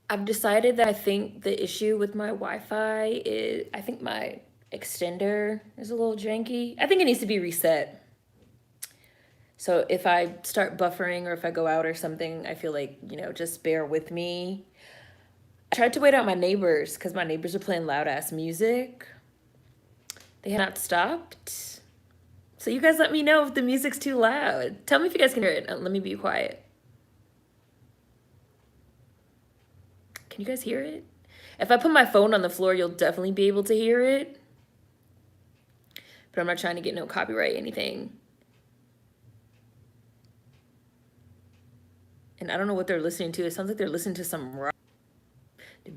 I've decided that I think the issue with my Wi-Fi is I think my extender is a little janky. I think it needs to be reset. So if I start buffering or if I go out or something, I feel like, just bear with me. I tried to wait out my neighbors because my neighbors are playing loud ass music. They have not stopped. So you guys let me know if the music's too loud. Tell me if you guys can hear it. Let me be quiet. Can you guys hear it? If I put my phone on the floor, you'll definitely be able to hear it. But I'm not trying to get no copyright anything. And I don't know what they're listening to. It sounds like they're listening to some rock.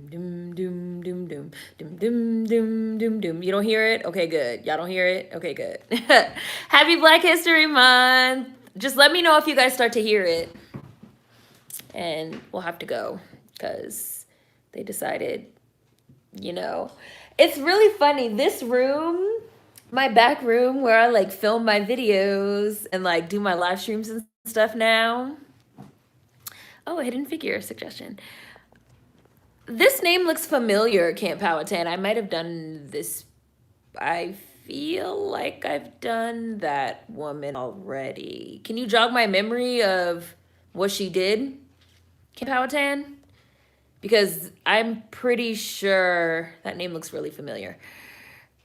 Doom, doom, doom, doom, doom, doom, doom, doom, doom. You don't hear it? Okay, good. Y'all don't hear it? Okay, good. Happy Black History Month. Just let me know if you guys start to hear it. And we'll have to go because they decided, It's really funny. This room, my back room where I like film my videos and like do my live streams and stuff now. Oh, a hidden figure suggestion. This name looks familiar, Camp Powhatan. I might have done this. I feel like I've done that woman already. Can you jog my memory of what she did, Camp Powhatan? Because I'm pretty sure that name looks really familiar.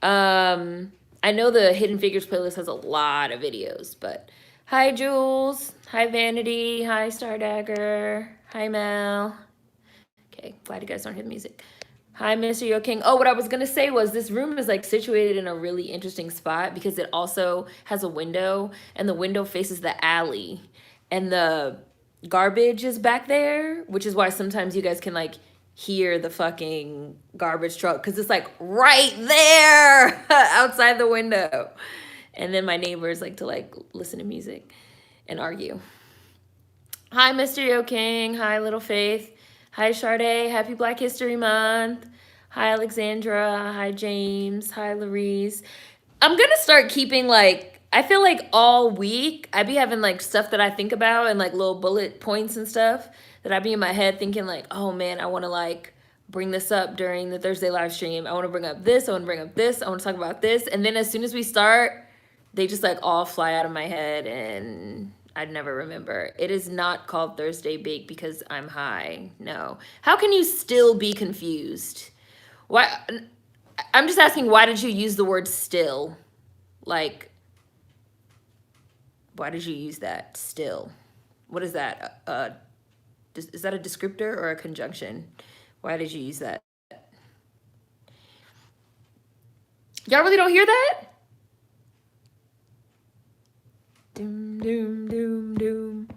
I know the Hidden Figures playlist has a lot of videos, but hi Jules, hi Vanity, hi Stardagger, hi Mel. Okay, glad you guys don't hear the music. Hi, Mr. Yo King. Oh, what I was gonna say was this room is like situated in a really interesting spot because it also has a window and the window faces the alley and the garbage is back there, which is why sometimes you guys can like hear the fucking garbage truck because it's like right there outside the window. And then my neighbors like to like listen to music and argue. Hi, Mr. Yo King. Hi, Little Faith. Hi, Sade. Happy Black History Month. Hi, Alexandra. Hi, James. Hi, Larice. I'm going to start keeping like, I feel like all week I be having like stuff that I think about and like little bullet points and stuff that I be in my head thinking like, oh man, I want to like bring this up during the Thursday live stream. I want to bring up this. I want to bring up this. I want to talk about this. And then as soon as we start, they just like all fly out of my head and I'd never remember. It is not called Thursday Bake because I'm high. No. How can you still be confused? Why? I'm just asking, why did you use the word still? Like, why did you use that still? What is that? Is that a descriptor or a conjunction? Why did you use that? Y'all really don't hear that? Doom, doom, doom, doom.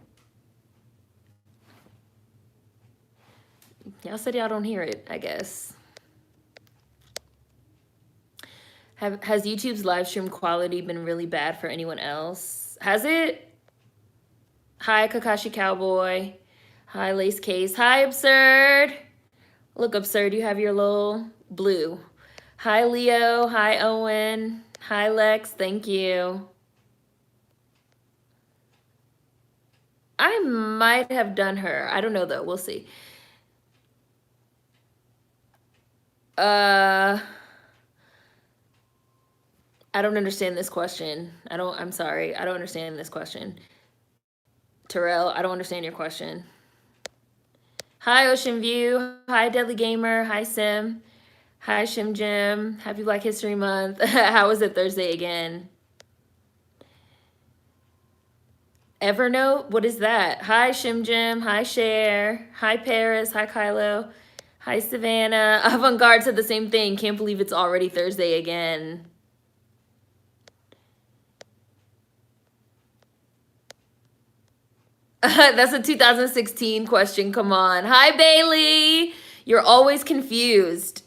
Y'all said y'all don't hear it, I guess. Has YouTube's live stream quality been really bad for anyone else? Has it? Hi, Kakashi Cowboy. Hi, Lace Case. Hi, Absurd. Look, Absurd, you have your little blue. Hi, Leo. Hi, Owen. Hi, Lex. Thank you. I might have done her. I don't know, though. We'll see. I don't understand this question. I'm sorry. I don't understand this question. Terrell, I don't understand your question. Hi, Ocean View. Hi, Deadly Gamer. Hi, Sim. Hi, Shim Jim. Happy Black History Month. How was it Thursday again? Evernote? What is that? Hi, Shim Jim. Hi, Cher. Hi, Paris. Hi, Kylo. Hi, Savannah. Avant-Garde said the same thing. Can't believe it's already Thursday again. That's a 2016 question. Come on. Hi, Bailey. You're always confused.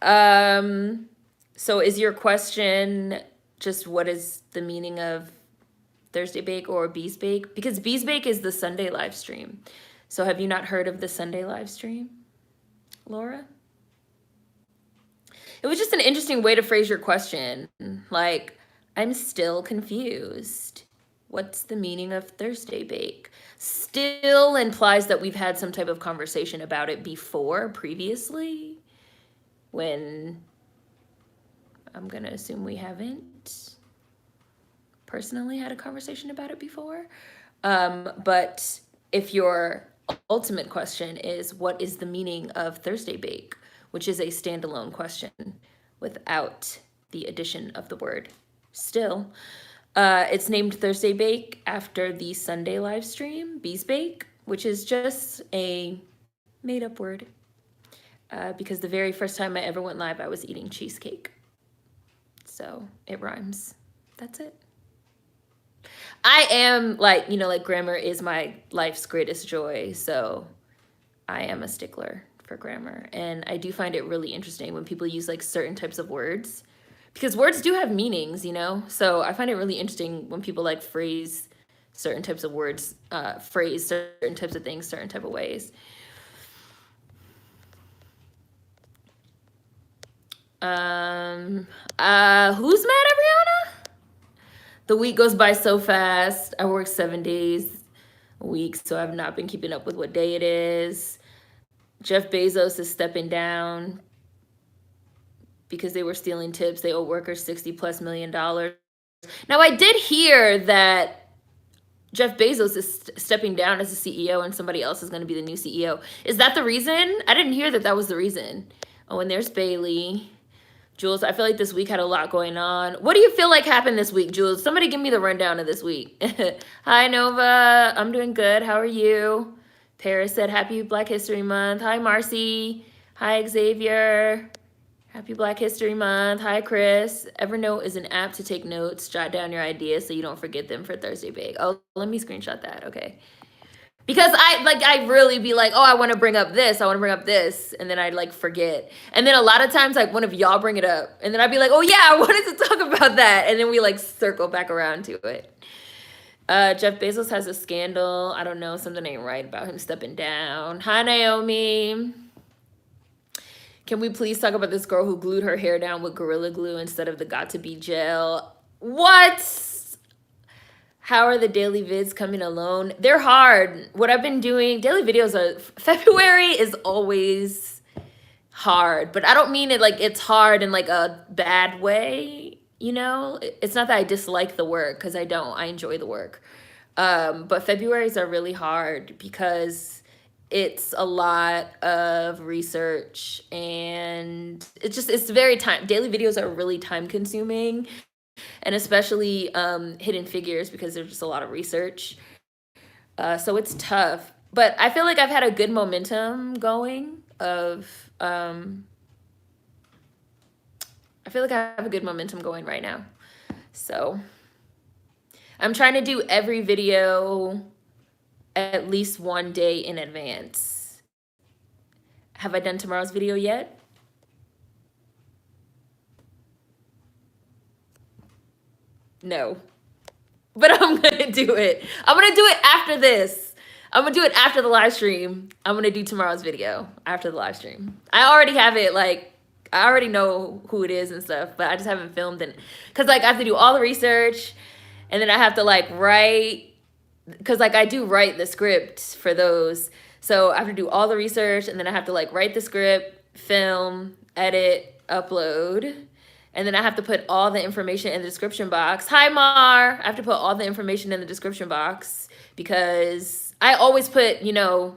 So is your question just what is the meaning of Thursday Bake or Bees Bake? Because Bees Bake is the Sunday live stream. So have you not heard of the Sunday live stream, Laura? It was just an interesting way to phrase your question. Like, I'm still confused. What's the meaning of Thursday bake? Still implies that we've had some type of conversation about it before, previously, when I'm gonna assume we haven't personally had a conversation about it before. But if your ultimate question is, what is the meaning of Thursday bake, which is a standalone question without the addition of the word still, it's named Thursday Bake after the Sunday live stream, Bees Bake, which is just a made-up word. Because the very first time I ever went live, I was eating cheesecake. So it rhymes. That's it. I am like, you know, like grammar is my life's greatest joy. So I am a stickler for grammar. And I do find it really interesting when people use like certain types of words, because words do have meanings, you know? So I find it really interesting when people like phrase certain types of words, phrase certain types of things, certain type of ways. Who's mad at Brianna? The week goes by so fast. I work 7 days a week, so I've not been keeping up with what day it is. Jeff Bezos is stepping down because they were stealing tips. They owe workers $60+ million. Now, I did hear that Jeff Bezos is stepping down as the CEO and somebody else is going to be the new CEO. Is that the reason? I didn't hear that that was the reason. Oh, and there's Bailey. Jules, I feel like this week had a lot going on. What do you feel like happened this week, Jules? Somebody give me the rundown of this week. Hi, Nova. I'm doing good. How are you? Paris said, Happy Black History Month. Hi, Marcy. Hi, Xavier. Happy Black History Month. Hi, Chris. Evernote is an app to take notes. Jot down your ideas so you don't forget them for Thursday Bake. Oh, let me screenshot that. Okay. Because I really be like, oh, I want to bring up this. I want to bring up this. And then I'd like forget. And then a lot of times, like one of y'all bring it up. And then I'd be like, oh yeah, I wanted to talk about that. And then we like circle back around to it. Jeff Bezos has a scandal. I don't know. Something ain't right about him stepping down. Hi, Naomi. Can we please talk about this girl who glued her hair down with Gorilla Glue instead of the Got2b gel? What? How are the daily vids coming alone? They're hard. What I've been doing, daily videos are, February is always hard, but I don't mean it like it's hard in like a bad way, you know? It's not that I dislike the work, because I don't. I enjoy the work. But Februaries are really hard because it's a lot of research and it's very daily videos are really time consuming. And especially Hidden Figures, because there's just a lot of research. So it's tough. But I feel like I've had a good momentum going of... I feel like I have a good momentum going right now. So I'm trying to do every video at least one day in advance. Have I done tomorrow's video yet? No, but I'm gonna do it. I'm gonna do it after this. I'm gonna do it after the live stream. I'm gonna do tomorrow's video after the live stream. I already have it, like, I already know who it is and stuff, but I just haven't filmed it. Cause like I have to do all the research and then I have to like write, cause like I do write the script for those. So I have to do all the research and then I have to like write the script, film, edit, upload. And then I have to put all the information in the description box. Hi, Mar. I have to put all the information in the description box because I always put, you know,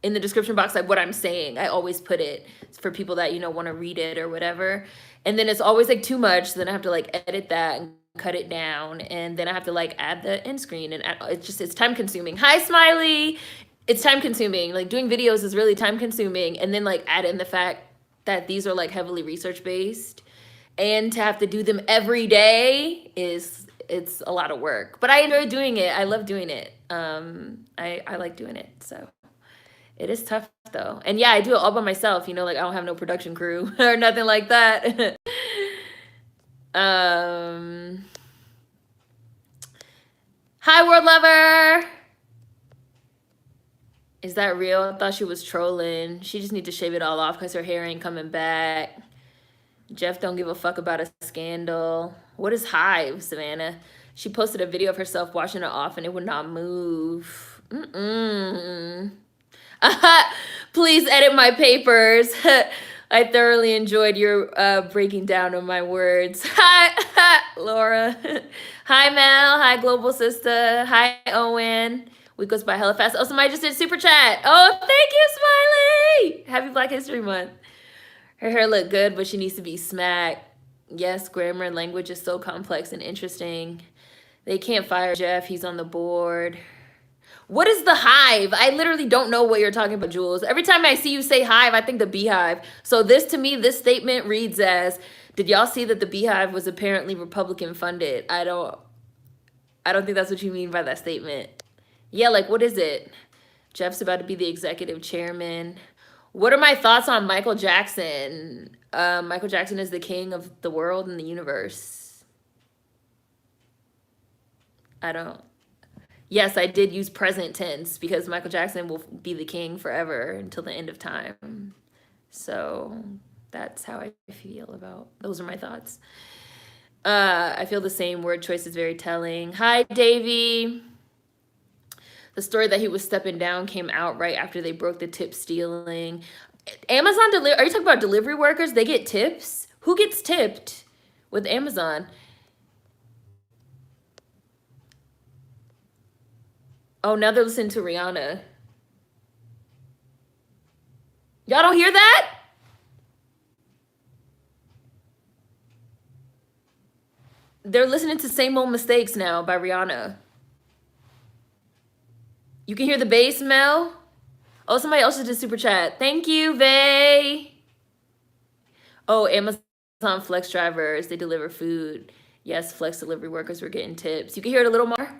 in the description box, like what I'm saying. I always put it for people that, you know, want to read it or whatever. And then it's always like too much. So then I have to like edit that and cut it down. And then I have to like add the end screen. And it's time consuming. Hi, Smiley. It's time consuming. Like doing videos is really time consuming. And then like add in the fact that these are like heavily research based. And to have to do them every day it's a lot of work. But I enjoy doing it. I love doing it. I like doing it. So it is tough though. And yeah, I do it all by myself. You know, like I don't have no production crew or nothing like that. Hi, World Lover. Is that real? I thought she was trolling. She just need to shave it all off because her hair ain't coming back. Jeff don't give a fuck about a scandal. What is Hive, Savannah? She posted a video of herself washing it off and it would not move. Please edit my papers. I thoroughly enjoyed your breaking down of my words. Hi, Laura. Hi, Mel. Hi, Global Sister. Hi, Owen. Week goes by hella fast. Oh, somebody just did super chat. Oh, thank you, Smiley. Happy Black History Month. Her hair looked good, but she needs to be smacked. Yes, grammar and language is so complex and interesting. They can't fire Jeff. He's on the board. What is the hive? I literally don't know what you're talking about, Jules. Every time I see you say hive, I think the beehive. So this, to me, this statement reads as, did y'all see that the beehive was apparently Republican funded? I don't think that's what you mean by that statement. Yeah, like, what is it? Jeff's about to be the executive chairman. What are my thoughts on Michael Jackson? Michael Jackson is the king of the world and the universe. Yes, I did use present tense because Michael Jackson will be the king forever until the end of time. So that's how I feel about, those are my thoughts. I feel the same. Word choice is very telling. Hi, Davey. The story that he was stepping down came out right after they broke the tip stealing. Amazon are you talking about delivery workers? They get tips? Who gets tipped with Amazon? Oh, now they're listening to Rihanna. Y'all don't hear that? They're listening to Same Old Mistakes now by Rihanna. You can hear the bass, Mel? Oh, somebody else just did super chat. Thank you, Vay. Oh, Amazon Flex drivers, they deliver food. Yes, Flex delivery workers were getting tips. You can hear it a little more?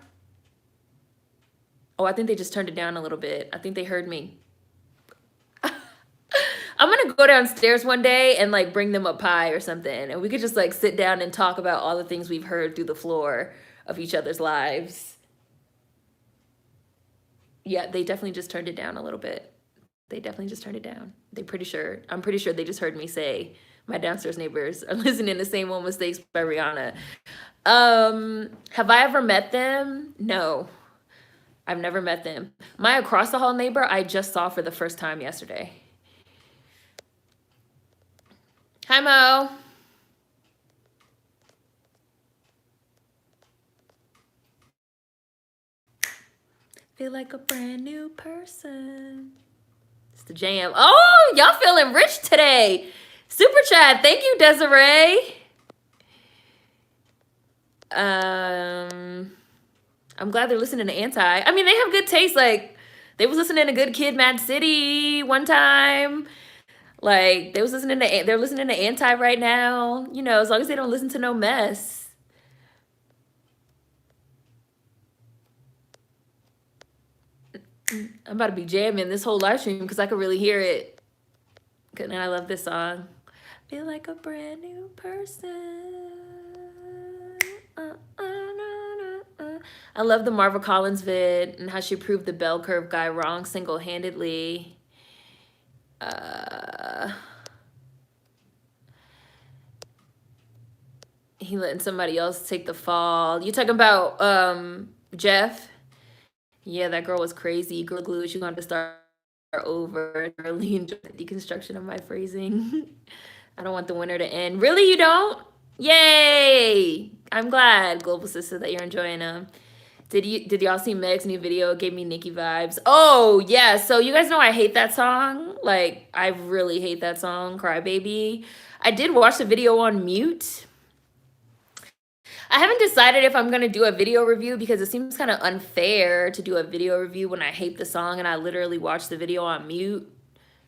Oh, I think they just turned it down a little bit. I think they heard me. I'm gonna go downstairs one day and like bring them a pie or something. And we could just like sit down and talk about all the things we've heard through the floor of each other's lives. Yeah, they definitely just turned it down a little bit. They definitely just turned it down. I'm pretty sure they just heard me say my downstairs neighbors are listening to Same Old Mistakes by Rihanna. Have I ever met them? No, I've never met them. My across the hall neighbor, I just saw for the first time yesterday. Hi, Mo. Feel like a brand new person. It's the jam. Oh, y'all feeling rich today. Super chat. Thank you, Desiree. I'm glad they're listening to Anti. I mean, they have good taste. Like, they was listening to Good Kid, Mad City one time. Like, they're listening to Anti right now. You know, as long as they don't listen to no mess. I'm about to be jamming this whole live stream because I could really hear it. And I love this song. Feel like a brand new person. I love the Marva Collins vid and how she proved the bell curve guy wrong single-handedly. He letting somebody else take the fall. You talking about Jeff? Yeah, that girl was crazy. Girl glue, she wanted to start over. I really enjoyed the deconstruction of my phrasing. I don't want the winter to end. Really, you don't? Yay! I'm glad, Global Sister, that you're enjoying them. Did y'all see Meg's new video? It gave me Nicki vibes. Oh, yeah. So you guys know I hate that song. Like, I really hate that song, Cry Baby. I did watch the video on mute. I haven't decided if I'm going to do a video review because it seems kind of unfair to do a video review when I hate the song and I literally watched the video on mute.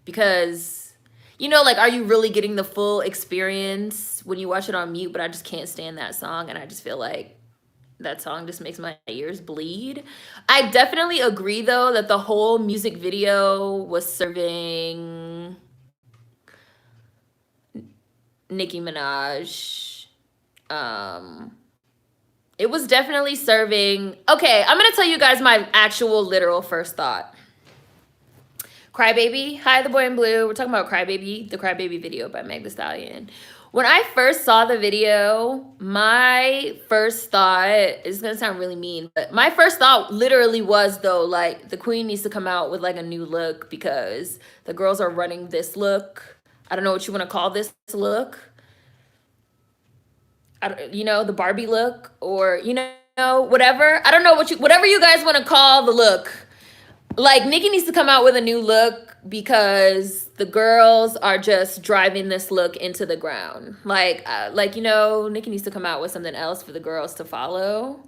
Because, you know, like, are you really getting the full experience when you watch it on mute? But I just can't stand that song and I just feel like that song just makes my ears bleed. I definitely agree, though, that the whole music video was serving Nicki Minaj. It was definitely serving. Okay, I'm gonna tell you guys my actual literal first thought. Crybaby, Hi the Boy in Blue. We're talking about Crybaby, the Crybaby video by Meg Thee Stallion. When I first saw the video, my first thought is gonna sound really mean, but my first thought literally was though, like the queen needs to come out with like a new look because the girls are running this look. I don't know what you want to call this look. You know, the Barbie look, or you know, whatever. I don't know whatever you guys want to call the look. Like Nicki needs to come out with a new look because the girls are just driving this look into the ground. Like you know, Nicki needs to come out with something else for the girls to follow.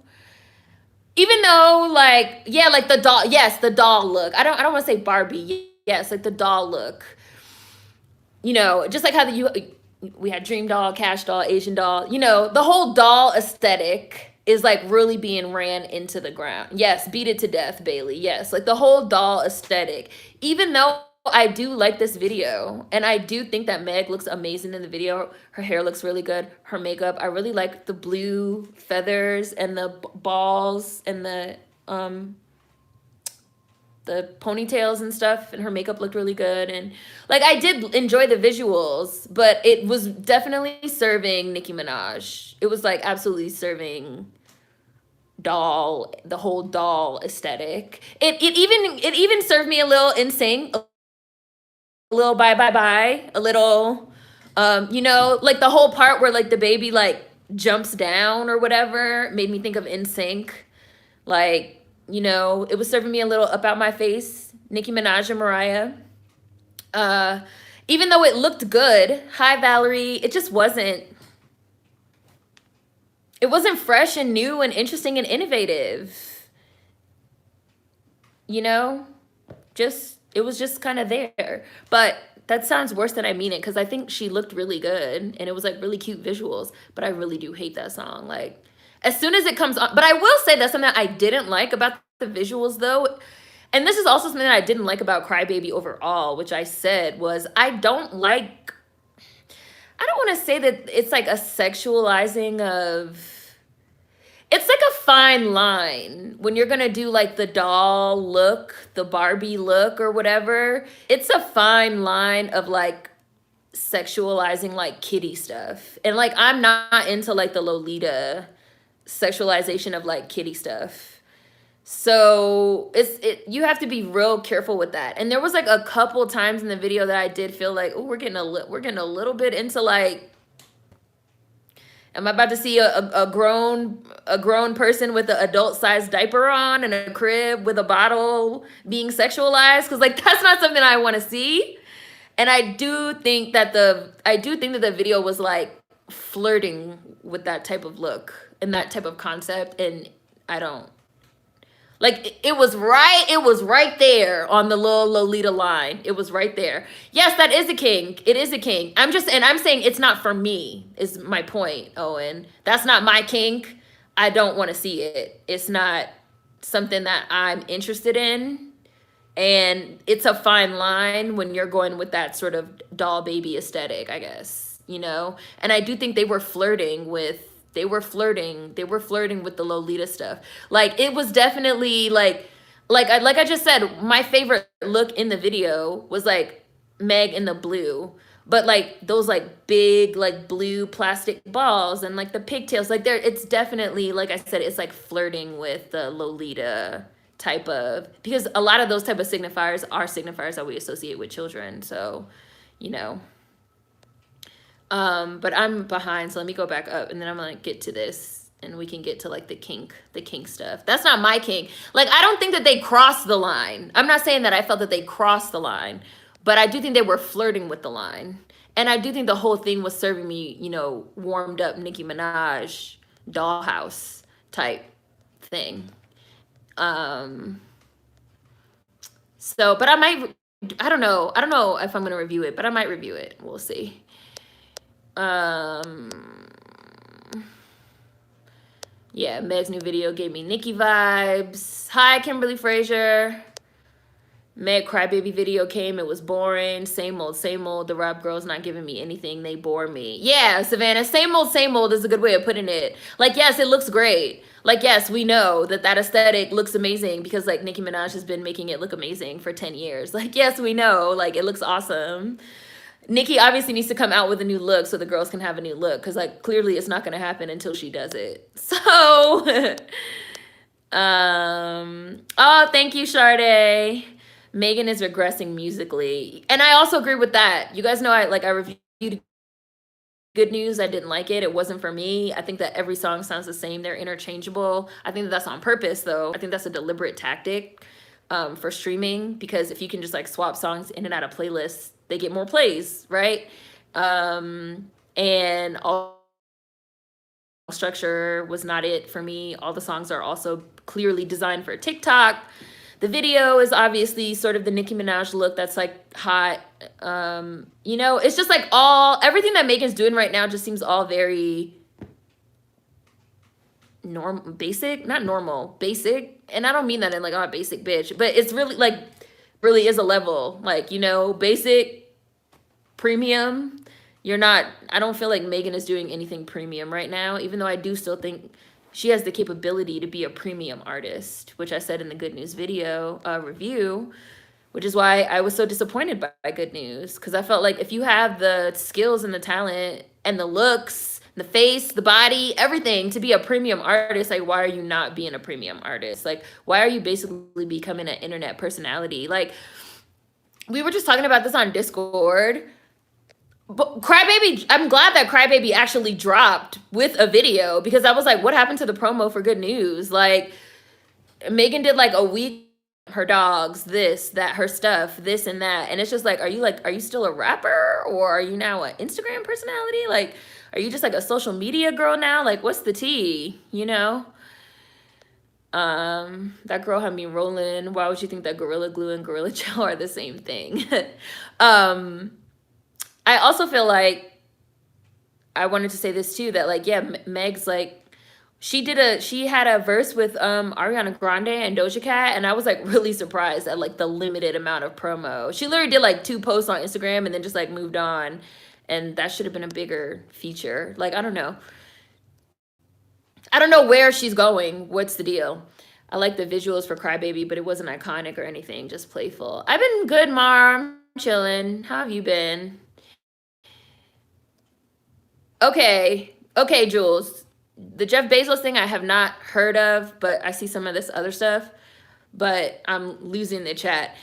Even though, like, yeah, like the doll, yes, the doll look. I don't want to say Barbie. Yes, like the doll look. You know, just like how we had Dream Doll, Cash Doll, Asian Doll. You know, the whole doll aesthetic is like really being ran into the ground. Yes, beat it to death, Bailey. Yes, like the whole doll aesthetic. Even though I do like this video, and I do think that Meg looks amazing in the video. Her hair looks really good. Her makeup, I really like the blue feathers and the balls and the ponytails and stuff, and her makeup looked really good, and like I did enjoy the visuals, but it was definitely serving Nicki Minaj. It was like absolutely serving the whole doll aesthetic. It even served me a little NSYNC, a little bye bye bye, a little you know, like the whole part where like the baby like jumps down or whatever made me think of NSYNC. Like, you know, it was serving me a little About My Face, Nicki Minaj and Mariah. Even though it looked good, hi Valerie, it just wasn't. It wasn't fresh and new and interesting and innovative. You know, it was just kind of there. But that sounds worse than I mean it, because I think she looked really good and it was like really cute visuals. But I really do hate that song. Like, as soon as it comes on, but I will say that's something that I didn't like about the visuals though. And this is also something that I didn't like about Crybaby overall, which I said was I don't want to say that it's like a sexualizing of, it's like a fine line when you're going to do like the doll look, the Barbie look or whatever. It's a fine line of like sexualizing like kitty stuff. And like, I'm not into like the Lolita sexualization of like kitty stuff. So you have to be real careful with that. And there was like a couple times in the video that I did feel like, oh, we're getting a little bit into like, am I about to see a grown person with an adult sized diaper on and a crib with a bottle being sexualized? Because like that's not something I want to see. And I do think that the video was like flirting with that type of look and that type of concept, and I don't like it was right there on the little Lolita line. It was right there. Yes, that is a kink. It is a kink. I'm saying it's not for me, is my point, Owen. That's not my kink. I don't want to see it. It's not something that I'm interested in. And it's a fine line when you're going with that sort of doll baby aesthetic, I guess, you know? And I do think they were flirting with the Lolita stuff. Like it was definitely like I just said, my favorite look in the video was like Meg in the blue, but like those like big like blue plastic balls and like the pigtails, like it's definitely, like I said, it's like flirting with the Lolita type of, because a lot of those type of signifiers are signifiers that we associate with children. So, you know. But I'm behind, so let me go back up and then I'm gonna get to this and we can get to like the kink stuff. That's not my kink. Like, I don't think that they crossed the line. I'm not saying that I felt that they crossed the line, but I do think they were flirting with the line. And I do think the whole thing was serving me, you know, warmed up Nicki Minaj dollhouse type thing. So, but I don't know if I'm gonna review it, but I might review it. We'll see. Yeah, Meg's new video gave me Nicki vibes. Hi, Kimberly Frazier. Meg Crybaby video came. It was boring. Same old, same old. The Rob girls not giving me anything. They bore me. Yeah, Savannah. Same old is a good way of putting it. Like, yes, it looks great. Like, yes, we know that aesthetic looks amazing because, like, Nicki Minaj has been making it look amazing for 10 years. Like, yes, we know. Like, it looks awesome. Nicki obviously needs to come out with a new look so the girls can have a new look, because like clearly it's not going to happen until she does it. So oh, thank you, Sade. Megan is regressing musically, and I also agree with that. You guys know I reviewed Good News. I didn't like it. It wasn't for me. I think that every song sounds the same. They're interchangeable. I think that that's on purpose, though. I think that's a deliberate tactic for streaming, because if you can just like swap songs in and out of playlists, they get more plays, right? And all structure was not it for me. All the songs are also clearly designed for TikTok. The video is obviously sort of the Nicki Minaj look that's like hot. You know, it's just like everything that Megan's doing right now just seems all very basic. And I don't mean that in like, oh, basic bitch, but it's really like, really is a level, like, you know, basic, premium. I don't feel like Megan is doing anything premium right now, even though I do still think she has the capability to be a premium artist, which I said in the Good News video review, which is why I was so disappointed by Good News, because I felt like if you have the skills and the talent and the looks, the face, the body, everything to be a premium artist, like, why are you not being a premium artist? Like, why are you basically becoming an internet personality? Like, we were just talking about this on Discord. But Crybaby, I'm glad that Crybaby actually dropped with a video, because I was like, what happened to the promo for Good News? Like, Megan did like a week, her dogs, this, that, her stuff, this and that. And it's just like, are you still a rapper, or are you now an Instagram personality? Like, are you just like a social media girl now? Like, what's the tea, you know? That girl had me rolling. Why would you think that Gorilla Glue and Gorilla Gel are the same thing? I also feel like I wanted to say this too, that like, yeah, Meg's like, she had a verse with Ariana Grande and Doja Cat, and I was like really surprised at like the limited amount of promo. She literally did like 2 posts on Instagram and then just like moved on, and that should have been a bigger feature. Like, I don't know where she's going. What's the deal? I like the visuals for Crybaby, but it wasn't iconic or anything, just playful. I've been good, Mom. Chilling. How have you been? Okay, Jules. The Jeff Bezos thing I have not heard of, but I see some of this other stuff. But I'm losing the chat.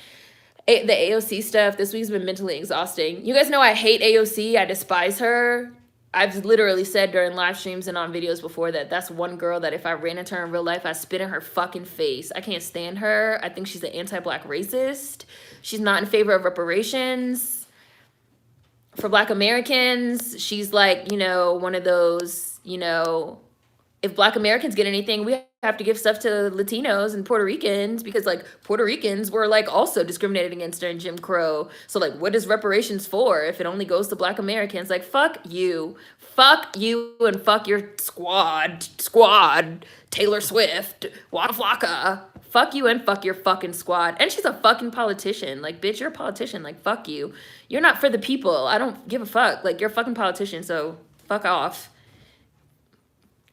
The AOC stuff this week's been mentally exhausting. You guys know I hate AOC. I despise her. I've literally said during live streams and on videos before that that's one girl that if I ran into her in real life, I'd spit in her fucking face. I can't stand her. I think she's an anti-Black racist. She's not in favor of reparations for Black Americans. She's like, you know, one of those, you know, if Black Americans get anything, we have to give stuff to Latinos and Puerto Ricans, because like Puerto Ricans were like also discriminated against during Jim Crow. So like, what is reparations for if it only goes to Black Americans? Like, fuck you and fuck your squad, Taylor Swift, Waka Flocka. Fuck you and fuck your fucking squad. And she's a fucking politician. Like, bitch, you're a politician. Like, fuck you. You're not for the people. I don't give a fuck. Like, you're a fucking politician, so fuck off.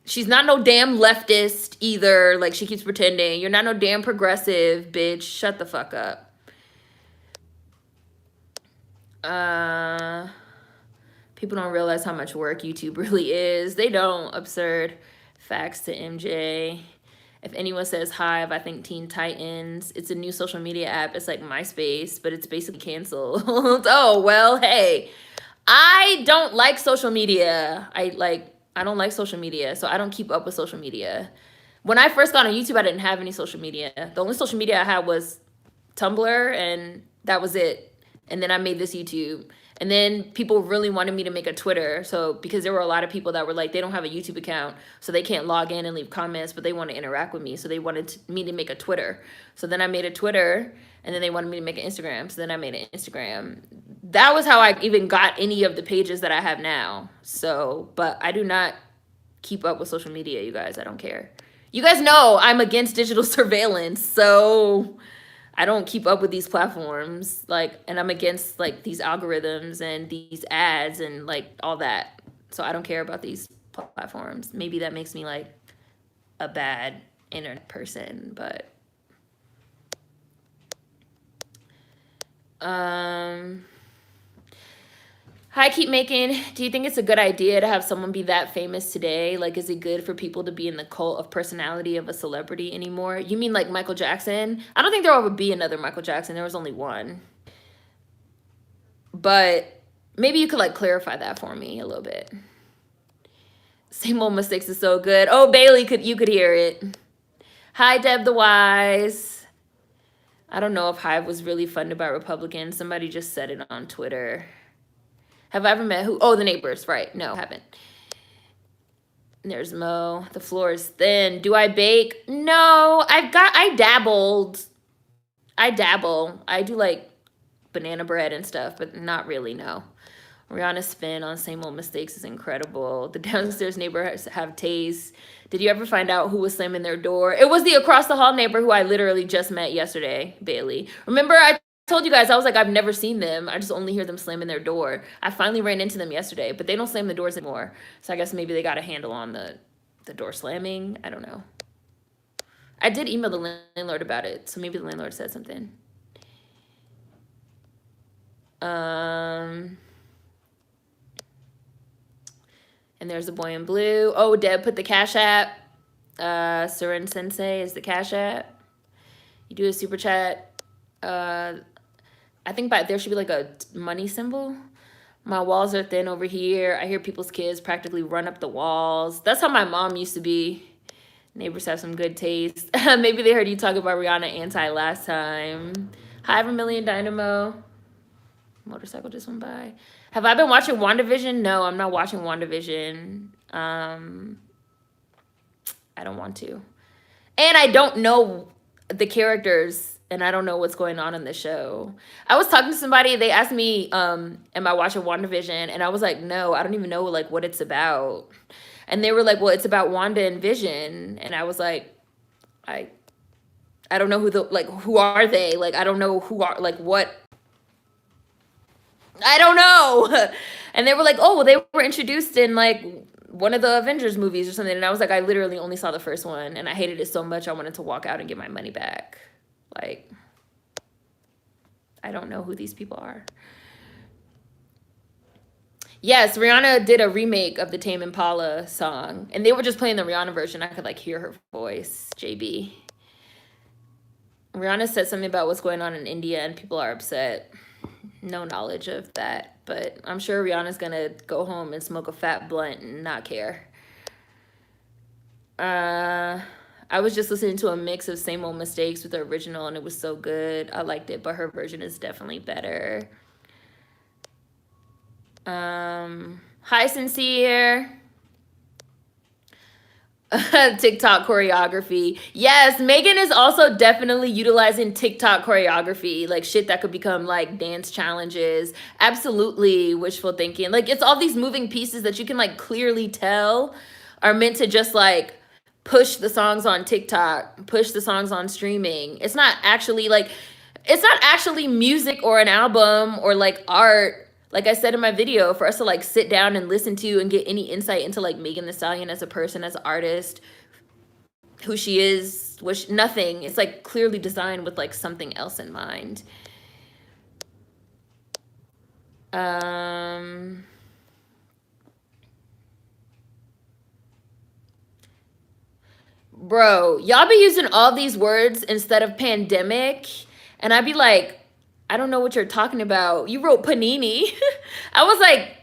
She's not no damn leftist either. Like, she keeps pretending. You're not no damn progressive, bitch. Shut the fuck up. People don't realize how much work YouTube really is. They don't. Absurd. Facts to MJ. If anyone says Hive, I think Teen Titans. It's a new social media app. It's like MySpace, but it's basically canceled. Oh, well, hey. I don't like social media. I don't like social media, so I don't keep up with social media. When I first got on YouTube, I didn't have any social media. The only social media I had was Tumblr, and that was it. And then I made this YouTube. And then people really wanted me to make a Twitter. So because there were a lot of people that were like, they don't have a YouTube account, so they can't log in and leave comments, but they want to interact with me. So they wanted me to make a Twitter. So then I made a Twitter, and then they wanted me to make an Instagram. So then I made an Instagram. That was how I even got any of the pages that I have now. So, but I do not keep up with social media, you guys. I don't care. You guys know I'm against digital surveillance, so I don't keep up with these platforms, like, and I'm against like these algorithms and these ads and like all that. So I don't care about these platforms. Maybe that makes me like a bad internet person, but Hi, keep making. Do you think it's a good idea to have someone be that famous today? Like, is it good for people to be in the cult of personality of a celebrity anymore? You mean like Michael Jackson? I don't think there will be another Michael Jackson. There was only one. But maybe you could like clarify that for me a little bit. Same Old Mistakes is so good. Oh, Bailey, you could hear it. Hi, Deb the Wise. I don't know if Hive was really funded by Republicans. Somebody just said it on Twitter. Have I ever met who? Oh, the neighbors, right. No, haven't. There's Mo. The floor is thin. Do I bake? No, I dabbled. I dabble. I do like banana bread and stuff, but not really, no. Rihanna's spin on Same Old Mistakes is incredible. The downstairs neighbors have taste. Did you ever find out who was slamming their door? It was the across the hall neighbor who I literally just met yesterday, Bailey. Remember, I told you guys, I was like, I've never seen them. I just only hear them slamming their door. I finally ran into them yesterday, but they don't slam the doors anymore. So I guess maybe they got a handle on the door slamming. I don't know. I did email the landlord about it, so maybe the landlord said something. And there's a boy in blue. Oh, Deb put the Cash App. Surin Sensei is the Cash App. You do a super chat. I think there should be like a money symbol. My walls are thin over here. I hear people's kids practically run up the walls. That's how my mom used to be. Neighbors have some good taste. Maybe they heard you talk about Rihanna anti last time. Hi, Vermilion Dynamo. Motorcycle just went by. Have I been watching WandaVision? No, I'm not watching WandaVision. I don't want to. And I don't know the characters, and I don't know what's going on in the show. I was talking to somebody, they asked me, am I watching WandaVision? And I was like, no, I don't even know like what it's about. And they were like, well, it's about Wanda and Vision. And I was like, I don't know who are they? Like, I don't know who are, like, what? I don't know. And they were like, oh, well, they were introduced in like one of the Avengers movies or something. And I was like, I literally only saw the first one and I hated it so much I wanted to walk out and get my money back. Like, I don't know who these people are. Yes, Rihanna did a remake of the Tame Impala song. And they were just playing the Rihanna version. I could like hear her voice, JB. Rihanna said something about what's going on in India and people are upset. No knowledge of that, but I'm sure Rihanna's gonna go home and smoke a fat blunt and not care. I was just listening to a mix of Same Old Mistakes with the original and it was so good. I liked it, but her version is definitely better. Hi, Sincere. TikTok choreography. Yes, Megan is also definitely utilizing TikTok choreography, like shit that could become like dance challenges. Absolutely wishful thinking. Like it's all these moving pieces that you can like clearly tell are meant to just like push the songs on TikTok, push the songs on streaming. It's not actually music or an album or like art. Like I said in my video, for us to like sit down and listen to and get any insight into like Megan Thee Stallion as a person, as an artist, who she is, nothing. It's like clearly designed with like something else in mind. Bro, y'all be using all these words instead of pandemic, and I'd be like, I don't know what you're talking about. You wrote panini. I was like,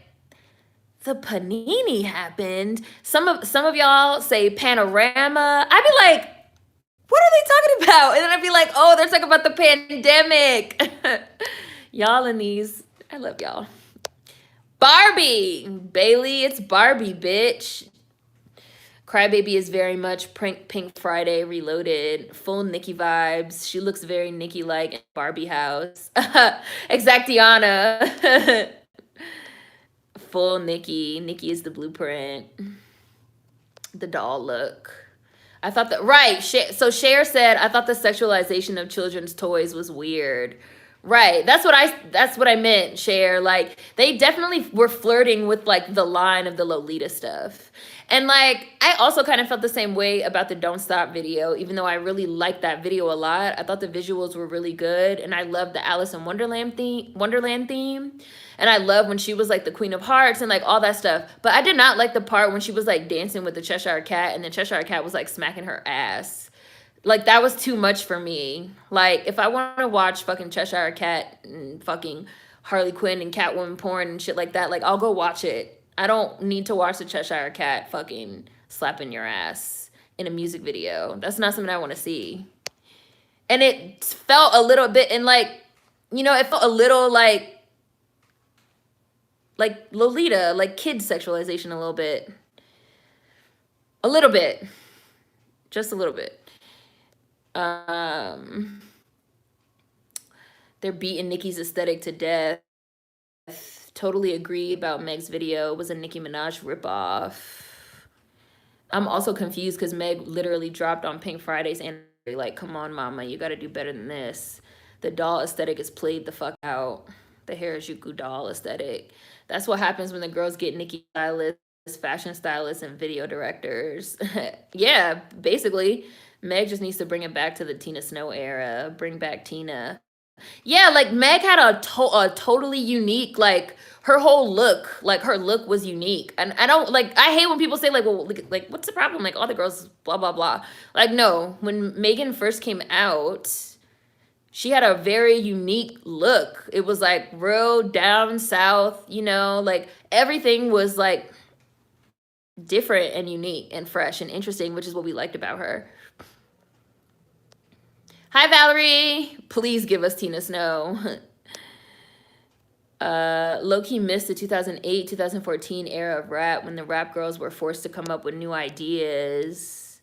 the panini happened. Some of y'all say panorama. I'd be like, what are they talking about? And then I'd be like, oh, they're talking about the pandemic. Y'all in these, I love y'all. Barbie. Bailey, it's Barbie, bitch. Crybaby is very much Pink Friday reloaded, full Nicki vibes. She looks very Nicki-like in Barbie house. Exactiana. Full Nicki. Nicki is the blueprint. The doll look. I thought that, right. So Cher said, I thought the sexualization of children's toys was weird. Right. That's what I meant, Cher. Like, they definitely were flirting with like the line of the Lolita stuff. And like, I also kind of felt the same way about the Don't Stop video, even though I really liked that video a lot. I thought the visuals were really good, and I loved the Alice in Wonderland theme. And I love when she was like the Queen of Hearts and like all that stuff. But I did not like the part when she was like dancing with the Cheshire Cat and the Cheshire Cat was like smacking her ass. Like, that was too much for me. Like, if I want to watch fucking Cheshire Cat and fucking Harley Quinn and Catwoman porn and shit like that, like, I'll go watch it. I don't need to watch the Cheshire Cat fucking slapping your ass in a music video. That's not something I want to see. And it felt a little bit, and like, you know, it felt a little like Lolita, like kid sexualization a little bit. A little bit. Just a little bit. They're beating Nicki's aesthetic to death. Totally agree about Meg's video. It was a Nicki Minaj ripoff. I'm also confused because Meg literally dropped on Pink Fridays and like, come on, mama, you got to do better than this. The doll aesthetic is played the fuck out. The Harajuku doll aesthetic. That's what happens when the girls get Nicki stylists, fashion stylists, and video directors. Yeah, basically. Meg just needs to bring it back to the Tina Snow era. Bring back Tina. Yeah, like Meg had a totally unique, like her whole look, like her look was unique. And I don't like, I hate when people say like, well, like what's the problem? Like all the girls, blah, blah, blah. Like, no, when Megan first came out, she had a very unique look. It was like real down south, you know, like everything was like different and unique and fresh and interesting, which is what we liked about her. Hi, Valerie. Please give us Tina Snow. Low-key missed the 2008, 2014 era of rap when the rap girls were forced to come up with new ideas.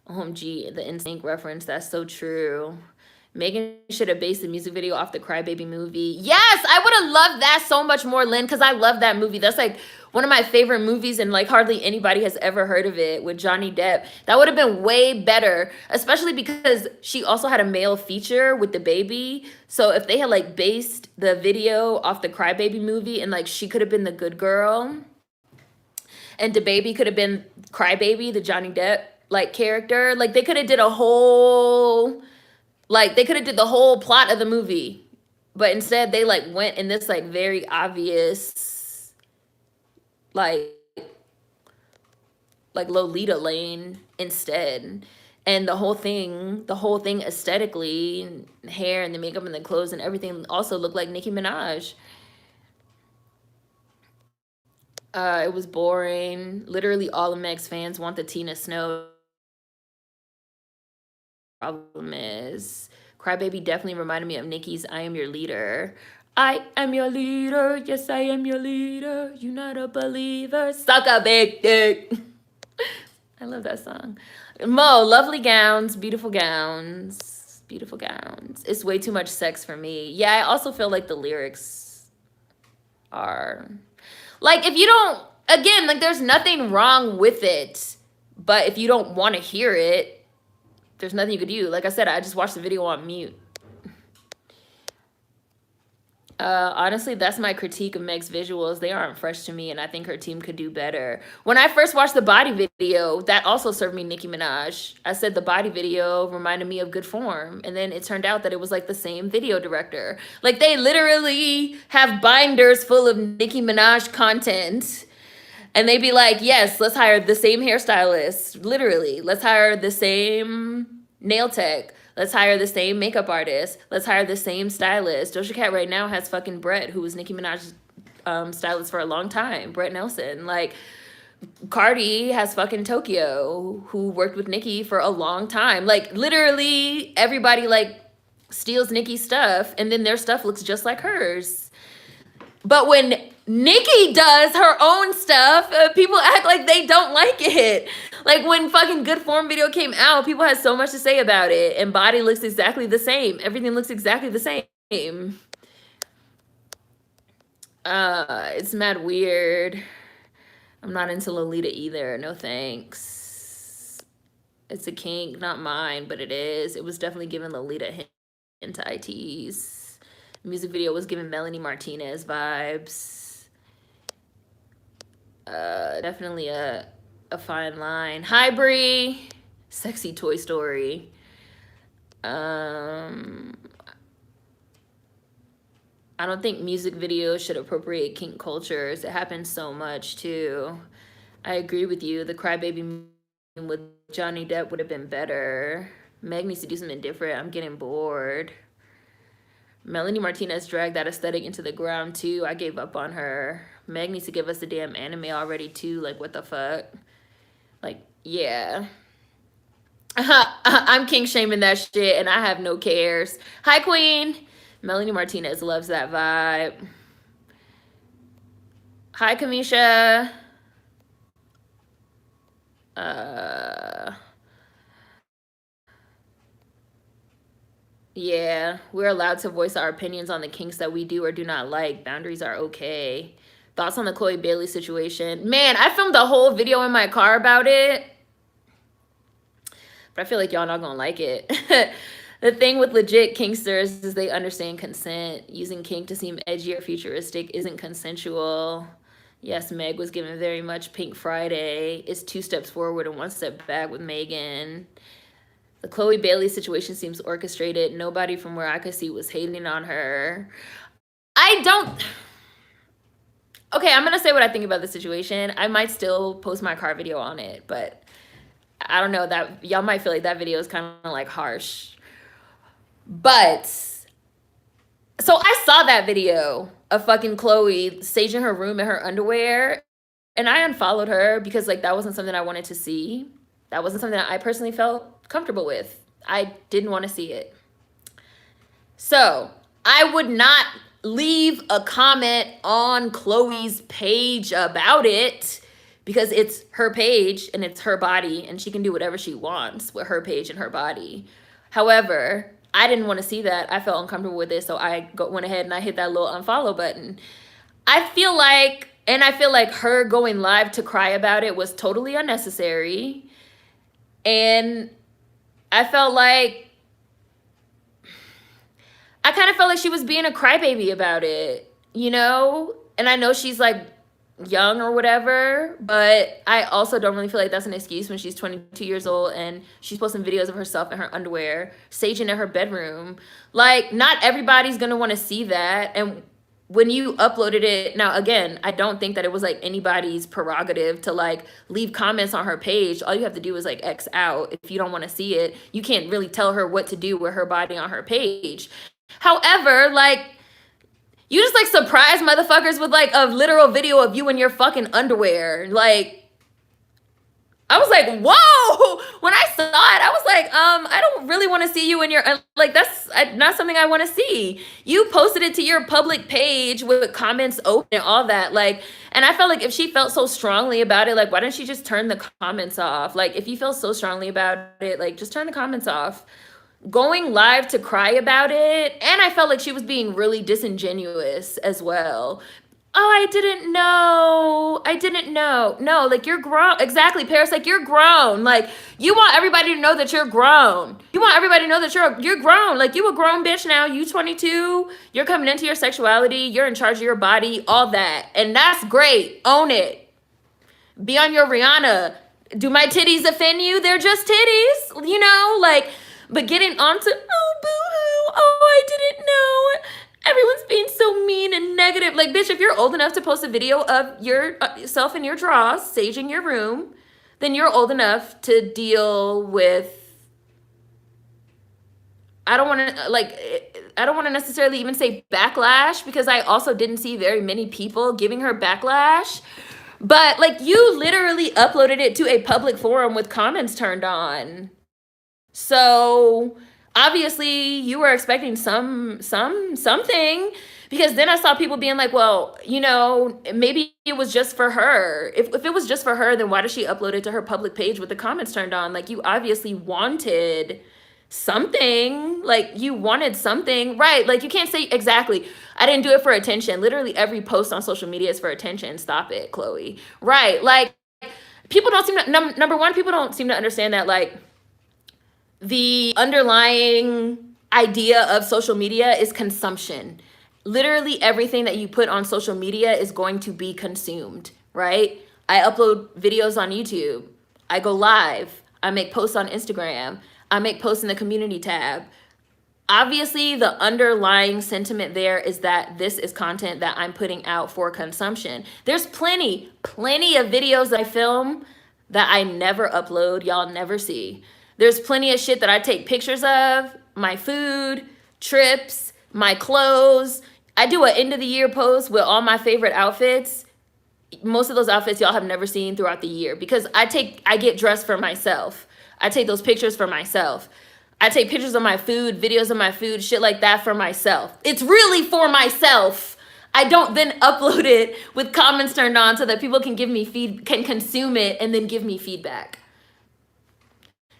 OMG, the NSYNC reference. That's so true. Megan should have based the music video off the Crybaby movie. Yes, I would have loved that so much more, Lynn, because I love that movie. That's like one of my favorite movies, and like hardly anybody has ever heard of it, with Johnny Depp. That would have been way better, especially because she also had a male feature with the baby. So if they had like based the video off the Crybaby movie, and like she could have been the good girl, and the baby could have been Crybaby, the Johnny Depp like character, like they could have did a whole, like they could have did the whole plot of the movie. But instead they like went in this like very obvious like Lolita lane instead. And the whole thing aesthetically, hair and the makeup and the clothes and everything also looked like Nicki Minaj. It was boring. Literally all of Meg's fans want the Tina Snow. Problem is, Crybaby definitely reminded me of Nicki's I Am Your Leader. I am your leader. Yes, I am your leader. You're not a believer. Suck a big dick. I love that song. Mo, lovely gowns, beautiful gowns, beautiful gowns. It's way too much sex for me. Yeah, I also feel like the lyrics are like, if you don't, again, like there's nothing wrong with it, but if you don't want to hear it, there's nothing you could do. Like I said, I just watched the video on mute. Honestly, that's my critique of Meg's visuals. They aren't fresh to me, and I think her team could do better. When I first watched the Body video, that also served me Nicki Minaj. I said the Body video reminded me of Good Form, and then it turned out that it was like the same video director. Like they literally have binders full of Nicki Minaj content, and they be like, yes, let's hire the same hairstylist. Literally, let's hire the same nail tech. Let's hire the same makeup artist. Let's hire the same stylist. Doja Cat right now has fucking Brett, who was Nicki Minaj's stylist for a long time. Brett Nelson. Like, Cardi has fucking Tokyo, who worked with Nicki for a long time. Like, literally, everybody, like, steals Nicki's stuff, and then their stuff looks just like hers. But when Nicki does her own stuff, people act like they don't like it. Like when fucking Good Form video came out, people had so much to say about it. And Body looks exactly the same. Everything looks exactly the same. It's mad weird. I'm not into Lolita either. No thanks. It's a kink, not mine, but it is. It was definitely giving Lolita into ITs. Music video was giving Melanie Martinez vibes. Definitely a a fine line. Hi, Bree. Sexy Toy Story. I don't think music videos should appropriate kink cultures. It happens so much too. I agree with you. The Crybaby with Johnny Depp would have been better. Meg needs to do something different. I'm getting bored. Melanie Martinez dragged that aesthetic into the ground too. I gave up on her. Meg needs to give us the damn anime already too. Like, what the fuck? Like, yeah. I'm kink shaming that shit and I have no cares. Hi, Queen. Melanie Martinez loves that vibe. Hi, Kamisha. Yeah, we're allowed to voice our opinions on the kinks that we do or do not like. Boundaries are okay. Thoughts on the Chloe Bailey situation? Man, I filmed a whole video in my car about it, but I feel like y'all not gonna like it. The thing with legit kinksters is they understand consent. Using kink to seem edgy or futuristic isn't consensual. Yes, Meg was given very much Pink Friday. It's 2 steps forward and 1 step back with Megan. The Chloe Bailey situation seems orchestrated. Nobody from where I could see was hating on her. I don't... Okay, I'm going to say what I think about the situation. I might still post my car video on it, but I don't know. That y'all might feel like that video is kind of like harsh. But... So I saw that video of fucking Chloe staging her room in her underwear, and I unfollowed her because like that wasn't something I wanted to see. That wasn't something that I personally felt comfortable with. I didn't want to see it. So I would not leave a comment on Chloe's page about it because it's her page and it's her body and she can do whatever she wants with her page and her body. However, I didn't want to see that. I felt uncomfortable with it, so I went ahead and I hit that little unfollow button. I feel like her going live to cry about it was totally unnecessary. And I kind of felt like she was being a crybaby about it, you know? And I know she's like young or whatever, but I also don't really feel like that's an excuse when she's 22 years old and she's posting videos of herself in her underwear, staging in her bedroom. Like, not everybody's gonna want to see that. And when you uploaded it, now again, I don't think that it was like anybody's prerogative to like leave comments on her page. All you have to do is like X out if you don't want to see it. You can't really tell her what to do with her body on her page. However, like, you just like surprise motherfuckers with like a literal video of you in your fucking underwear. Like, I was like, whoa! When I saw it, I was like, I don't really want to see you in your, like, that's not something I want to see. You posted it to your public page with comments open and all that. Like, and I felt like if she felt so strongly about it, like, why didn't she just turn the comments off? Like, if you feel so strongly about it, like, just turn the comments off. Going live to cry about it, and I felt like she was being really disingenuous as well. Oh, I didn't know. No, like, you're grown. Exactly, Paris, like, you're grown. Like, you want everybody to know that you're grown. You want everybody to know that you're grown. Like, you a grown bitch now. You 22. You're coming into your sexuality. You're in charge of your body, all that. And that's great. Own it. Be on your Rihanna. Do my titties offend you? They're just titties, you know? Like, but getting onto, oh, boo-hoo, oh, I didn't know. Everyone's being so mean and negative. Like, bitch, if you're old enough to post a video of yourself in your drawers, staging your room, then you're old enough to deal with, I don't want to necessarily even say backlash, because I also didn't see very many people giving her backlash. But, like, you literally uploaded it to a public forum with comments turned on. So obviously you were expecting something, because then I saw people being like, well, you know, maybe it was just for her. If it was just for her, then why did she upload it to her public page with the comments turned on? Like, you obviously wanted something. Like, you wanted something, right? Like, you can't say exactly, I didn't do it for attention. Literally every post on social media is for attention. Stop it, Chloe. Right? Like, people don't seem to, number one, people don't seem to understand that, like, the underlying idea of social media is consumption. Literally everything that you put on social media is going to be consumed, right? I upload videos on YouTube. I go live. I make posts on Instagram. I make posts in the community tab. Obviously, the underlying sentiment there is that this is content that I'm putting out for consumption. There's plenty of videos that I film that I never upload, y'all never see. There's plenty of shit that I take pictures of, my food, trips, my clothes. I do an end of the year post with all my favorite outfits. Most of those outfits y'all have never seen throughout the year because I get dressed for myself. I take those pictures for myself. I take pictures of my food, videos of my food, shit like that for myself. It's really for myself. I don't then upload it with comments turned on so that people can can consume it and then give me feedback.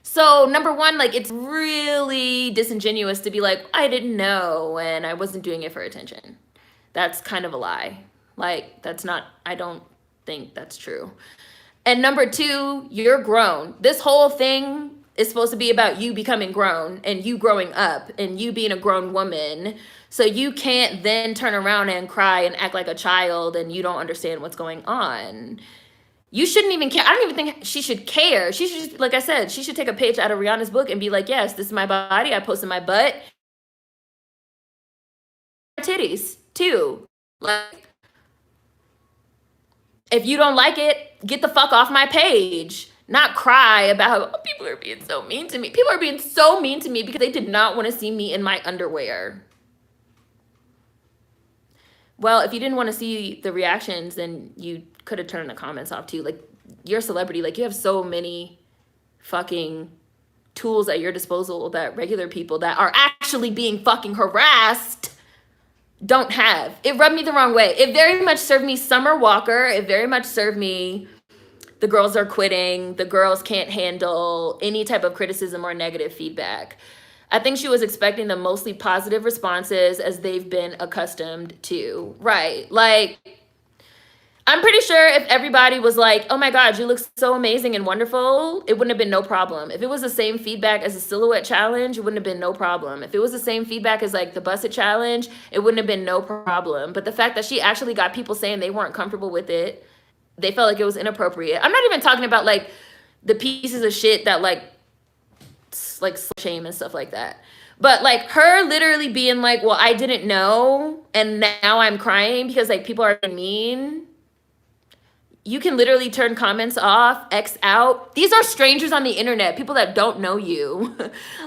So number one, like, it's really disingenuous to be like, I didn't know and I wasn't doing it for attention. That's kind of a lie. Like, I don't think that's true. And number two, you're grown. This whole thing is supposed to be about you becoming grown and you growing up and you being a grown woman. So you can't then turn around and cry and act like a child and you don't understand what's going on. You shouldn't even care. I don't even think she should care. She should, like I said, she should take a page out of Rihanna's book and be like, yes, this is my body. I posted my butt. Titties too. Like, if you don't like it, get the fuck off my page. Not cry about how, oh, people are being so mean to me. People are being so mean to me because they did not want to see me in my underwear. Well, if you didn't want to see the reactions, then you could have turned the comments off too. Like, you're a celebrity. Like, you have so many fucking tools at your disposal that regular people that are actually being fucking harassed don't have. It rubbed me the wrong way. It very much served me Summer Walker. It very much served me the girls are quitting. The girls can't handle any type of criticism or negative feedback. I think she was expecting the mostly positive responses as they've been accustomed to. Right. Like, I'm pretty sure if everybody was like, oh my God, you look so amazing and wonderful, it wouldn't have been no problem. If it was the same feedback as a silhouette challenge, it wouldn't have been no problem. If it was the same feedback as like the busted challenge, it wouldn't have been no problem. But the fact that she actually got people saying they weren't comfortable with it, they felt like it was inappropriate. I'm not even talking about like the pieces of shit that like shame and stuff like that. But like her literally being like, well, I didn't know and now I'm crying because like people are mean. You can literally turn comments off, X out. These are strangers on the internet, people that don't know you.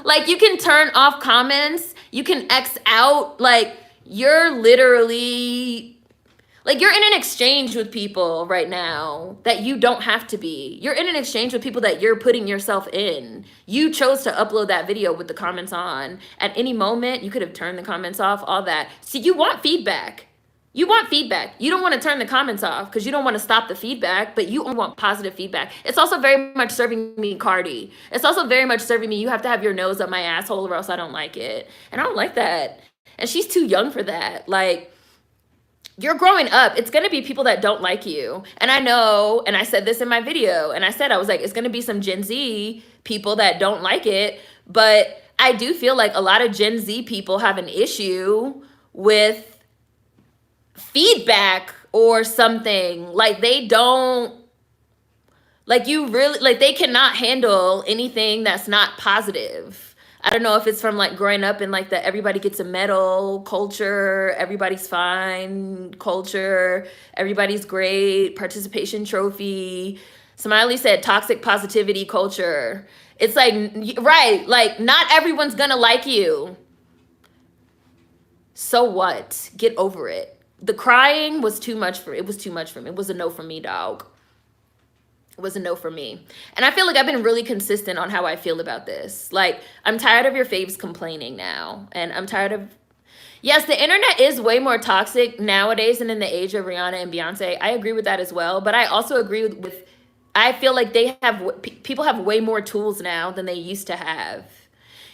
Like, you can turn off comments, you can X out. Like, you're literally, like, you're in an exchange with people right now that you don't have to be. You're in an exchange with people that you're putting yourself in. You chose to upload that video with the comments on. At any moment, you could have turned the comments off, all that. So you want feedback. You want feedback. You don't want to turn the comments off because you don't want to stop the feedback, but you want positive feedback. It's also very much serving me, Cardi. It's also very much serving me, you have to have your nose up my asshole or else I don't like it. And I don't like that. And she's too young for that. Like, you're growing up. It's going to be people that don't like you. And I know, and I said this in my video, and I said, I was like, it's going to be some Gen Z people that don't like it. But I do feel like a lot of Gen Z people have an issue with feedback or something. Like, they don't, like, you really, like, they cannot handle anything that's not positive. I don't know if it's from like growing up in like the everybody gets a medal culture, everybody's fine culture, everybody's great, participation trophy. Smiley said toxic positivity culture. It's like, right, like, not everyone's gonna like you. So what? Get over it. The crying was too much for me. It was too much for me. It was a no for me, dog. It was a no for me. And I feel like I've been really consistent on how I feel about this. Like, I'm tired of your faves complaining now. And I'm tired of, yes, the internet is way more toxic nowadays than in the age of Rihanna and Beyonce. I agree with that as well. But I also agree with I feel like people have way more tools now than they used to have.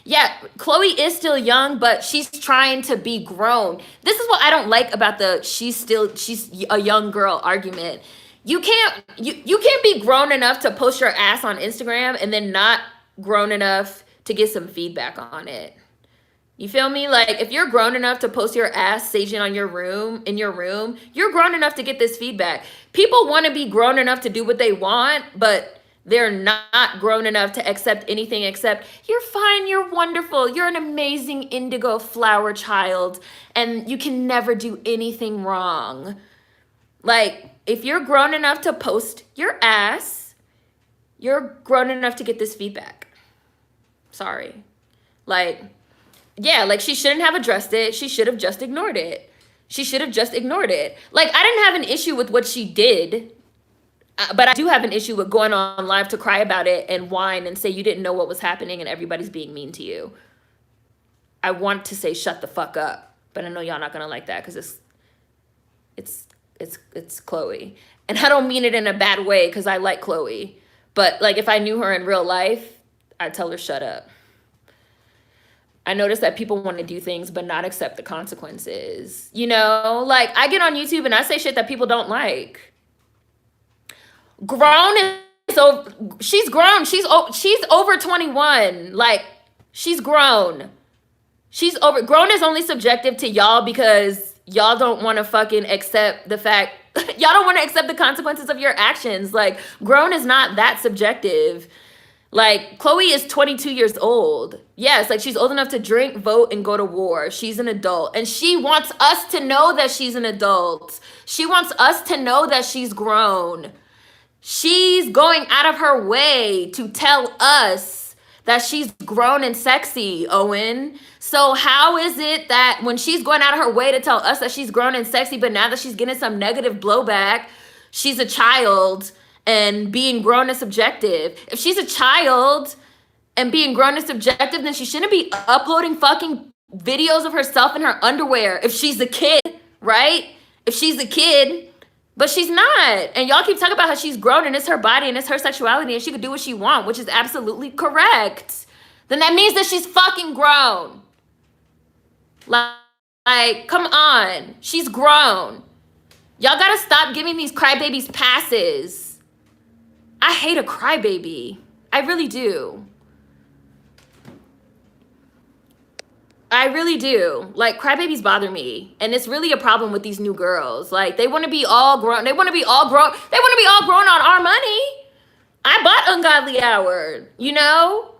Yeah, Chloe is still young, but she's trying to be grown. This is what I don't like about the she's a young girl argument. You can't be grown enough to post your ass on Instagram and then not grown enough to get some feedback on it. You feel me? Like, if you're grown enough to post your ass saging on your room, in your room, you're grown enough to get this feedback. People want to be grown enough to do what they want, but they're not grown enough to accept anything except, you're fine, you're wonderful, you're an amazing indigo flower child, and you can never do anything wrong. Like, if you're grown enough to post your ass, you're grown enough to get this feedback. Sorry. Like, yeah, like, she shouldn't have addressed it. She should have just ignored it. She should have just ignored it. Like, I didn't have an issue with what she did, but I do have an issue with going on live to cry about it and whine and say you didn't know what was happening and everybody's being mean to you. I want to say shut the fuck up, but I know y'all not gonna like that because it's Chloe. And I don't mean it in a bad way because I like Chloe. But, like, if I knew her in real life, I'd tell her shut up. I notice that people want to do things but not accept the consequences. You know, like, I get on YouTube and I say shit that people don't like. Grown is over. She's grown. She's over 21. Like, she's grown. She's over. Grown is only subjective to y'all because y'all don't want to fucking accept the fact. Y'all don't want to accept the consequences of your actions. Like, grown is not that subjective. Like, Chloe is 22 years old. Yes, like, she's old enough to drink, vote, and go to war. She's an adult. And she wants us to know that she's an adult. She wants us to know that she's grown. She's going out of her way to tell us that she's grown and sexy, Owen. So how is it that when she's going out of her way to tell us that she's grown and sexy, but now that she's getting some negative blowback, she's a child and being grown is subjective? If she's a child and being grown is subjective, then she shouldn't be uploading fucking videos of herself in her underwear if she's a kid, right? If she's a kid, but she's not. And y'all keep talking about how she's grown and it's her body and it's her sexuality and she could do what she wants, which is absolutely correct. Then that means that she's fucking grown. Like, come on. She's grown. Y'all gotta stop giving these crybabies passes. I hate a crybaby. I really do. I really do. Like, crybabies bother me. And it's really a problem with these new girls. Like, they want to be all grown. They want to be all grown. They want to be all grown on our money. I bought Ungodly Hour, you know?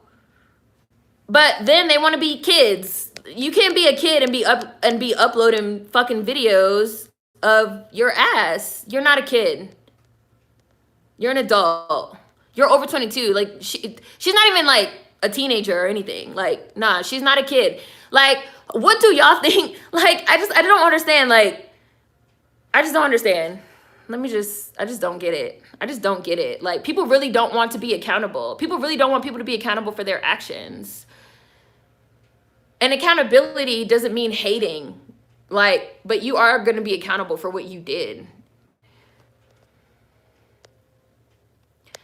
But then they want to be kids. You can't be a kid and be uploading fucking videos of your ass. You're not a kid. You're an adult. You're over 22. Like, she's not even, like, a teenager or anything. Like, nah, she's not a kid. Like, what do y'all think? Like, I don't understand. Like, I just don't understand. I just don't get it. I just don't get it. Like, people really don't want to be accountable. People really don't want people to be accountable for their actions. And accountability doesn't mean hating. Like, but you are going to be accountable for what you did.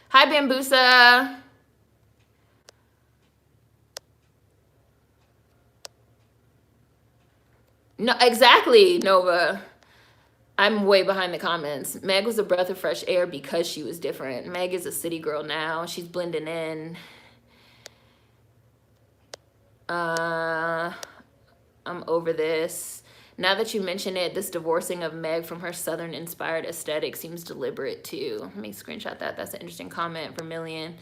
Hi, Bambusa. No, exactly, Nova. I'm way behind the comments. Meg was a breath of fresh air because she was different. Meg is a city girl now. She's blending in. I'm over this. Now that you mention it, this divorcing of Meg from her Southern-inspired aesthetic seems deliberate, too. Let me screenshot that. That's an interesting comment, Vermilion.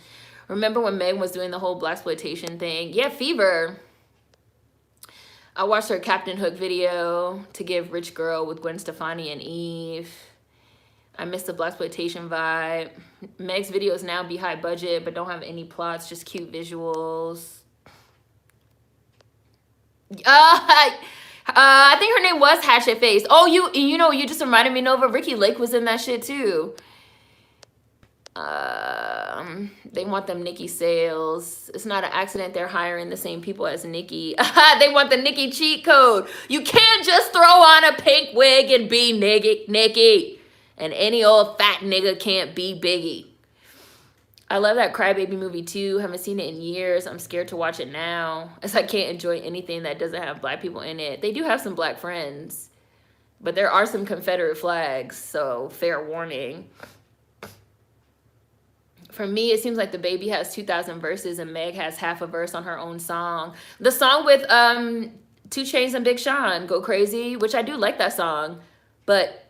Remember when Meg was doing the whole blaxploitation thing? Yeah, Fever. I watched her Captain Hook video to give Rich Girl with Gwen Stefani and Eve. I missed the blaxploitation vibe. Meg's videos now be high budget, but don't have any plots, just cute visuals. I think her name was Hatchet Face. Oh, you know, you just reminded me, Nova. Ricky Lake was in that shit too. They want them Nikki sales. It's not an accident they're hiring the same people as Nikki. They want the Nikki cheat code. You can't just throw on a pink wig and be Nikki. And any old fat nigga can't be Biggie. I love that Crybaby movie too. Haven't seen it in years. I'm scared to watch it now, as I can't enjoy anything that doesn't have black people in it. They do have some black friends, but there are some Confederate flags, so fair warning. For me, it seems like the baby has 2,000 verses and Meg has half a verse on her own song. The song with 2 Chainz and Big Sean, Go Crazy, which I do like that song, but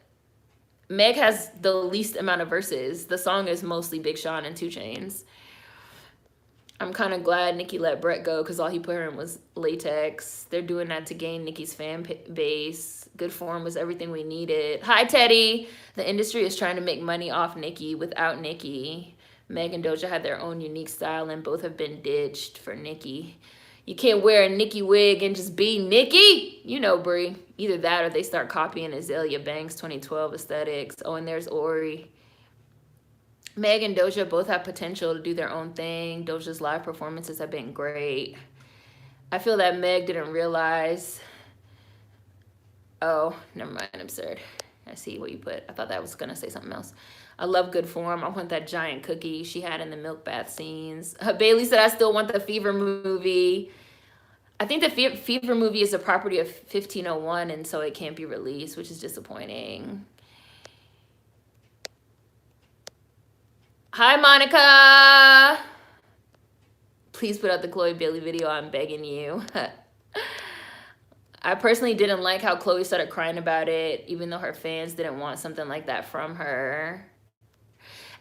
Meg has the least amount of verses. The song is mostly Big Sean and 2 Chainz. I'm kind of glad Nicki let Brett go because all he put her in was latex. They're doing that to gain Nicki's fan base. Good form was everything we needed. Hi, Teddy. The industry is trying to make money off Nicki without Nicki. Meg and Doja had their own unique style and both have been ditched for Nicki. You can't wear a Nicki wig and just be Nicki. You know, Brie. Either that or they start copying Azealia Banks 2012 aesthetics. Oh, and there's Ori. Meg and Doja both have potential to do their own thing. Doja's live performances have been great. I feel that Meg didn't realize. Oh, never mind. Absurd. I see what you put. I thought that was going to say something else. I love good form. I want that giant cookie she had in the milk bath scenes. Bailey said, I still want the Fever movie. I think the Fever movie is a property of 1501, and so it can't be released, which is disappointing. Hi, Monica. Please put out the Chloe Bailey video. I'm begging you. I personally didn't like how Chloe started crying about it, even though her fans didn't want something like that from her.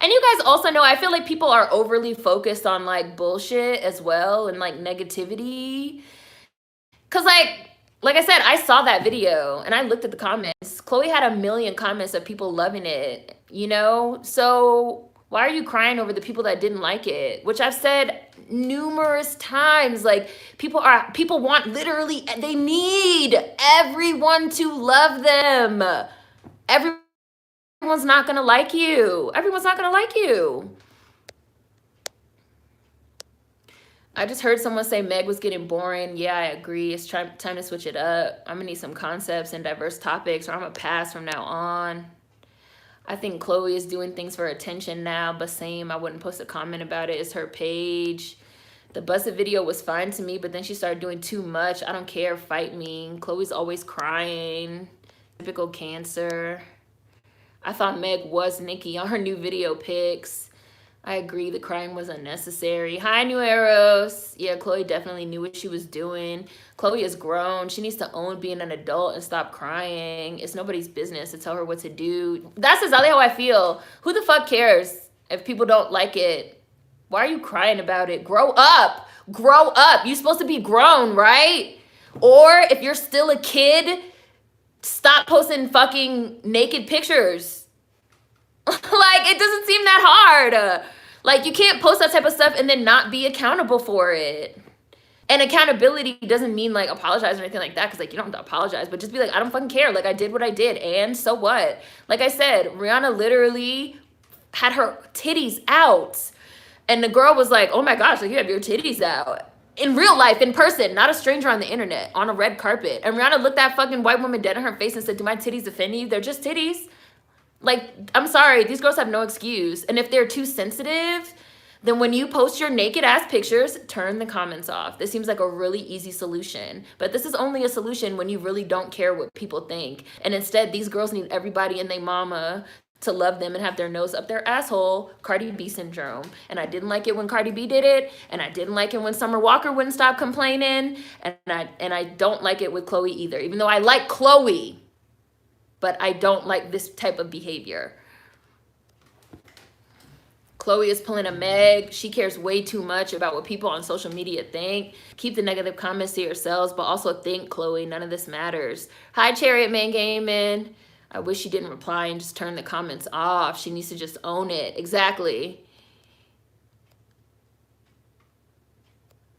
And you guys also know, I feel like people are overly focused on like bullshit as well and like negativity. Cause like I said, I saw that video and I looked at the comments. Chloe had 1 million comments of people loving it, you know? So why are you crying over the people that didn't like it? Which I've said numerous times, like people want literally, they need everyone to love them. Everyone's not gonna like you. Everyone's not gonna like you. I just heard someone say Meg was getting boring. Yeah, I agree. It's time to switch it up. I'm gonna need some concepts and diverse topics or I'm gonna pass from now on. I think Chloe is doing things for attention now, but same, I wouldn't post a comment about it. It's her page. The Busted video was fine to me, but then she started doing too much. I don't care, fight me. Chloe's always crying. Typical Cancer. I thought Meg was Nicki on her new video pics. I agree, the crying was unnecessary. Hi, New Eros. Yeah, Chloe definitely knew what she was doing. Chloe is grown. She needs to own being an adult and stop crying. It's nobody's business to tell her what to do. That's exactly how I feel. Who the fuck cares if people don't like it? Why are you crying about it? Grow up. Grow up. You're supposed to be grown, right? Or if you're still a kid, stop posting fucking naked pictures. Like, it doesn't seem that hard. Like, you can't post that type of stuff and then not be accountable for it. And accountability doesn't mean, like, apologize or anything like that, because, like, you don't have to apologize, but just be like, I don't fucking care. Like, I did what I did, and so what? Like I said, Rihanna literally had her titties out, and the girl was like, oh my gosh, like, you have your titties out. In real life, in person, not a stranger on the internet, on a red carpet. And Rihanna looked that fucking white woman dead in her face and said, do my titties offend you? They're just titties. Like, I'm sorry, these girls have no excuse. And if they're too sensitive, then when you post your naked ass pictures, turn the comments off. This seems like a really easy solution. But this is only a solution when you really don't care what people think. And instead, these girls need everybody and their mama to love them and have their nose up their asshole. Cardi B syndrome. And I didn't like it when Cardi B did it. And I didn't like it when Summer Walker wouldn't stop complaining. And I don't like it with Chloe either. Even though I like Chloe, but I don't like this type of behavior. Chloe is pulling a Meg. She cares way too much about what people on social media think. Keep the negative comments to yourselves, but also think, Chloe, none of this matters. Hi, Chariot Man Gaming. I wish she didn't reply and just turn the comments off. She needs to just own it. Exactly.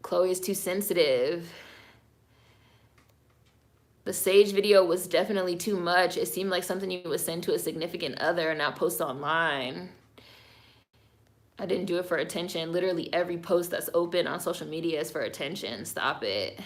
Chloe is too sensitive. The Sage video was definitely too much. It seemed like something you would send to a significant other and not post online. I didn't do it for attention. Literally every post that's open on social media is for attention. Stop it.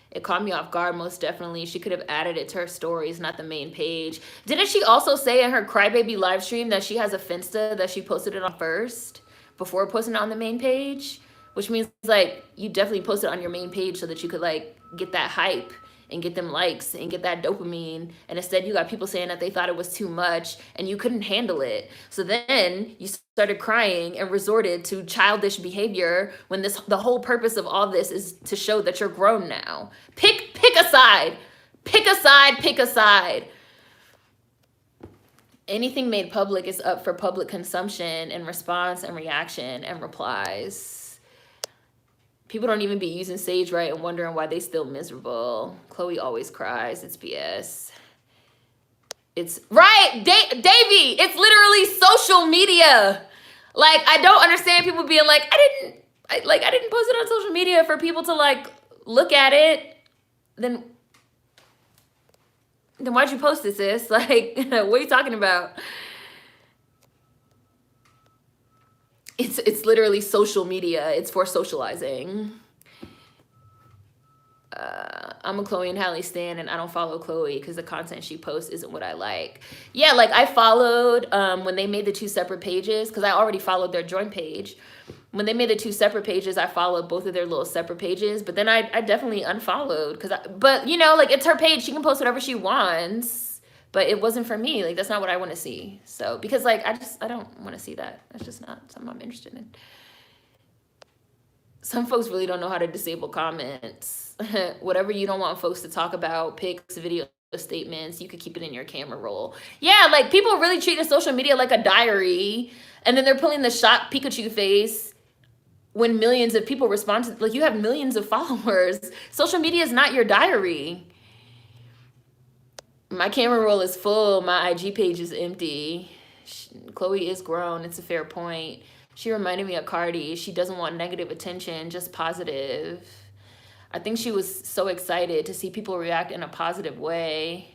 It caught me off guard, most definitely. She could have added it to her stories, not the main page. Didn't she also say in her Crybaby live stream that she has a Finsta that she posted it on first before posting it on the main page? Which means, like, you definitely posted it on your main page so that you could, like, get that hype and get them likes and get that dopamine. And instead you got people saying that they thought it was too much and you couldn't handle it. So then you started crying and resorted to childish behavior when the whole purpose of all this is to show that you're grown now. Pick a side. Pick a side, pick a side. Anything made public is up for public consumption and response and reaction and replies. People don't even be using Sage right and wondering why they still miserable. Chloe always cries. It's BS. It's right, Davey. It's literally social media. Like, I don't understand people being like, I didn't post it on social media for people to like look at it. Then why'd you post it, sis? Like, what are you talking about? It's literally social media. It's for socializing. I'm a Chloe and Halle stan, and I don't follow Chloe because the content she posts isn't what I like. Yeah, like I followed when they made the 2 separate pages, because I already followed their joint page. When they made the 2 separate pages, I followed both of their little separate pages, but then I definitely unfollowed but you know, like it's her page. She can post whatever she wants, but it wasn't for me. Like that's not what I want to see. So, because like, I don't want to see that. That's just not something I'm interested in. Some folks really don't know how to disable comments. Whatever you don't want folks to talk about, pics, video statements, you could keep it in your camera roll. Yeah, like people really treating social media like a diary, and then they're pulling the shocked Pikachu face when millions of people respond to, like, you have millions of followers. Social media is not your diary. My camera roll is full. My IG page is empty. Chloe is grown. It's a fair point. She reminded me of Cardi. She doesn't want negative attention, just positive. I think she was so excited to see people react in a positive way.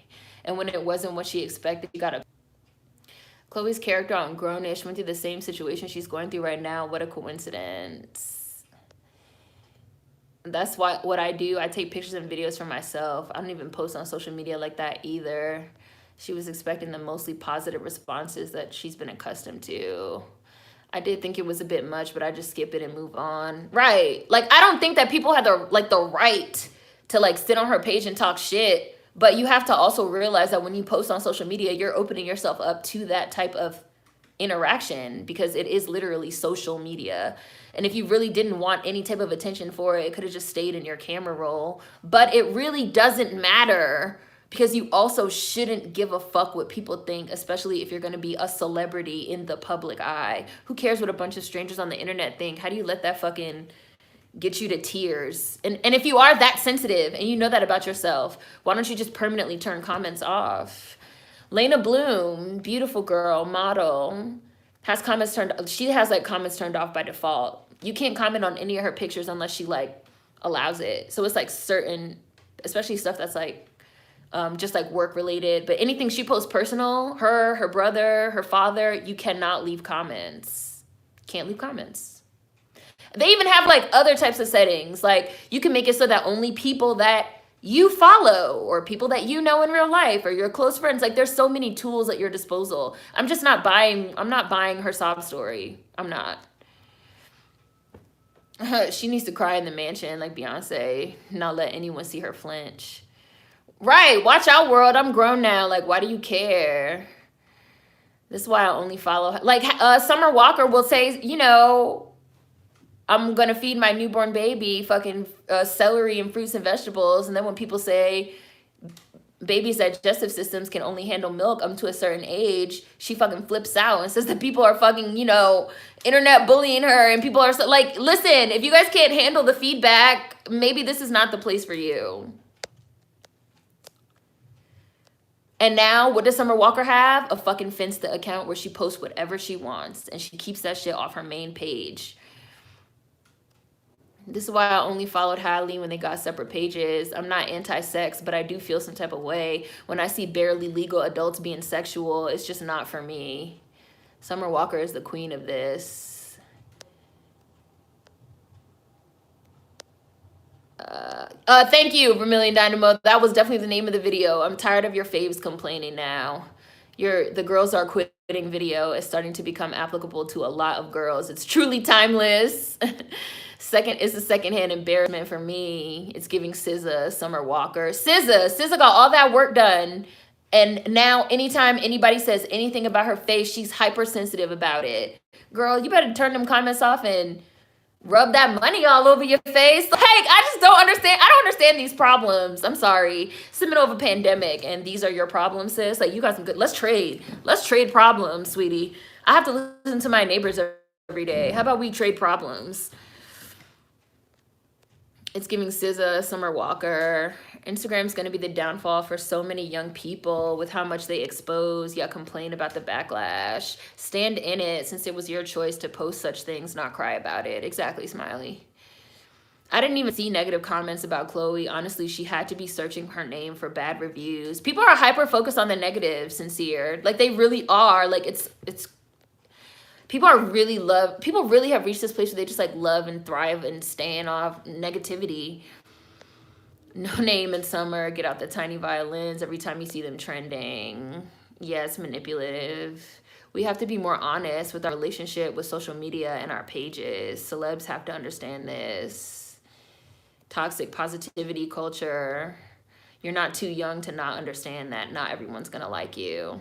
And when it wasn't what she expected, she got a... Chloe's character on Grownish went through the same situation she's going through right now. What a coincidence. That's what I do. I take pictures and videos for myself. I don't even post on social media like that either. She was expecting the mostly positive responses that she's been accustomed to. I did think it was a bit much, but I just skip it and move on. Right. Like, I don't think that people have the right to like sit on her page and talk shit. But you have to also realize that when you post on social media, you're opening yourself up to that type of interaction, because it is literally social media. And if you really didn't want any type of attention for it, it could have just stayed in your camera roll. But it really doesn't matter, because you also shouldn't give a fuck what people think, especially if you're going to be a celebrity in the public eye. Who cares what a bunch of strangers on the internet think? How do you let that fucking get you to tears? And if you are that sensitive and you know that about yourself, why don't you just permanently turn comments off? Lena Bloom, beautiful girl, model, has comments turned, she has like comments turned off by default. You can't comment on any of her pictures unless she like allows it. So it's like certain, especially stuff that's like just like work related, but anything she posts personal, her brother, her father, you cannot leave comments. Can't leave comments. They even have like other types of settings. Like you can make it so that only people that you follow or people that you know in real life or your close friends, like there's so many tools at your disposal. I'm not buying her sob story. I'm not. She needs to cry in the mansion like Beyonce, not let anyone see her flinch. Right, watch out, world. I'm grown now. Like, why do you care? This is why I only follow, like, Summer Walker will say, you know, I'm gonna feed my newborn baby fucking celery and fruits and vegetables, and then when people say babies' digestive systems can only handle milk up to a certain age, she fucking flips out and says that people are fucking, you know, internet bullying her, and people are so, like, listen, if you guys can't handle the feedback, maybe this is not the place for you. And now, what does Summer Walker have? A fucking Finsta account where she posts whatever she wants, and she keeps that shit off her main page. This is why I only followed Halle when they got separate pages. I'm not anti-sex, but I do feel some type of way when I see barely legal adults being sexual. It's just not for me. Summer Walker is the queen of this. Thank you, Vermilion Dynamo. That was definitely the name of the video. I'm tired of your faves complaining now. The girls are quitting wedding video is starting to become applicable to a lot of girls. It's truly timeless. Second is a secondhand embarrassment for me. It's giving SZA, Summer Walker. SZA got all that work done. And now anytime anybody says anything about her face, she's hypersensitive about it. Girl, you better turn them comments off and rub that money all over your face. Like, I just don't understand. I don't understand these problems. I'm sorry. It's the middle of a pandemic and these are your problems, sis. Like, you got some good, let's trade problems, sweetie. I have to listen to my neighbors every day. How about we trade problems? It's giving SZA, Summer Walker. Instagram's going to be the downfall for so many young people with how much they expose, yet complain about the backlash. Stand in it since it was your choice to post such things, not cry about it. Exactly, Smiley. I didn't even see negative comments about Chloe. Honestly, she had to be searching her name for bad reviews. People are hyper focused on the negative, Sincere. Like, they really are. Like, it's people really have reached this place where they just like love and thrive and stand off negativity. No Name and Summer, get out the tiny violins every time you see them trending. Yeah, it's manipulative. We have to be more honest with our relationship with social media and our pages. Celebs have to understand this. Toxic positivity culture. You're not too young to not understand that not everyone's gonna like you.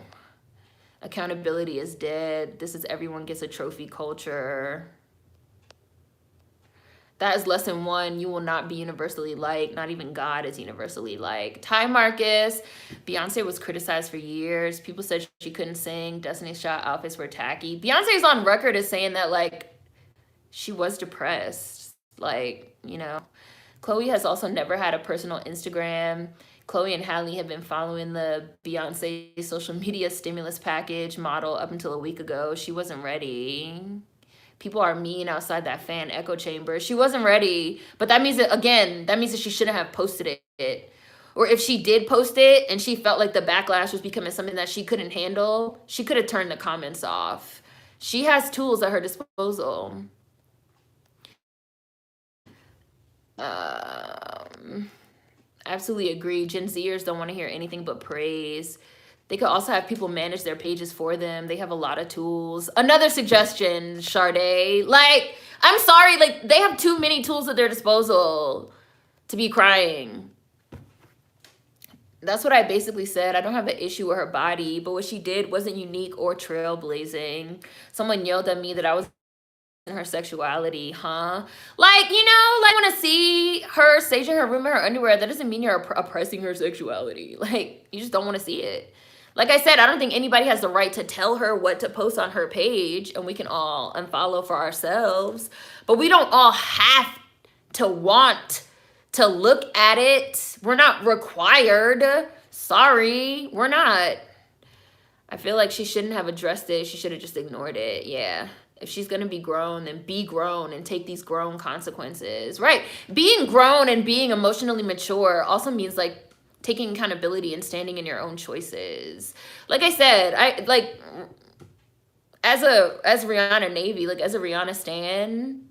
Accountability is dead. This is everyone gets a trophy culture. That is lesson 1. You will not be universally liked. Not even God is universally liked. Ty Marcus. Beyonce was criticized for years. People said she couldn't sing. Destiny's Child outfits were tacky. Beyonce's on record as saying that, like, she was depressed. Like, you know. Chloe has also never had a personal Instagram. Chloe and Halle have been following the Beyonce social media stimulus package model up until a week ago. She wasn't ready. People are mean outside that fan echo chamber. She wasn't ready. But that means that, again, that means that she shouldn't have posted it. Or if she did post it and she felt like the backlash was becoming something that she couldn't handle, she could have turned the comments off. She has tools at her disposal. Absolutely agree. Gen Zers don't want to hear anything but praise. They could also have people manage their pages for them. They have a lot of tools. Another suggestion, Sade. Like, I'm sorry, like, they have too many tools at their disposal to be crying. That's what I basically said. I don't have an issue with her body, but what she did wasn't unique or trailblazing. Someone yelled at me that I was her sexuality, huh? Like, you know, like, want to see her stage in her room in her underwear. That doesn't mean you're oppressing her sexuality. Like, you just don't want to see it. Like I said, I don't think anybody has the right to tell her what to post on her page, and we can all unfollow for ourselves. But we don't all have to want to look at it. We're not required. Sorry, we're not. I feel like she shouldn't have addressed it. She should have just ignored it. Yeah. If she's going to be grown, then be grown and take these grown consequences. Right. Being grown and being emotionally mature also means, like, taking accountability and standing in your own choices. Like I said, as Rihanna Navy, like, as a Rihanna stan,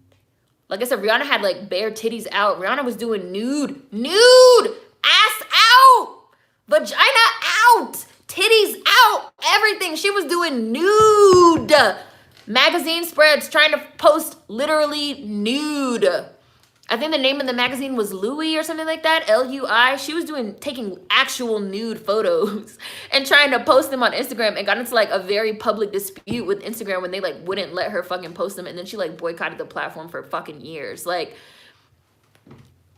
like I said, Rihanna had, like, bare titties out. Rihanna was doing nude, ass out, vagina out, titties out, everything. She was doing nude. Magazine spreads trying to post literally nude. I think the name of the magazine was Louis or something like that, L-U-I. She was taking actual nude photos and trying to post them on Instagram, and got into, like, a very public dispute with Instagram when they, like, wouldn't let her fucking post them. And then she, like, boycotted the platform for fucking years. Like,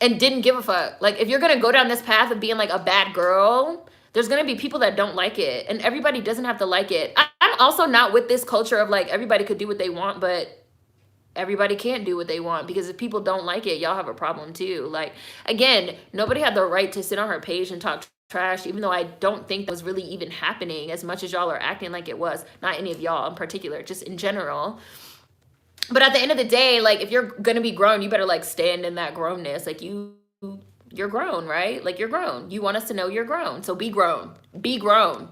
and didn't give a fuck. Like, if you're gonna go down this path of being, like, a bad girl, there's gonna be people that don't like it, and everybody doesn't have to like it. I'm also not with this culture of, like, everybody could do what they want, but everybody can't do what they want, because if people don't like it, y'all have a problem too. Like, again, nobody had the right to sit on her page and talk trash, even though I don't think that was really even happening as much as y'all are acting like it was. Not any of y'all in particular, just in general. But at the end of the day, like, if you're gonna be grown, you better, like, stand in that grownness. Like, you're grown, right? Like, you're grown. You want us to know you're grown, so be grown. Be grown.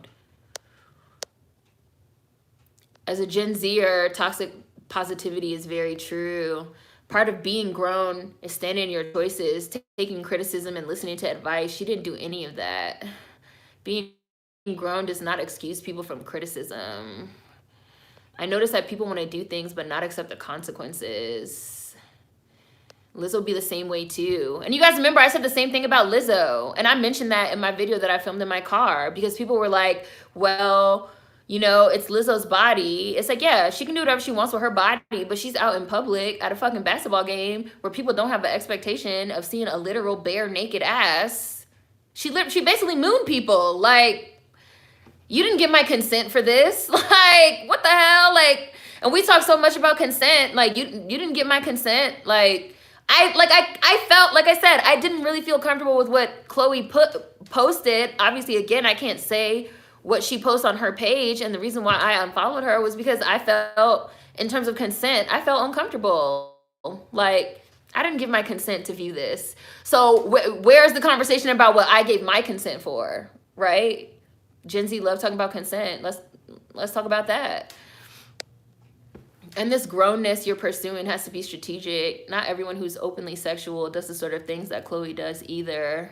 As a Gen Zer, toxic positivity is very true. Part of being grown is standing in your choices, taking criticism and listening to advice. She didn't do any of that. Being grown does not excuse people from criticism. I notice that people want to do things but not accept the consequences. Lizzo be the same way too. And you guys remember I said the same thing about Lizzo. And I mentioned that in my video that I filmed in my car because people were like, well, you know, it's Lizzo's body. It's like, yeah, she can do whatever she wants with her body, but she's out in public at a fucking basketball game where people don't have the expectation of seeing a literal bare naked ass. She basically mooned people. Like, you didn't get my consent for this. Like, what the hell? Like, and we talk so much about consent. Like, you didn't get my consent. Like, I felt, like I said, I didn't really feel comfortable with what Chloe posted. Obviously, again, I can't say what she posts on her page, and the reason why I unfollowed her was because I felt, in terms of consent, I felt uncomfortable. Like, I didn't give my consent to view this. So where's the conversation about what I gave my consent for, right? Gen Z love talking about consent. Let's talk about that. And this grownness you're pursuing has to be strategic. Not everyone who's openly sexual does the sort of things that Chloe does either.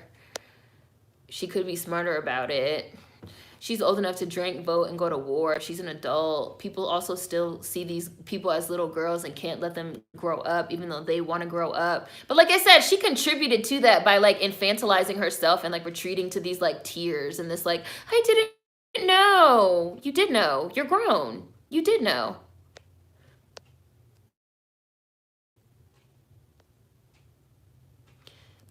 She could be smarter about it. She's old enough to drink, vote, and go to war. She's an adult. People also still see these people as little girls and can't let them grow up, even though they want to grow up. But like I said, she contributed to that by like infantilizing herself and like retreating to these like tears and this like, I didn't know. You did know. You're grown. You did know.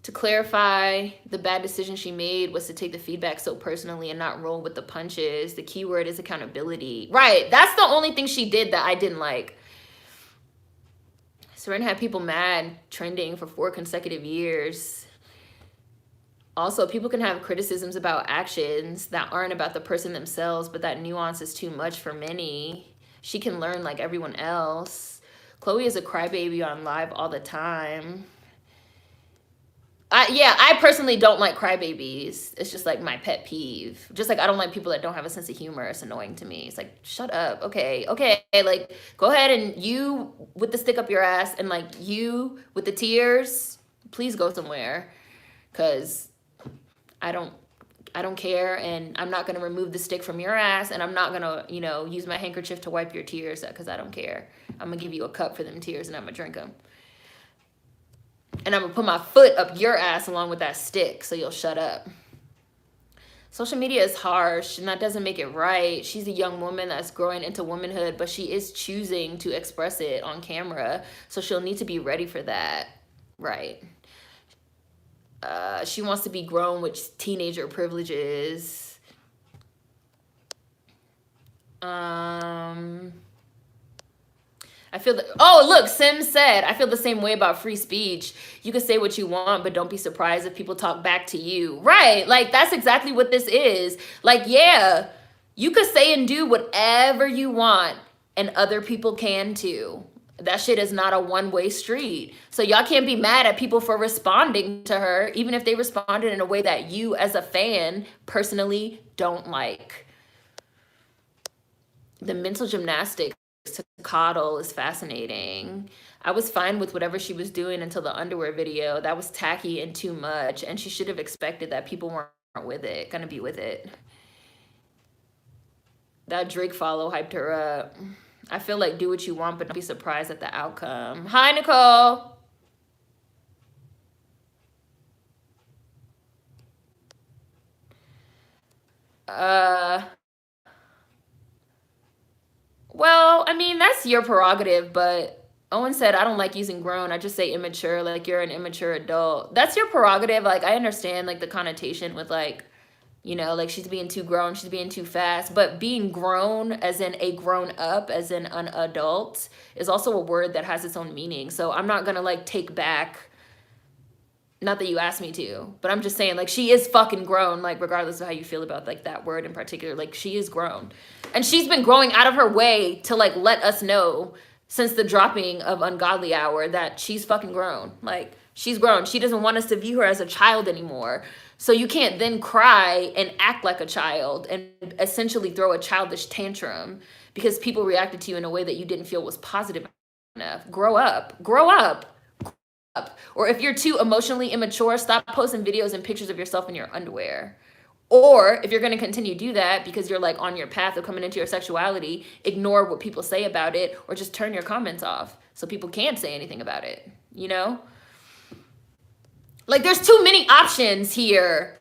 To clarify, the bad decision she made was to take the feedback so personally and not roll with the punches. The key word is accountability. Right. That's the only thing she did that I didn't like. Serena had people mad, trending for 4 consecutive years. Also, people can have criticisms about actions that aren't about the person themselves, but that nuance is too much for many. She can learn like everyone else. Chloe is a crybaby on live all the time. I personally don't like crybabies. It's just like my pet peeve. Just like I don't like people that don't have a sense of humor. It's annoying to me. It's like, shut up. Okay. Like, go ahead and you with the stick up your ass and like you with the tears, please go somewhere. Cause I don't care, and I'm not gonna remove the stick from your ass, and I'm not gonna, you know, use my handkerchief to wipe your tears because I don't care. I'm gonna give you a cup for them tears and I'm gonna drink them. And I'm gonna put my foot up your ass along with that stick so you'll shut up. Social media is harsh and that doesn't make it right. She's a young woman that's growing into womanhood, but she is choosing to express it on camera. So she'll need to be ready for that. Right. She wants to be grown with teenager privileges. I feel that, oh, look, Sim said, I feel the same way about free speech. You can say what you want, but don't be surprised if people talk back to you. Right. Like, that's exactly what this is. Like, yeah, you could say and do whatever you want, and other people can too. That shit is not a one-way street. So y'all can't be mad at people for responding to her, even if they responded in a way that you as a fan personally don't like. The mental gymnastics to coddle is fascinating. I was fine with whatever she was doing until the underwear video. That was tacky and too much, and she should have expected that people weren't with it, gonna be with it. That Drake follow hyped her up. I feel like do what you want, but don't be surprised at the outcome. Hi, Nicole. Well, I mean, that's your prerogative, but Owen said, I don't like using grown. I just say immature, like you're an immature adult. That's your prerogative. Like, I understand, like, the connotation with, like, you know, like she's being too grown, she's being too fast. But being grown, as in a grown up, as in an adult, is also a word that has its own meaning. So I'm not going to, like, take back, not that you asked me to, but I'm just saying, like, she is fucking grown, like, regardless of how you feel about, like, that word in particular. Like, she is grown. And she's been growing out of her way to, like, let us know since the dropping of Ungodly Hour that she's fucking grown. Like, she's grown. She doesn't want us to view her as a child anymore. So you can't then cry and act like a child and essentially throw a childish tantrum because people reacted to you in a way that you didn't feel was positive enough. Grow up. Grow up. Or if you're too emotionally immature, stop posting videos and pictures of yourself in your underwear. Or if you're going to continue to do that because you're like on your path of coming into your sexuality, ignore what people say about it or just turn your comments off so people can't say anything about it, you know? Like, there's too many options here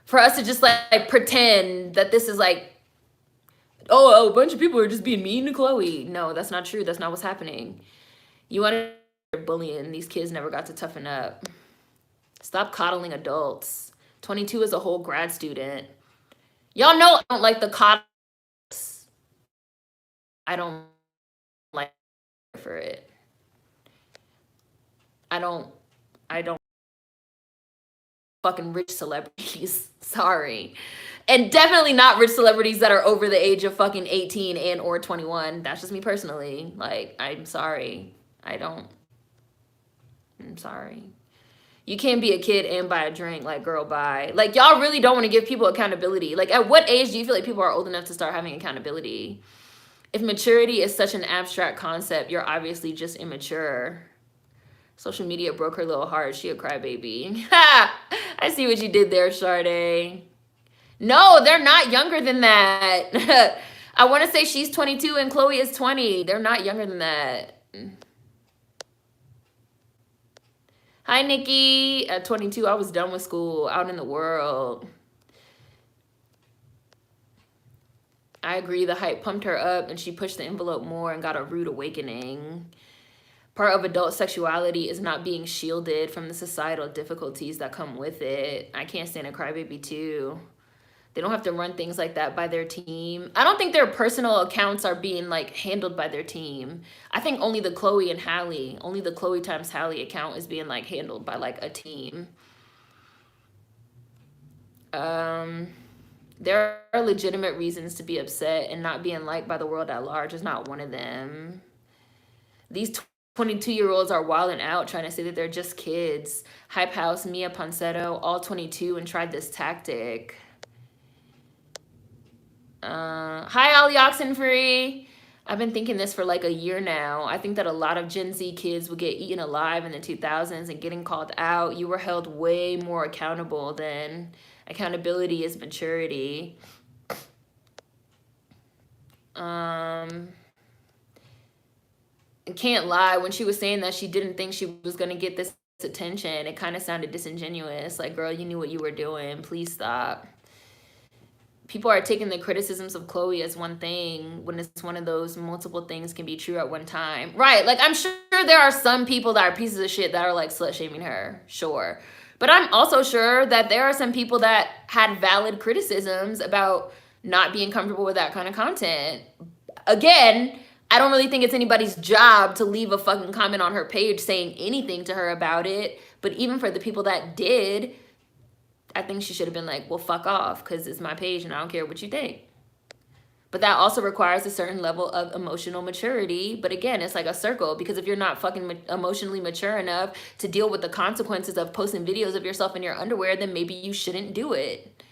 for us to just like pretend that this is like, oh, a bunch of people are just being mean to Chloe. No, that's not true. That's not what's happening. You want to bullying. These kids never got to toughen up. Stop coddling adults. 22 is a whole grad student. Y'all know I don't like the coddle. I don't like for it. I don't fucking rich celebrities. Sorry. And definitely not rich celebrities that are over the age of fucking 18 and or 21. That's just me personally. Like, I'm sorry. I'm sorry. You can't be a kid and buy a drink. Like, girl, bye. Like, y'all really don't want to give people accountability. Like, at what age do you feel like people are old enough to start having accountability? If maturity is such an abstract concept, you're obviously just immature. Social media broke her little heart. She a crybaby. I see what you did there, Sade. No, they're not younger than that. I want to say she's 22 and Chloe is 20. They're not younger than that. Hi, Nikki. At 22, I was done with school, out in the world. I agree. The hype pumped her up and she pushed the envelope more and got a rude awakening. Part of adult sexuality is not being shielded from the societal difficulties that come with it. I can't stand a crybaby too. They don't have to run things like that by their team. I don't think their personal accounts are being like handled by their team. I think only the Chloe and Halle, only the Chloe times Halle account is being like handled by like a team. There are legitimate reasons to be upset, and not being liked by the world at large is not one of them. These 22-year-olds are wilding out trying to say that they're just kids. Hype House, Mia Ponsetto, all 22 and tried this tactic. Hi, Ollie Oxenfree. I've been thinking this for like a year now. I think that a lot of Gen Z kids would get eaten alive in the 2000s and getting called out. You were held way more accountable then. Accountability is maturity. I can't lie. When she was saying that she didn't think she was going to get this attention, it kind of sounded disingenuous. Like, girl, you knew what you were doing. Please stop. People are taking the criticisms of Chloe as one thing when it's one of those multiple things can be true at one time. Right. Like, I'm sure there are some people that are pieces of shit that are like slut shaming her. Sure. But I'm also sure that there are some people that had valid criticisms about not being comfortable with that kind of content. Again, I don't really think it's anybody's job to leave a fucking comment on her page saying anything to her about it. But even for the people that did, I think she should have been like, well, fuck off, because it's my page and I don't care what you think. But that also requires a certain level of emotional maturity. But again, it's like a circle, because if you're not fucking emotionally mature enough to deal with the consequences of posting videos of yourself in your underwear, then maybe you shouldn't do it.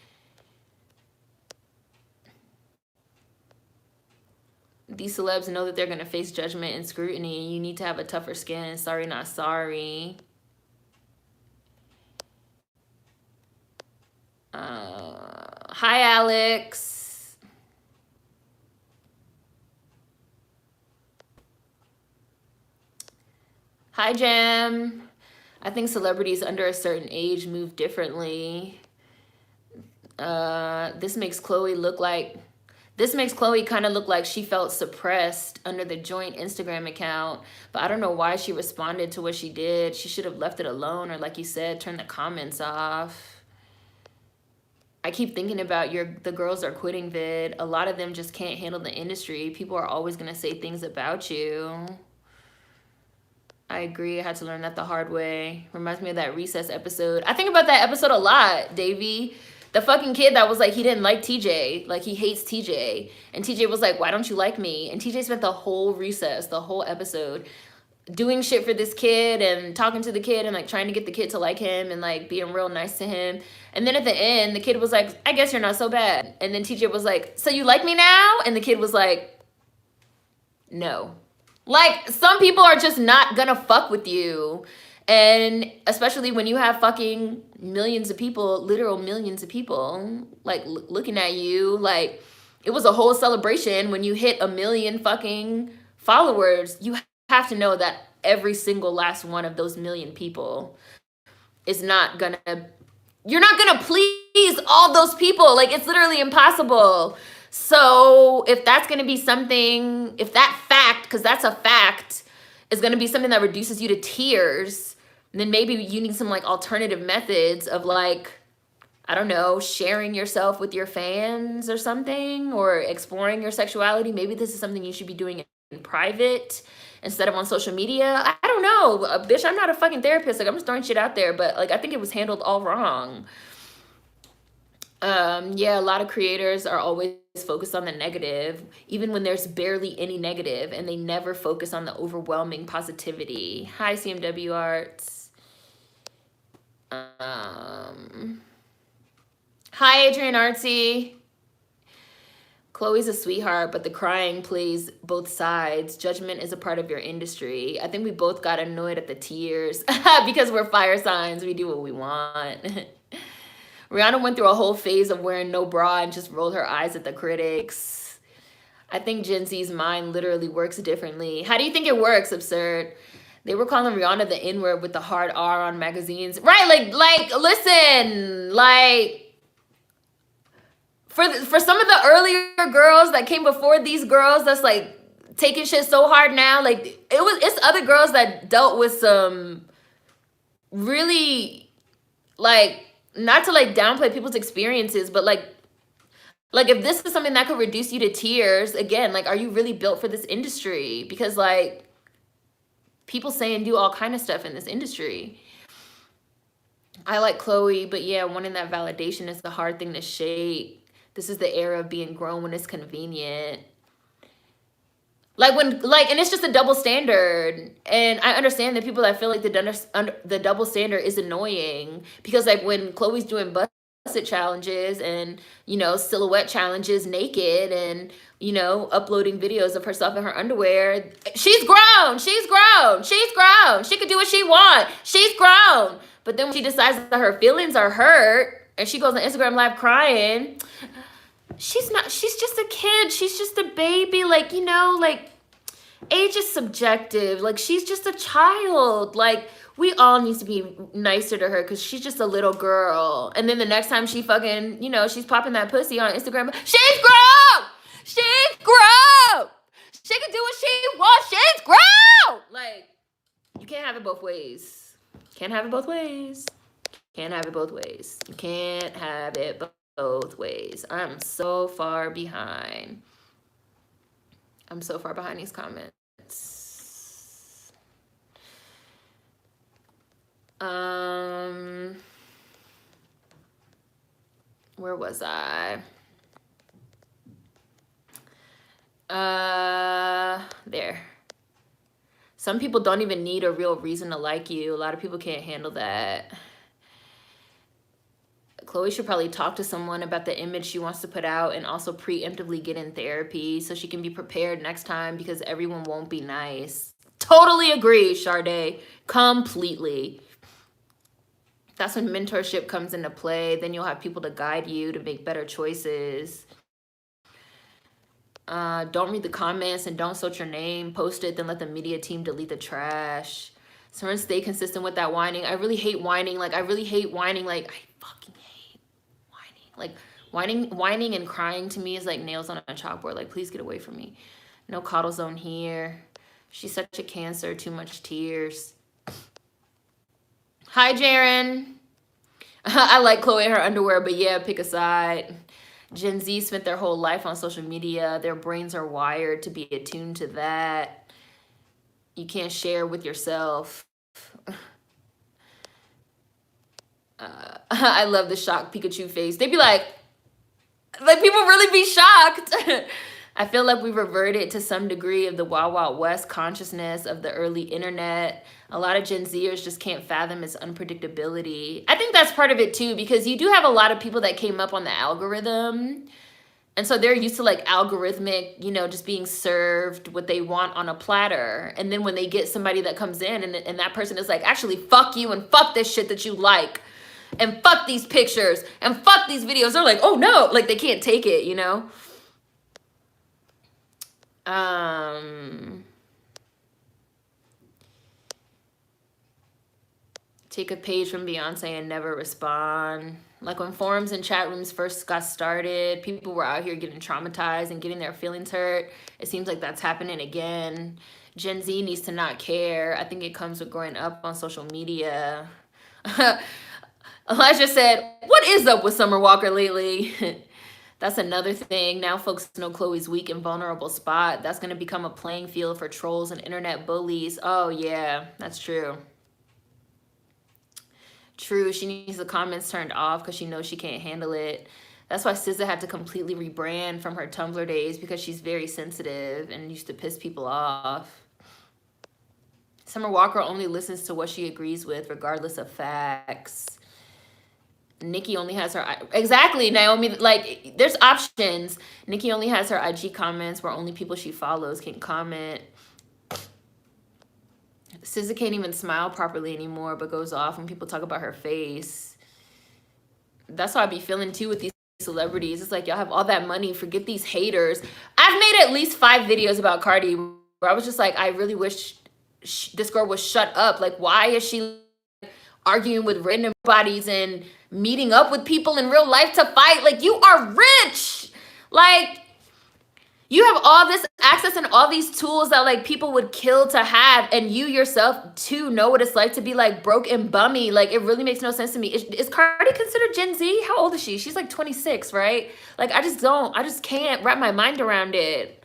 These celebs know that they're going to face judgment and scrutiny. You need to have a tougher skin. Sorry, not sorry. Hi, Alex. Hi, Jem. I think celebrities under a certain age move differently. This makes Chloe kind of look like she felt suppressed under the joint Instagram account, but I don't know why she responded to what she did. She should have left it alone, or like you said, turn the comments off. I keep thinking about the girls are quitting vid. A lot of them just can't handle the industry. People are always going to say things about you. I agree. I had to learn that the hard way. Reminds me of that Recess episode. I think about that episode a lot, Davey. The fucking kid that was like, he didn't like TJ. Like, he hates TJ. And TJ was like, why don't you like me? And TJ spent the whole Recess, the whole episode, doing shit for this kid and talking to the kid and like trying to get the kid to like him and like being real nice to him. And then at the end, the kid was like, I guess you're not so bad. And then TJ was like, so you like me now? And the kid was like, no. Like, some people are just not gonna fuck with you. And especially when you have fucking millions of people, literal millions of people, like looking at you, like it was a whole celebration when you hit 1 million fucking followers. You have to know that every single last one of those million people is not gonna, you're not gonna please all those people. Like, it's literally impossible. So if that's gonna be something, if that fact, because that's a fact, is gonna be something that reduces you to tears, then maybe you need some like alternative methods of like, I don't know, sharing yourself with your fans or something, or exploring your sexuality. Maybe this is something you should be doing in private instead of on social media. I don't know, bitch. I'm not a fucking therapist. Like, I'm just throwing shit out there, but like, I think it was handled all wrong. Yeah, a lot of creators are always focused on the negative, even when there's barely any negative, and they never focus on the overwhelming positivity. Hi, CMW Arts. Hi, Adrian Artsy. Chloe's a sweetheart, but the crying plays both sides. Judgment is a part of your industry. I think we both got annoyed at the tears because we're fire signs. We do what we want. Rihanna went through a whole phase of wearing no bra and just rolled her eyes at the critics. I think Gen Z's mind literally works differently. How do you think it works, Absurd? They were calling Rihanna the N-word with the hard R on magazines. Right, like, listen, like, for some of the earlier girls that came before these girls that's, like, taking shit so hard now, like, it's other girls that dealt with some really, like, not to, like, downplay people's experiences, but, like, if this is something that could reduce you to tears, again, like, are you really built for this industry? Because, like, people say and do all kind of stuff in this industry. I like Chloe, but yeah, wanting that validation is the hard thing to shake. This is the era of being grown when it's convenient. Like, and it's just a double standard. And I understand that people that feel like the double standard is annoying, because like when Chloe's doing busted challenges and, you know, silhouette challenges naked and, you know, uploading videos of herself in her underwear, she's grown, she could do what she wants, she's grown. But then when she decides that her feelings are hurt and she goes on Instagram Live crying, she's just a kid, she's just a baby. Like, you know, like, age is subjective. Like, she's just a child. Like, we all need to be nicer to her because she's just a little girl. And then the next time she fucking, you know, she's popping that pussy on Instagram, she's grown! She's grown! She can do what she wants. She's grown! Like, you can't have it both ways. Can't have it both ways. Can't have it both ways. You can't have it both ways. I'm so far behind. I'm so far behind these comments. Where was I? There. Some people don't even need a real reason to like you. A lot of people can't handle that. Chloe should probably talk to someone about the image she wants to put out, and also preemptively get in therapy so she can be prepared next time, because everyone won't be nice. Totally agree, Sade. Completely. That's when mentorship comes into play. Then you'll have people to guide you to make better choices. Don't read the comments and don't search your name. Post it, then let the media team delete the trash. Someone stay consistent with that whining. I really hate whining. Like, I really hate whining. Like, I fucking hate whining. Like, whining and crying to me is like nails on a chalkboard. Like, please get away from me. No coddle zone here. She's such a cancer. Too much tears. Hi, Jaren. I like Chloe in her underwear, but yeah, pick a side. Gen Z spent their whole life on social media. Their brains are wired to be attuned to that. You can't share with yourself. I love the shocked Pikachu face. They'd be like people really be shocked. I feel like we reverted to some degree of the Wild Wild West consciousness of the early internet. A lot of Gen Zers just can't fathom its unpredictability. I think that's part of it too, because you do have a lot of people that came up on the algorithm And so they're used to like algorithmic, you know, just being served what they want on a platter. And then when they get somebody that comes in and that person is like, actually, fuck you and fuck this shit that you like. And fuck these pictures and fuck these videos. They're like, oh no, like they can't take it, you know? Take a page from Beyonce and never respond. Like when forums and chat rooms first got started, people were out here getting traumatized and getting their feelings hurt. It seems like that's happening again. Gen Z needs to not care. I think it comes with growing up on social media. Elijah said, what is up with Summer Walker lately? That's another thing. Now folks know Chloe's weak and vulnerable spot. That's going to become a playing field for trolls and internet bullies. Oh, yeah, that's true. True, she needs the comments turned off because she knows she can't handle it. That's why SZA had to completely rebrand from her Tumblr days, because she's very sensitive and used to piss people off. Summer Walker only listens to what she agrees with, regardless of facts. Nikki only has her... Exactly, Naomi. Like, there's options. Nikki only has her IG comments where only people she follows can comment. SZA can't even smile properly anymore, but goes off when people talk about her face. That's how I be feeling too with these celebrities. It's like, y'all have all that money, forget these haters. I've made at least 5 videos about Cardi where I was just like, I really wish this girl would shut up. Like, why is she arguing with random bodies and meeting up with people in real life to fight? Like, you are rich. Like, you have all this access and all these tools that like people would kill to have, and you yourself too know what it's like to be like broke and bummy. Like, it really makes no sense to me. Is Cardi considered Gen Z? How old is she? She's like 26, right? Like, I just can't wrap my mind around it.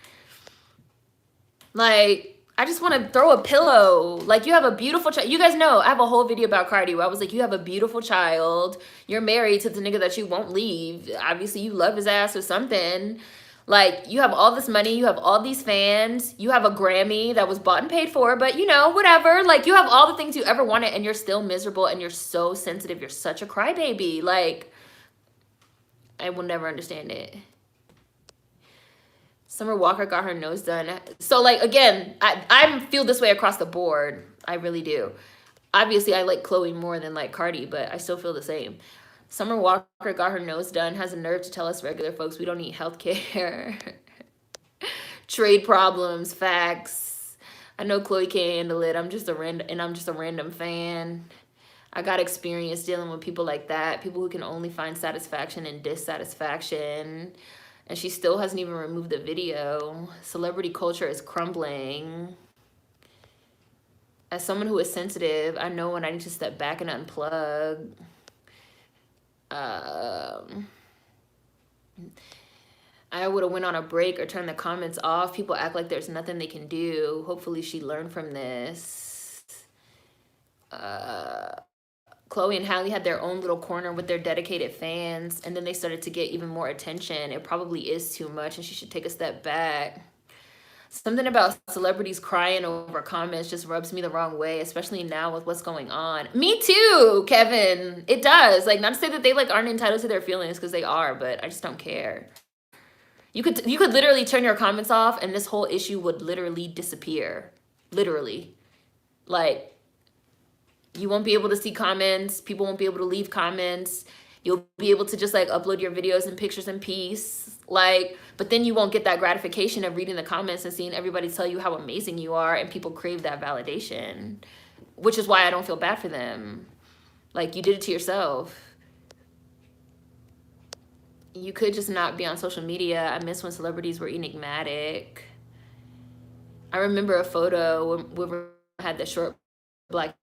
Like, I just want to throw a pillow. Like, you have a beautiful child. You guys know, I have a whole video about Cardi where I was like, you have a beautiful child. You're married to the nigga that you won't leave. Obviously, you love his ass or something. Like, you have all this money, you have all these fans, you have a Grammy that was bought and paid for, but you know, whatever. Like, you have all the things you ever wanted and you're still miserable and you're so sensitive. You're such a crybaby. Like, I will never understand it. Summer Walker got her nose done. So, like, again, I feel this way across the board. I really do. Obviously, I like Chloe more than like Cardi, but I still feel the same. Summer Walker got her nose done, has a nerve to tell us regular folks we don't need health care. Trade problems, facts. I know Chloe can't handle it. I'm just a random fan. I got experience dealing with people like that, people who can only find satisfaction in dissatisfaction. And she still hasn't even removed the video. Celebrity culture is crumbling. As someone who is sensitive, I know when I need to step back and unplug. I would have went on a break or turned the comments off. People act like there's nothing they can do. Hopefully she learned from this. Chloe and Halle had their own little corner with their dedicated fans, and then they started to get even more attention. It probably is too much, and she should take a step back. Something about celebrities crying over comments just rubs me the wrong way, especially now with what's going on. Me too, Kevin. It does. Like, not to say that they like aren't entitled to their feelings, because they are, but I just don't care. You could literally turn your comments off and this whole issue would literally disappear. Literally. Like, you won't be able to see comments. People won't be able to leave comments. You'll be able to just like upload your videos and pictures in peace. Like, but then you won't get that gratification of reading the comments and seeing everybody tell you how amazing you are, and people crave that validation, which is why I don't feel bad for them. Like, you did it to yourself. You could just not be on social media. I miss when celebrities were enigmatic. I remember a photo when I had the short black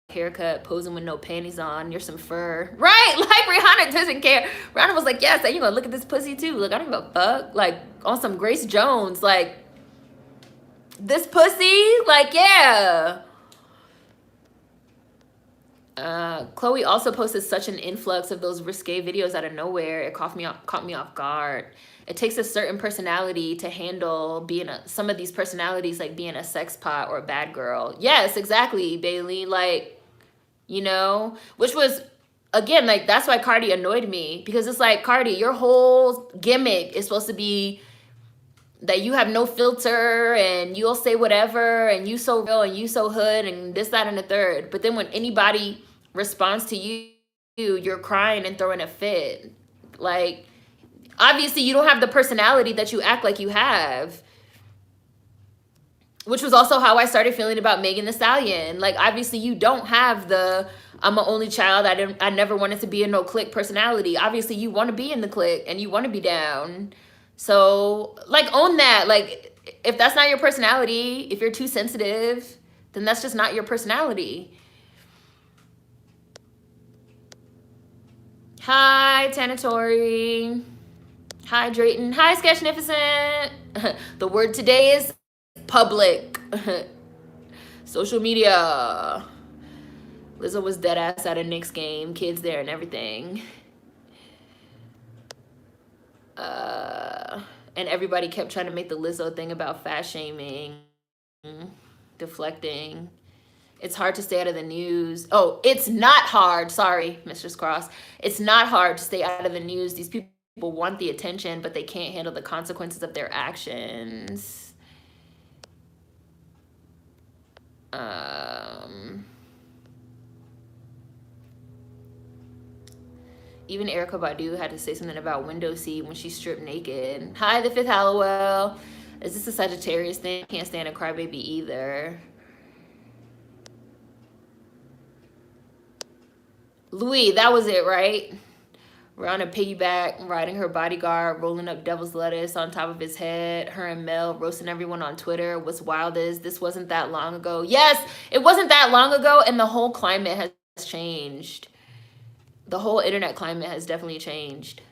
haircut, posing with no panties on, near some fur. Right? Like, Rihanna doesn't care. Rihanna was like, yes, you gonna look at this pussy too. Look, I don't give a fuck. Like, on some Grace Jones. Like, this pussy? Like, yeah. Chloe also posted such an influx of those risque videos out of nowhere. It caught me off guard. It takes a certain personality to handle some of these personalities, like being a sex pot or a bad girl. Yes, exactly, Bailey. Like, you know, which was again, like, that's why Cardi annoyed me, because it's like, Cardi, your whole gimmick is supposed to be that you have no filter and you'll say whatever and you so real and you so hood and this, that, and the third. But then when anybody responds to you, you're crying and throwing a fit. Like, obviously you don't have the personality that you act like you have. Which was also how I started feeling about Megan Thee Stallion. Like, obviously you don't have the I'm an only child, I never wanted to be in no clique personality. Obviously you want to be in the clique and you want to be down. So, like, own that. Like, if that's not your personality, if you're too sensitive, then that's just not your personality. Hi, Tanatori. Hi, Drayton. Hi, Sketchnificent. The word today is public. Social media. Lizzo was dead ass at a Knicks game. Kids there and everything. And everybody kept trying to make the Lizzo thing about fat shaming, deflecting. It's hard to stay out of the news. Oh, it's not hard. Sorry, Mistress Cross. It's not hard to stay out of the news. These people want the attention, but they can't handle the consequences of their actions. Even Erykah Badu had to say something about window seat when she stripped naked. Hi, the Fifth Hallowell. Is this a Sagittarius thing? Can't stand a crybaby either. Louis, that was it, right? We're on a piggyback, riding her bodyguard, rolling up devil's lettuce on top of his head. Her and Mel roasting everyone on Twitter. What's wild is this wasn't that long ago. Yes, it wasn't that long ago, and the whole climate has changed. The whole internet climate has definitely changed.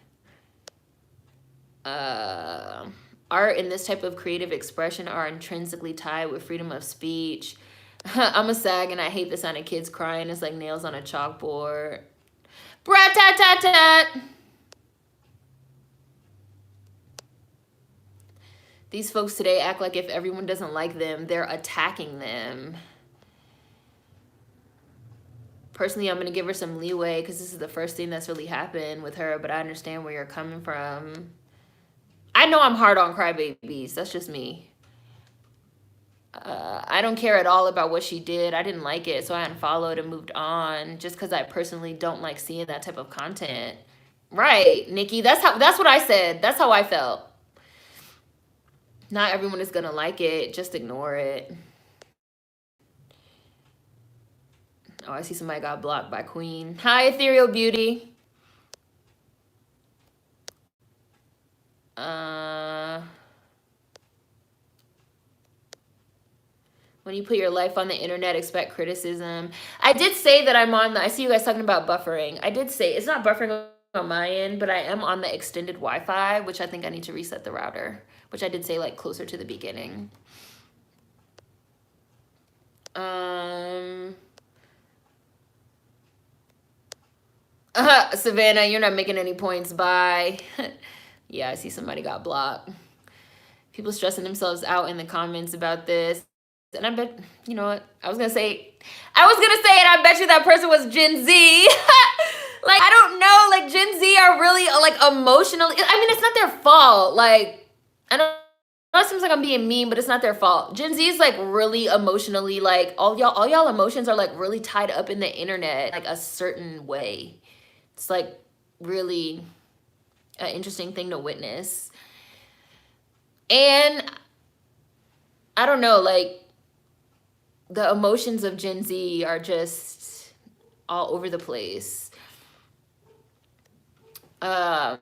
Art and this type of creative expression are intrinsically tied with freedom of speech. I'm a sag and I hate the sound of kids crying. It's like nails on a chalkboard. Brat-tat-tat-tat. These folks today act like if everyone doesn't like them, they're attacking them. Personally, I'm going to give her some leeway because this is the first thing that's really happened with her, but I understand where you're coming from. I know I'm hard on crybabies. That's just me. I don't care at all about what she did. I didn't like it, so I unfollowed and moved on just because I personally don't like seeing that type of content. Right, Nikki. That's what I said. That's how I felt. Not everyone is going to like it. Just ignore it. Oh, I see somebody got blocked by Queen. Hi, Ethereal Beauty. When you put your life on the internet, expect criticism. I did say that I'm on I see you guys talking about buffering. I did say, it's not buffering on my end, but I am on the extended Wi-Fi, which I think I need to reset the router, which I did say like closer to the beginning. Savannah, you're not making any points. Bye. Yeah, I see somebody got blocked. People stressing themselves out in the comments about this. And I bet, you know what? I was gonna say it. I bet you that person was Gen Z. Like, I don't know. Like, Gen Z are really, like, emotionally. I mean, it's not their fault. Like, I don't know. It seems like I'm being mean, but it's not their fault. Gen Z is, like, really emotionally, like, all y'all emotions are, like, really tied up in the internet, like, a certain way. It's, like, really an interesting thing to witness. And I don't know, like, the emotions of Gen Z are just all over the place. I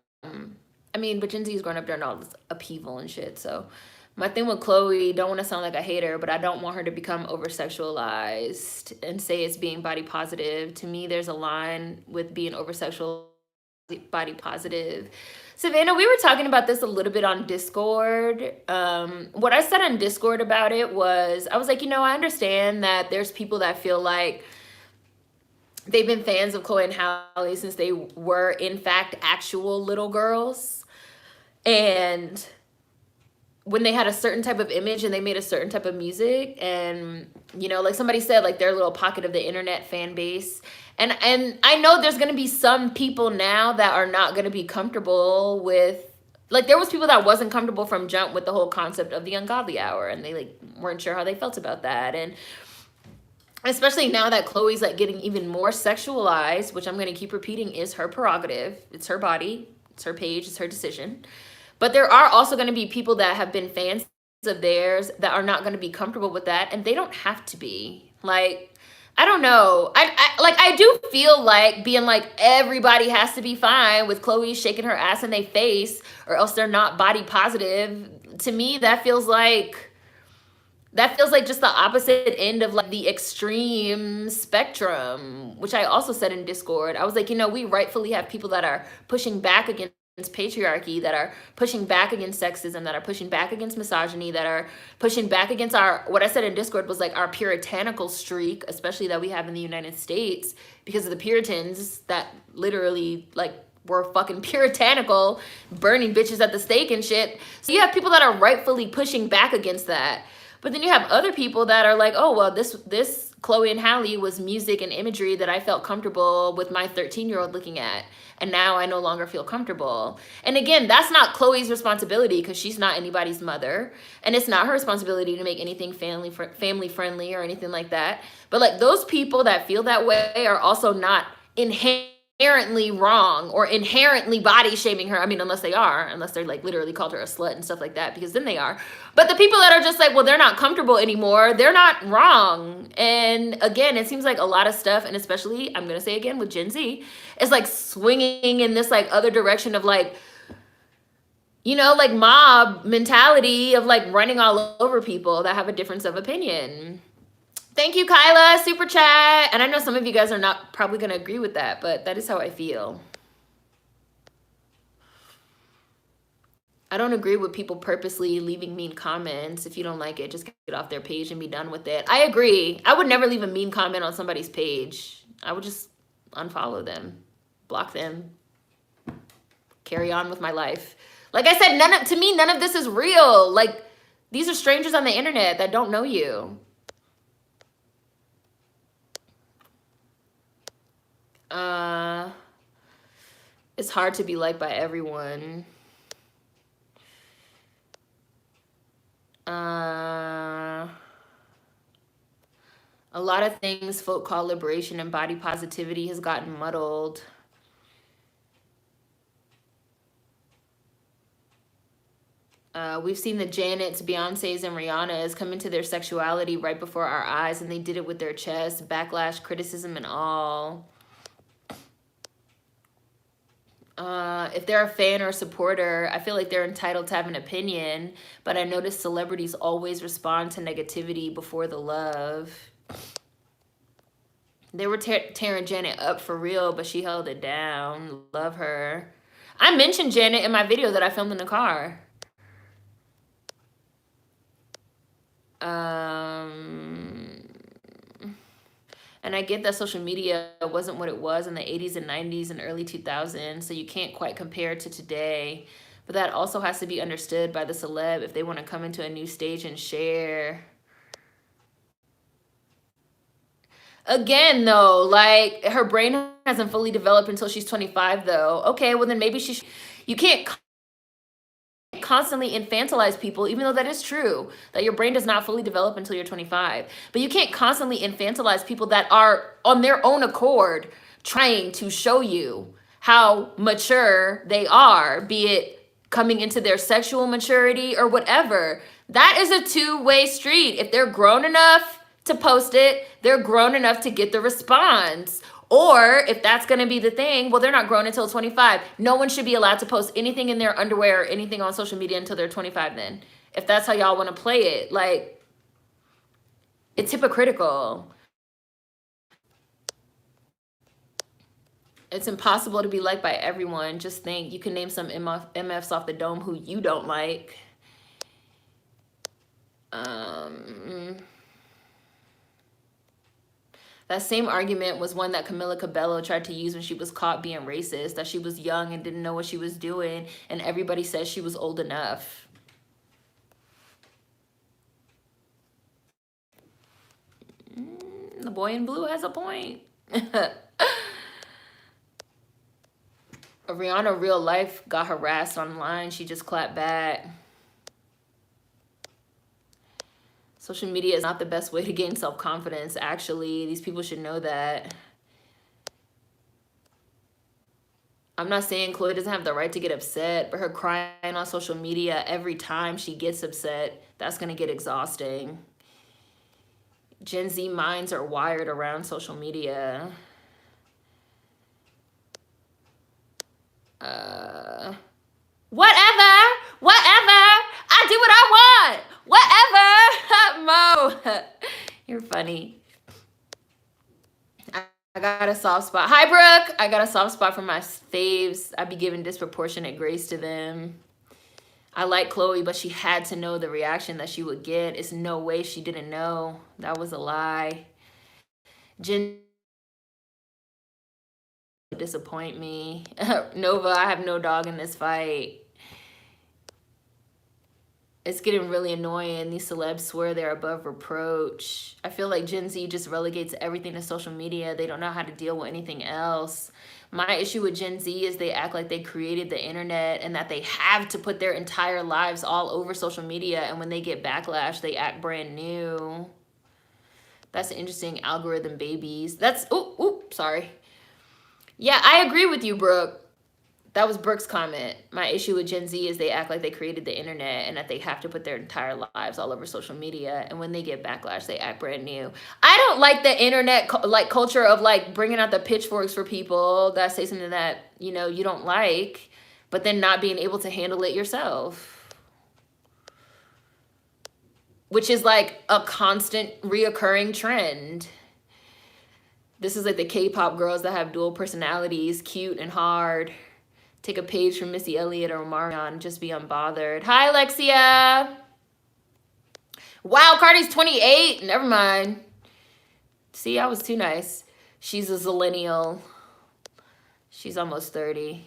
mean, but Gen Z is growing up during all this upheaval and shit. So my thing with Chloe, don't want to sound like a hater, but I don't want her to become over-sexualized and say it's being body positive. To me, there's a line with being over-sexual, body positive. Savannah, we were talking about this a little bit on Discord. What I said on Discord about it was, I was like, you know, I understand that there's people that feel like they've been fans of Chloe and Halle since they were, in fact, actual little girls. And when they had a certain type of image and they made a certain type of music, and you know, like somebody said, like their little pocket of the internet fan base. And I know there's gonna be some people now that are not gonna be comfortable with, like there was people that wasn't comfortable from jump with the whole concept of the ungodly hour, and they like weren't sure how they felt about that. And especially now that Chloe's like getting even more sexualized, which I'm gonna keep repeating is her prerogative. It's her body, it's her page, it's her decision. But there are also going to be people that have been fans of theirs that are not going to be comfortable with that, and they don't have to be. Like, I don't know. I do feel like being like everybody has to be fine with Chloe shaking her ass in their face, or else they're not body positive. To me, that feels like just the opposite end of like the extreme spectrum, which I also said in Discord. I was like, you know, we rightfully have people that are pushing back against patriarchy, that are pushing back against sexism, that are pushing back against misogyny, that are pushing back against our, what I said in Discord was like our puritanical streak, especially that we have in the United States because of the Puritans that literally like were fucking puritanical, burning bitches at the stake and shit. So you have people that are rightfully pushing back against that. But then you have other people that are like, oh, well, this Chloe and Halle was music and imagery that I felt comfortable with my 13-year-old looking at. And now I no longer feel comfortable. And again, that's not Chloe's responsibility because she's not anybody's mother. And it's not her responsibility to make anything family friendly or anything like that. But like those people that feel that way are also not inherently wrong or inherently body shaming her. I mean, unless they're like literally called her a slut and stuff like that, because then they are. But the people that are just like, well, they're not comfortable anymore, they're not wrong. And again, it seems like a lot of stuff, and especially, I'm going to say again with Gen Z, is like swinging in this like other direction of like, you know, like mob mentality of like running all over people that have a difference of opinion. Thank you, Kyla, super chat. And I know some of you guys are not probably going to agree with that, but that is how I feel. I don't agree with people purposely leaving mean comments. If you don't like it, just get off their page and be done with it. I agree. I would never leave a mean comment on somebody's page. I would just unfollow them, block them, carry on with my life. Like I said, to me, none of this is real. Like, these are strangers on the internet that don't know you. It's hard to be liked by everyone. A lot of things folk call liberation and body positivity has gotten muddled. We've seen the Janets, Beyoncés, and Rihannas come into their sexuality right before our eyes, and they did it with their chests, backlash, criticism, and all. If they're a fan or a supporter, I feel like they're entitled to have an opinion, but I notice celebrities always respond to negativity before the love. They were tearing Janet up for real, but she held it down. Love her. I mentioned Janet in my video that I filmed in the car. And I get that social media wasn't what it was in the 80s and 90s and early 2000s, so you can't quite compare it to today. But that also has to be understood by the celeb if they want to come into a new stage and share. Again, though, like, her brain hasn't fully developed until she's 25, though. Okay, well, then maybe you can't constantly infantilize people, even though that is true, that your brain does not fully develop until you're 25. But you can't constantly infantilize people that are on their own accord trying to show you how mature they are, be it coming into their sexual maturity or whatever. That is a two-way street. If they're grown enough to post it, they're grown enough to get the response. Or if that's going to be the thing, well, they're not grown until 25. No one should be allowed to post anything in their underwear or anything on social media until they're 25 then. If that's how y'all want to play it. Like, it's hypocritical. It's impossible to be liked by everyone. Just think, you can name some MFs off the dome who you don't like. That same argument was one that Camila Cabello tried to use when she was caught being racist, that she was young and didn't know what she was doing, and everybody said she was old enough. boy in blue has a point. Rihanna real life got harassed online. She just clapped back. Social media is not the best way to gain self-confidence. Actually, these people should know that. I'm not saying Chloe doesn't have the right to get upset, but her crying on social media every time she gets upset, that's going to get exhausting. Gen Z minds are wired around social media. Whatever. I do what I want. Whatever. Mo, you're funny. I got a soft spot. Hi, Brooke. I got a soft spot for my faves. I be giving disproportionate grace to them. I like Chloe, but she had to know the reaction that she would get. It's no way she didn't know. That was a lie. Jen disappoint me. Nova, I have no dog in this fight. It's getting really annoying. These celebs swear they're above reproach. I feel like Gen Z just relegates everything to social media. They don't know how to deal with anything else. My issue with Gen Z is they act like they created the internet and that they have to put their entire lives all over social media. And when they get backlash, they act brand new. That's an interesting algorithm, babies. That's, sorry. Yeah, I agree with you, Brooke. That was Brooke's comment. My issue with Gen Z is they act like they created the internet and that they have to put their entire lives all over social media. And when they get backlash, they act brand new. I don't like the internet culture of like bringing out the pitchforks for people that say something that, you know, you don't like, but then not being able to handle it yourself. Which is like a constant reoccurring trend. This is like the K-pop girls that have dual personalities, cute and hard. Take a page from Missy Elliott or Omarion, just be unbothered. Hi, Alexia. Wow, Cardi's 28. Never mind. See, I was too nice. She's a zillennial. She's almost 30.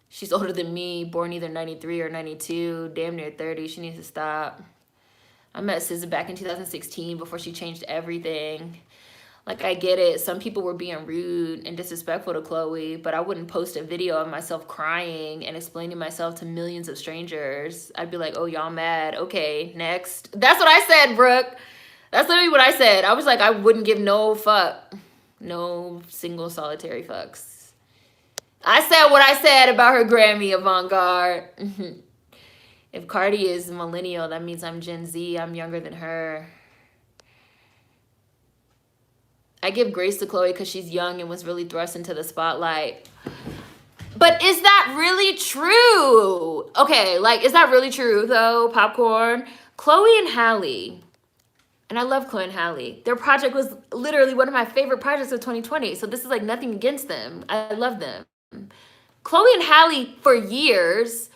She's older than me, born either 93 or 92, damn near 30. She needs to stop. I met SZA back in 2016 before she changed everything. Like, I get it. Some people were being rude and disrespectful to Chloe, but I wouldn't post a video of myself crying and explaining myself to millions of strangers. I'd be like, oh, y'all mad? Okay, next. That's what I said, Brooke. That's literally what I said. I was like, I wouldn't give no fuck. No single solitary fucks. I said what I said about her Grammy avant-garde. If Cardi is millennial, that means I'm Gen Z. I'm younger than her. I give grace to Chloe because she's young and was really thrust into the spotlight. But is that really true? Okay, like, is that really true, though, Popcorn? Chloe and Halle, and I love Chloe and Halle. Their project was literally one of my favorite projects of 2020, so this is, like, nothing against them. I love them. Chloe and Halle, for years,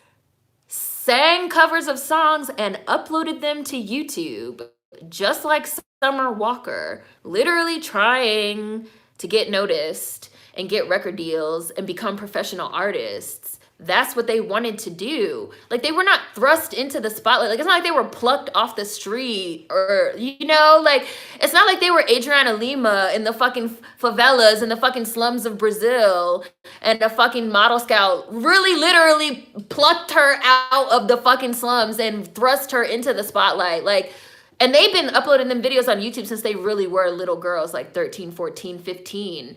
sang covers of songs and uploaded them to YouTube, just like Summer Walker, literally trying to get noticed and get record deals and become professional artists. That's what they wanted to do. Like, they were not thrust into the spotlight. Like, it's not like they were plucked off the street or, you know, like, it's not like they were Adriana Lima in the fucking favelas in the fucking slums of Brazil and a fucking model scout really literally plucked her out of the fucking slums and thrust her into the spotlight. Like, and they've been uploading them videos on YouTube since they really were little girls, like 13, 14, 15.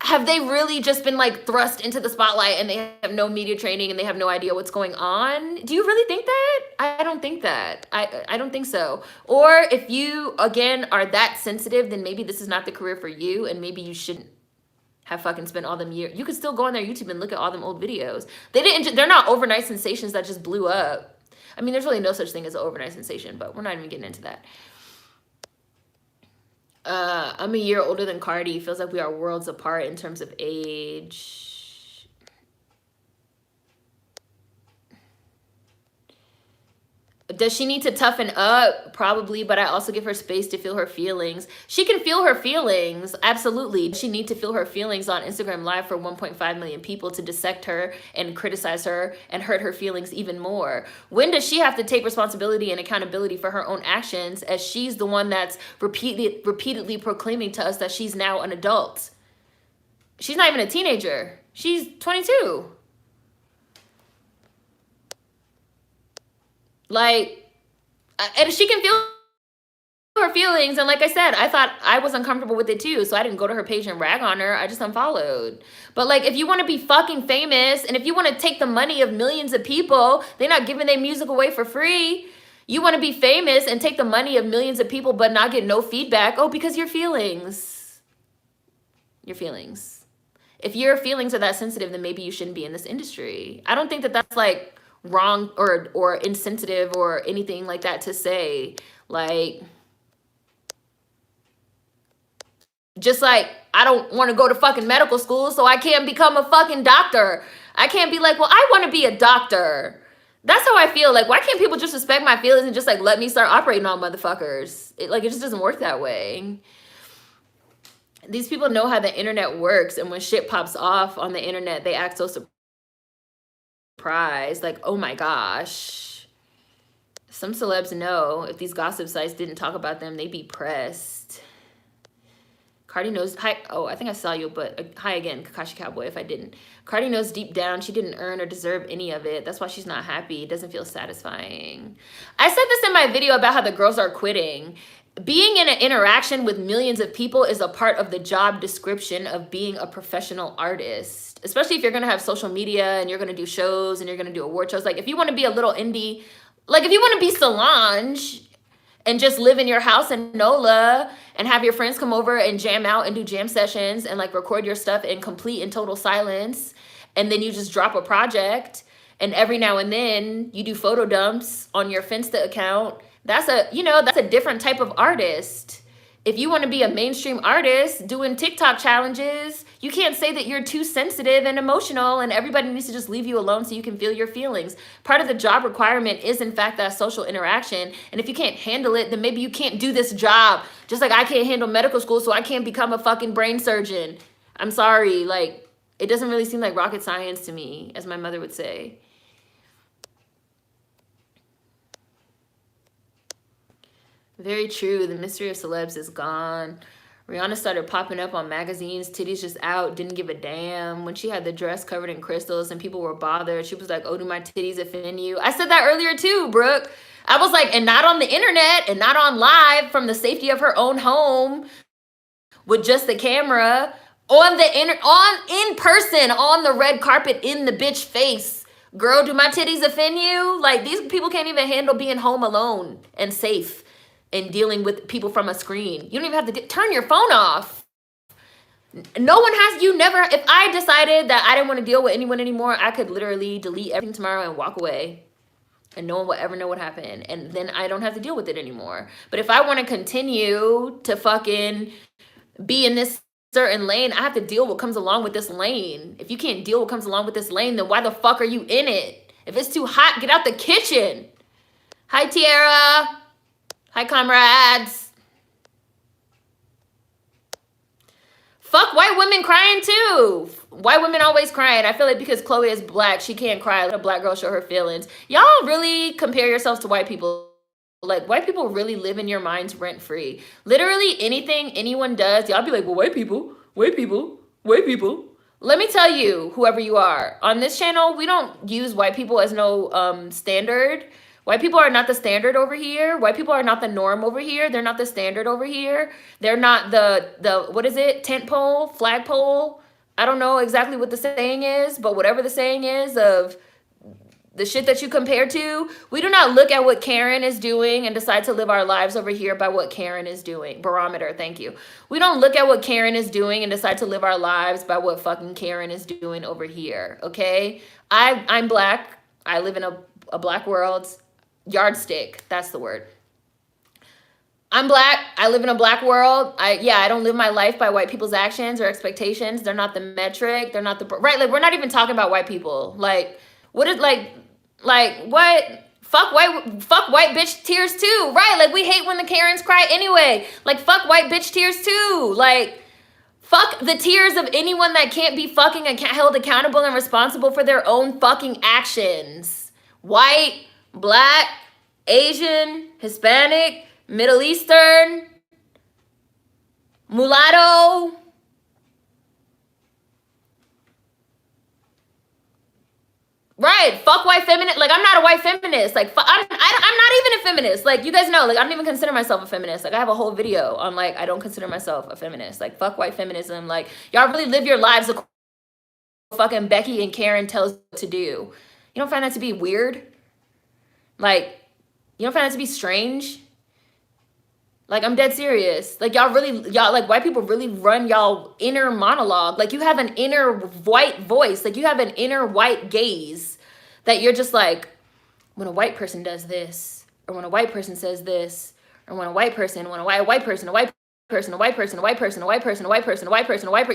Have they really just been like thrust into the spotlight and they have no media training and they have no idea what's going on? Do you really think that? I don't think that. I don't think so. Or if you, again, are that sensitive, then maybe this is not the career for you and maybe you shouldn't have fucking spent all them years. You could still go on their YouTube and look at all them old videos. They're not overnight sensations that just blew up. I mean, there's really no such thing as an overnight sensation, but we're not even getting into that. I'm a year older than Cardi. Feels like we are worlds apart in terms of age. does she need to toughen up? Probably, but I also give her space to feel her feelings. She can feel her feelings, absolutely. She need to feel her feelings on Instagram Live for 1.5 million people to dissect her and criticize her and hurt her feelings even more? When does she have to take responsibility and accountability for her own actions, as she's the one that's repeatedly proclaiming to us that she's now an adult? She's not even a teenager. She's 22. Like, and she can feel her feelings. And like I said, I thought I was uncomfortable with it too. So I didn't go to her page and rag on her. I just unfollowed. But like, if you want to be fucking famous and if you want to take the money of millions of people, they're not giving their music away for free. You want to be famous and take the money of millions of people but not get no feedback. Oh, because your feelings. Your feelings. If your feelings are that sensitive, then maybe you shouldn't be in this industry. I don't think that that's like wrong or insensitive or anything like that to say. Like, just like I don't want to go to fucking medical school, so I can't become a fucking doctor. I can't be like, well, I want to be a doctor. That's how I feel. Like, why can't people just respect my feelings and just like let me start operating on motherfuckers? It just doesn't work that way. These people know how the internet works, and when shit pops off on the internet, they act so surprised, like, oh my gosh. Some celebs know if these gossip sites didn't talk about them, they'd be pressed. Cardi knows, hi, oh, I think I saw you, but hi again, Kakashi Cowboy, if I didn't. Cardi knows deep down she didn't earn or deserve any of it. That's why she's not happy. It doesn't feel satisfying. I said this in my video about how the girls are quitting. Being in an interaction with millions of people is a part of the job description of being a professional artist, especially if you're going to have social media and you're going to do shows and you're going to do award shows. Like, if you want to be a little indie, like if you want to be Solange and just live in your house in NOLA and have your friends come over and jam out and do jam sessions and like record your stuff in complete and total silence, and then you just drop a project, and every now and then you do photo dumps on your Finsta account, that's a different type of artist. If you want to be a mainstream artist doing TikTok challenges, you can't say that you're too sensitive and emotional and everybody needs to just leave you alone so you can feel your feelings. Part of the job requirement is, in fact, that social interaction. And if you can't handle it, then maybe you can't do this job. Just like I can't handle medical school, so I can't become a fucking brain surgeon. I'm sorry. Like, it doesn't really seem like rocket science to me, as my mother would say. Very true. The mystery of celebs is gone. Rihanna started popping up on magazines, titties just out, didn't give a damn. When she had the dress covered in crystals and people were bothered, she was like, oh, do my titties offend you? I said that earlier too, Brooke. I was like, and not on the internet and not on live from the safety of her own home with just the camera, in person, on the red carpet, in the bitch face. Girl, do my titties offend you? Like, these people can't even handle being home alone and safe and dealing with people from a screen. You don't even have to turn your phone off. No one has, if I decided that I didn't want to deal with anyone anymore, I could literally delete everything tomorrow and walk away. And no one will ever know what happened. And then I don't have to deal with it anymore. But if I want to continue to fucking be in this certain lane, I have to deal with what comes along with this lane. If you can't deal with what comes along with this lane, then why the fuck are you in it? If it's too hot, get out the kitchen. Hi, Tiara. Hi, comrades. Fuck white women crying too. White women always crying. I feel like because Chloe is black, she can't cry. Let a black girl show her feelings. Y'all really compare yourselves to white people. Like, white people really live in your minds rent free. Literally anything anyone does, y'all be like, well, white people, white people, white people. Let me tell you, whoever you are, on this channel, we don't use white people as no standard. White people are not the standard over here. White people are not the norm over here. They're not the standard over here. They're not the what is it? Tent pole, flag pole. I don't know exactly what the saying is, but whatever the saying is of the shit that you compare to, we do not look at what Karen is doing and decide to live our lives over here by what Karen is doing. Barometer, thank you. We don't look at what Karen is doing and decide to live our lives by what fucking Karen is doing over here, okay? I'm black. I live in a black world. Yardstick, that's the word. I'm black. I live in a black world. I don't live my life by white people's actions or expectations. They're not the metric. They're not the right. Like, we're not even talking about white people. Like, what is like what? fuck white bitch tears too, right? Like, we hate when the Karens cry anyway. Like, fuck white bitch tears too. Like, fuck the tears of anyone that can't be fucking held accountable and responsible for their own fucking actions. White, black, Asian, Hispanic, Middle Eastern, mulatto. Right, fuck white feminist. Like, I'm not a white feminist. Like, I'm not even a feminist. Like, you guys know, like, I don't even consider myself a feminist. Like, I have a whole video on, like, I don't consider myself a feminist. Like, fuck white feminism. Like, y'all really live your lives according to what fucking Becky and Karen tells you to do. You don't find that to be weird? Like, you don't find that to be strange? Like, I'm dead serious. Like, y'all, like, white people really run y'all inner monologue. Like, you have an inner white voice. Like, you have an inner white gaze that you're just like, when a white person does this, or when a white person says this, or when a white person, a white person,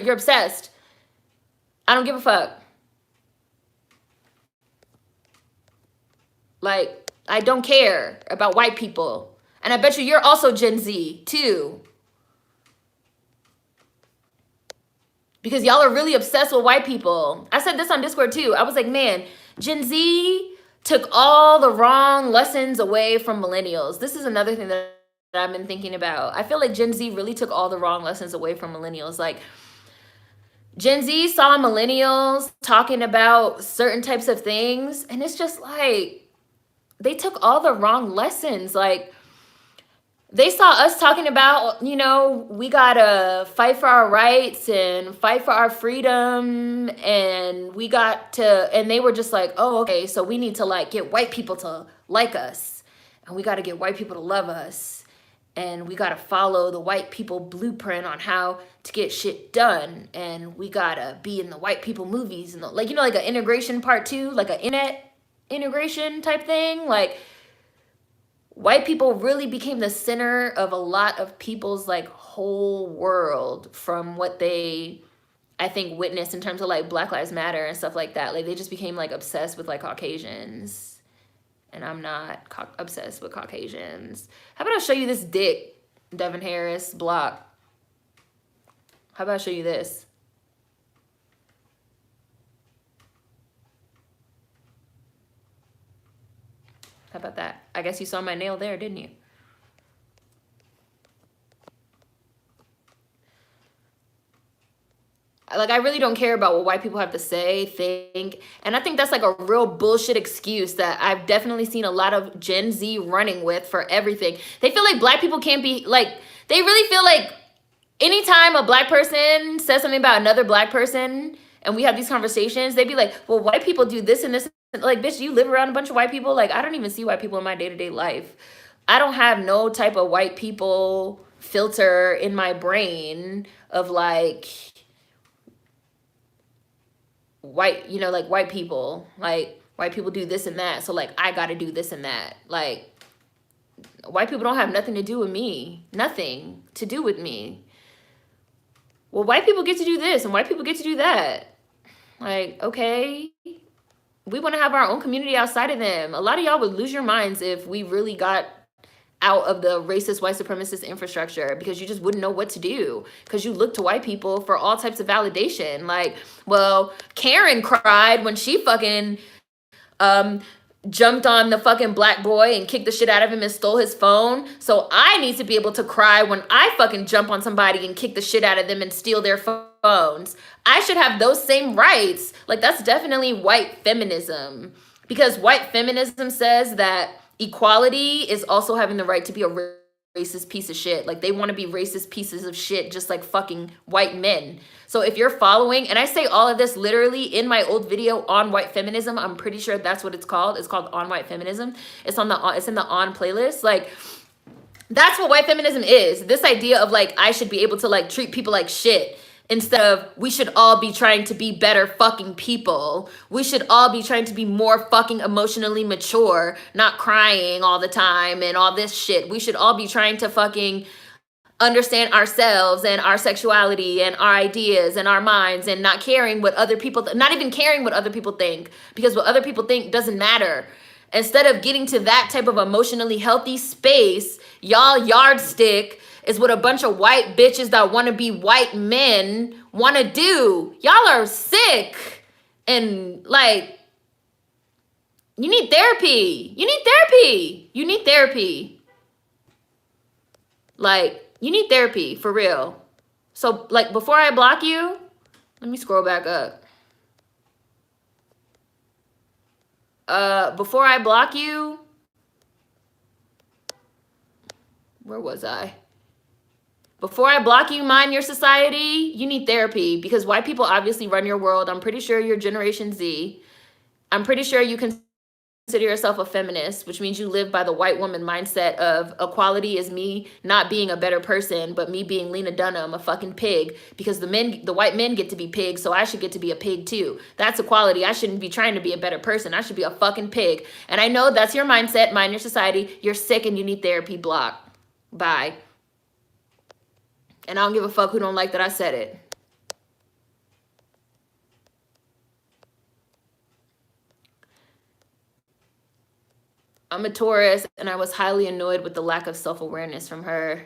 you're obsessed. I don't give a fuck. Like, I don't care about white people. And I bet you're also Gen Z, too. Because y'all are really obsessed with white people. I said this on Discord, too. I was like, man, Gen Z took all the wrong lessons away from millennials. This is another thing that I've been thinking about. I feel like Gen Z really took all the wrong lessons away from millennials. Like, Gen Z saw millennials talking about certain types of things, and it's just like, they took all the wrong lessons. Like, they saw us talking about, you know, we gotta fight for our rights and fight for our freedom, and and they were just like, oh, okay, so we need to, like, get white people to like us, and we gotta get white people to love us, and we gotta follow the white people blueprint on how to get shit done, and we gotta be in the white people movies, and like, you know, like an integration part 2, like an internet integration type thing. Like, white people really became the center of a lot of people's, like, whole world from what they, I think, witnessed in terms of, like, Black Lives Matter and stuff like that. Like, they just became, like, obsessed with, like, Caucasians. And I'm not obsessed with Caucasians. How about I show you this dick, Devin Harris, block. How about I show you this? How about that? I guess you saw my nail there, didn't you? Like, I really don't care about what white people have to say, think. And I think that's, like, a real bullshit excuse that I've definitely seen a lot of Gen Z running with for everything. They feel like black people can't be, like, they really feel like anytime a black person says something about another black person and we have these conversations, they'd be like, well, white people do this and this. Like, bitch, you live around a bunch of white people? Like, I don't even see white people in my day-to-day life. I don't have no type of white people filter in my brain of, like, white, you know, like, white people. Like, white people do this and that, so, like, I gotta do this and that. Like, white people don't have nothing to do with me. Nothing to do with me. Well, white people get to do this and white people get to do that. Like, okay, we want to have our own community outside of them. A lot of y'all would lose your minds if we really got out of the racist white supremacist infrastructure, because you just wouldn't know what to do, because you look to white people for all types of validation. Like, well, Karen cried when she fucking jumped on the fucking black boy and kicked the shit out of him and stole his phone. So I need to be able to cry when I fucking jump on somebody and kick the shit out of them and steal their phones. I should have those same rights. Like, that's definitely white feminism, because white feminism says that equality is also having the right to be a racist piece of shit. Like, they want to be racist pieces of shit just like fucking white men. So if you're following, and I say all of this literally in my old video on white feminism, I'm pretty sure that's what it's called. It's called On White Feminism. It's in the On playlist. Like, that's what white feminism is. This idea of, like, I should be able to, like, treat people like shit, instead of we should all be trying to be better fucking people. We should all be trying to be more fucking emotionally mature, not crying all the time and all this shit. We should all be trying to fucking understand ourselves and our sexuality and our ideas and our minds, and not caring what other people, not even caring what other people think, because what other people think doesn't matter. Instead of getting to that type of emotionally healthy space, y'all yardstick is what a bunch of white bitches that want to be white men want to do. Y'all are sick. And like, you need therapy. You need therapy. You need therapy. Like, you need therapy for real. So like, before I block you, let me scroll back up. Before I block you, where was I? Before I block you, Mind Your Society, you need therapy because white people obviously run your world. I'm pretty sure you're Generation Z. I'm pretty sure you consider yourself a feminist, which means you live by the white woman mindset of equality is me not being a better person, but me being Lena Dunham, a fucking pig, because the white men get to be pigs, so I should get to be a pig too. That's equality. I shouldn't be trying to be a better person. I should be a fucking pig. And I know that's your mindset, Mind Your Society. You're sick and you need therapy. Block. Bye. And I don't give a fuck who don't like that I said it. I'm a Taurus, and I was highly annoyed with the lack of self-awareness from her.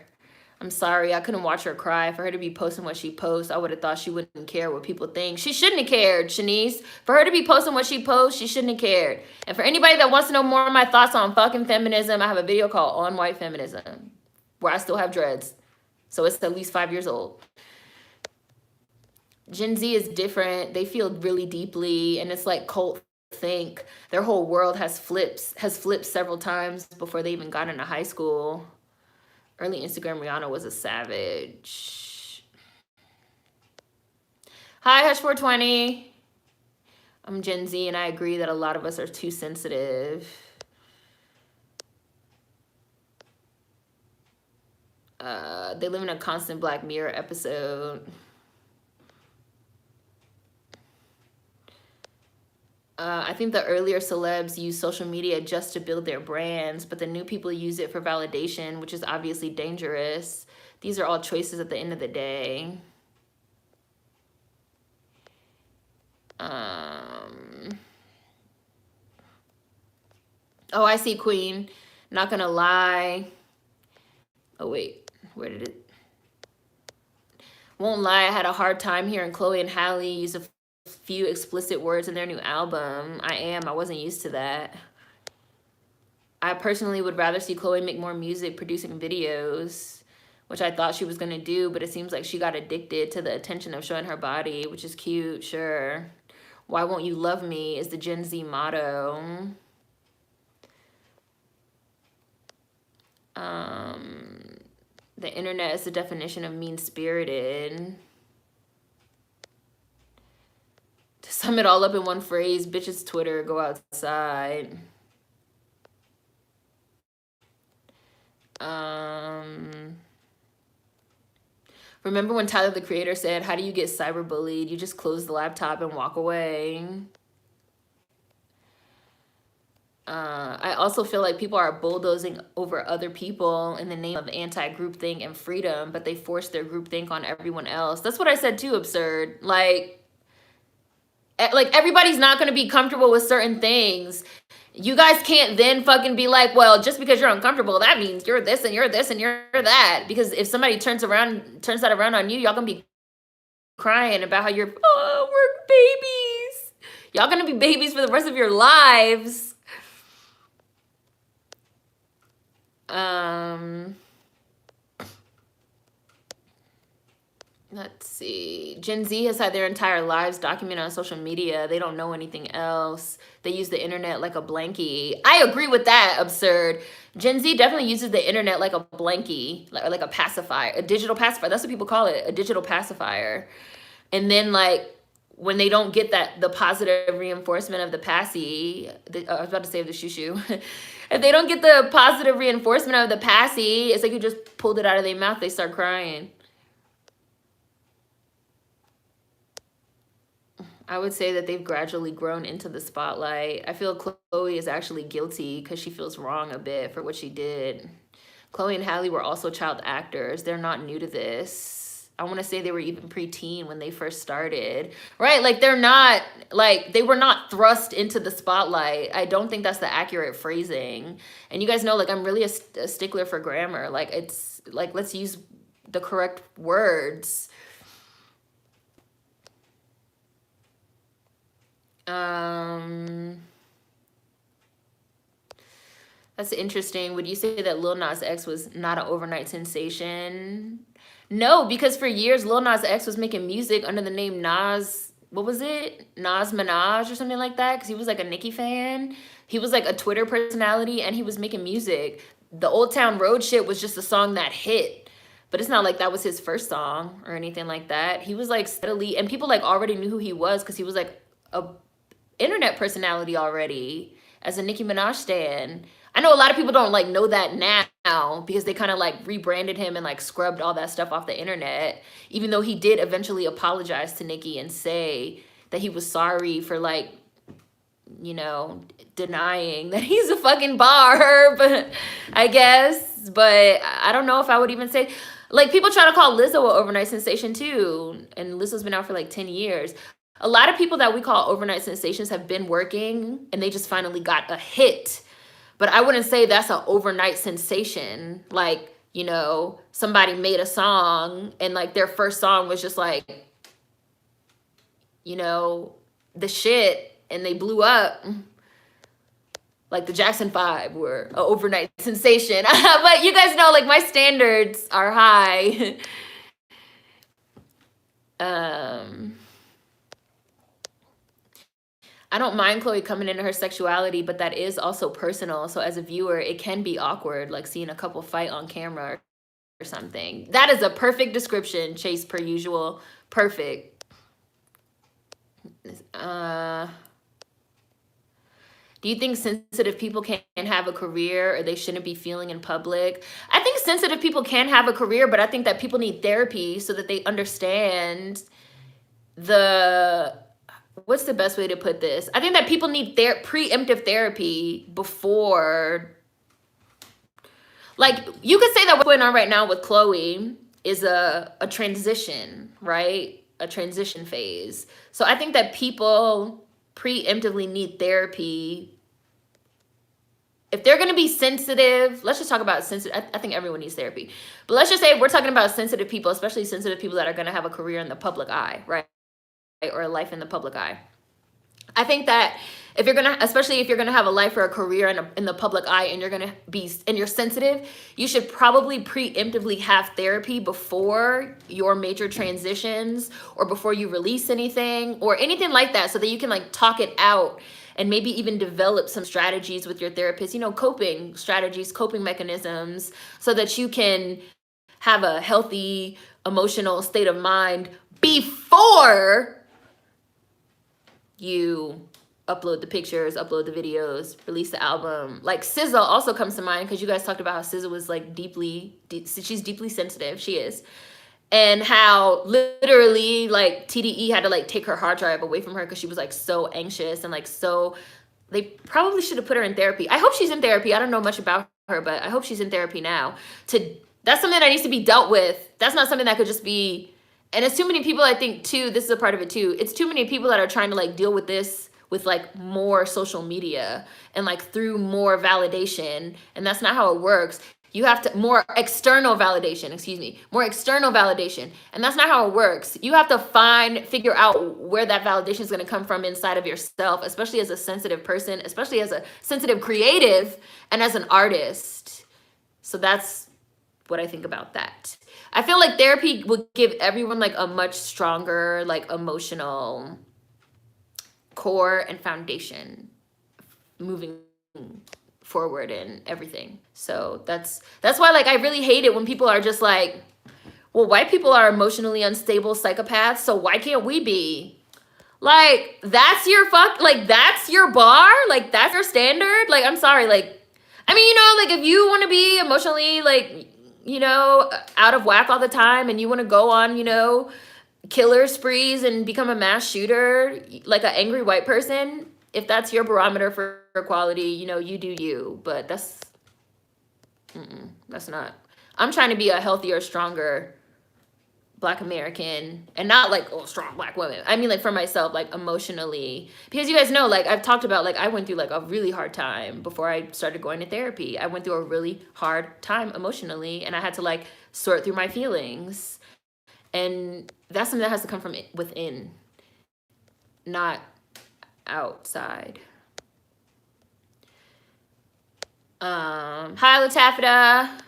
I'm sorry, I couldn't watch her cry. For her to be posting what she posts, I would have thought she wouldn't care what people think. She shouldn't have cared, Shanice. For her to be posting what she posts, she shouldn't have cared. And for anybody that wants to know more of my thoughts on fucking feminism, I have a video called On White Feminism, where I still have dreads. So it's at least 5 years old. Gen Z is different. They feel really deeply, and it's like cult think. Their whole world has flipped several times before they even got into high school. Early Instagram Rihanna was a savage. Hi, Hush420. I'm Gen Z, and I agree that a lot of us are too sensitive. They live in a constant Black Mirror episode. I think the earlier celebs use social media just to build their brands, but the new people use it for validation, which is obviously dangerous. These are all choices at the end of the day. Oh, I see, Queen. Not gonna lie. Oh, wait. Where did it? Won't lie, I had a hard time hearing Chloe and Halle use a few explicit words in their new album. I wasn't used to that. I personally would rather see Chloe make more music, producing videos, which I thought she was going to do, but it seems like she got addicted to the attention of showing her body, which is cute, sure. Why won't you love me is the Gen Z motto. The internet is the definition of mean-spirited. To sum it all up in one phrase, bitches Twitter, go outside. Remember when Tyler, the Creator, said, how do you get cyberbullied? You just close the laptop and walk away. I also feel like people are bulldozing over other people in the name of anti-groupthink and freedom, but they force their groupthink on everyone else. That's what I said too, Absurd. Like everybody's not going to be comfortable with certain things. You guys can't then fucking be like, well, just because you're uncomfortable, that means you're this and you're this and you're that. Because if somebody turns that around on you, y'all gonna be crying about how we're babies. Y'all gonna be babies for the rest of your lives. Let's see. Gen Z has had their entire lives documented on social media. They don't know anything else. They use the internet like a blankie. I agree with that, Absurd. Gen Z definitely uses the internet like a blankie, like a pacifier, a digital pacifier. That's what people call it, a digital pacifier. And then like when they don't get the positive reinforcement of the passy, I was about to say of the shoo-shoo. If they don't get the positive reinforcement of the passy, it's like you just pulled it out of their mouth, they start crying. I would say that they've gradually grown into the spotlight. I feel Chloe is actually guilty because she feels wrong a bit for what she did. Chloe and Halle were also child actors. They're not new to this. I want to say they were even preteen when they first started, right? Like they're not, like they were not thrust into the spotlight. I don't think that's the accurate phrasing. And you guys know, like I'm really a stickler for grammar. Like it's like, let's use the correct words. That's interesting. Would you say that Lil Nas X was not an overnight sensation? No, because for years Lil Nas X was making music under the name Nas. What was it? Nas Minaj or something like that? Because he was like a Nicki fan. He was like a Twitter personality, and he was making music. The Old Town Road shit was just a song that hit, but it's not like that was his first song or anything like that. He was like steadily, and people like already knew who he was because he was like a internet personality already as a Nicki Minaj stan. I know a lot of people don't like know that now because they kind of like rebranded him and like scrubbed all that stuff off the internet, even though he did eventually apologize to Nicki and say that he was sorry for like, you know, denying that he's a fucking barb, I guess. But I don't know if I would even say, like people try to call Lizzo an overnight sensation too, and Lizzo's been out for like 10 years. A lot of people that we call overnight sensations have been working and they just finally got a hit. But I wouldn't say that's an overnight sensation. Like, you know, somebody made a song and like their first song was just like, you know, the shit, and they blew up. Like the Jackson 5 were an overnight sensation. But you guys know, like my standards are high. I don't mind Chloe coming into her sexuality, but that is also personal. So as a viewer, it can be awkward, like seeing a couple fight on camera or something. That is a perfect description, Chase, per usual. Perfect. Do you think sensitive people can have a career, or they shouldn't be feeling in public? I think sensitive people can have a career, but I think that people need therapy so that they understand what's the best way to put this? I think that people need preemptive therapy before, like you could say that what's going on right now with Chloe is a transition, right? A transition phase. So I think that people preemptively need therapy. If they're going to be sensitive, let's just talk about sensitive. I think everyone needs therapy, but let's just say we're talking about sensitive people, especially sensitive people that are going to have a career in the public eye, right? Or a life in the public eye. I think that if you're gonna, especially if you're gonna have a life or a career in the public eye, and you're sensitive, you should probably preemptively have therapy before your major transitions or before you release anything or anything like that, so that you can like talk it out and maybe even develop some strategies with your therapist, you know, coping strategies, coping mechanisms, so that you can have a healthy emotional state of mind before you upload the pictures, upload the videos, release the album. Like SZA also comes to mind, because you guys talked about how SZA was like she's deeply sensitive. She is. And how literally like TDE had to like take her hard drive away from her because she was like so anxious and like so, they probably should have put her in therapy. I hope she's in therapy. I don't know much about her, but I hope she's in therapy now. That's something that needs to be dealt with. That's not something that could just be. And it's too many people, I think, too, this is a part of it, too. It's too many people that are trying to, like, deal with this with, like, more social media and, like, through more validation. And that's not how it works. You have to, more external validation. And that's not how it works. You have to figure out where that validation is going to come from inside of yourself, especially as a sensitive person, especially as a sensitive creative and as an artist. So that's what I think about that. I feel like therapy would give everyone like a much stronger, like emotional core and foundation moving forward and everything. So that's why like I really hate it when people are just like, well, white people are emotionally unstable psychopaths, so why can't we be? Like, that's your that's your bar? Like, that's your standard? Like, I'm sorry, like, I mean, you know, like if you want to be emotionally like, you know, out of whack all the time, and you want to go on, you know, killer sprees and become a mass shooter like an angry white person, if that's your barometer for equality, you know, you do you. But that's not. I'm trying to be a healthier, stronger Black American, and not like, oh, strong Black women. I mean, like, for myself, like, emotionally, because you guys know, like, I've talked about, like, I went through like a really hard time before I started going to therapy. I went through a really hard time emotionally, and I had to like sort through my feelings, and that's something that has to come from within, not outside. Hi, Latafita.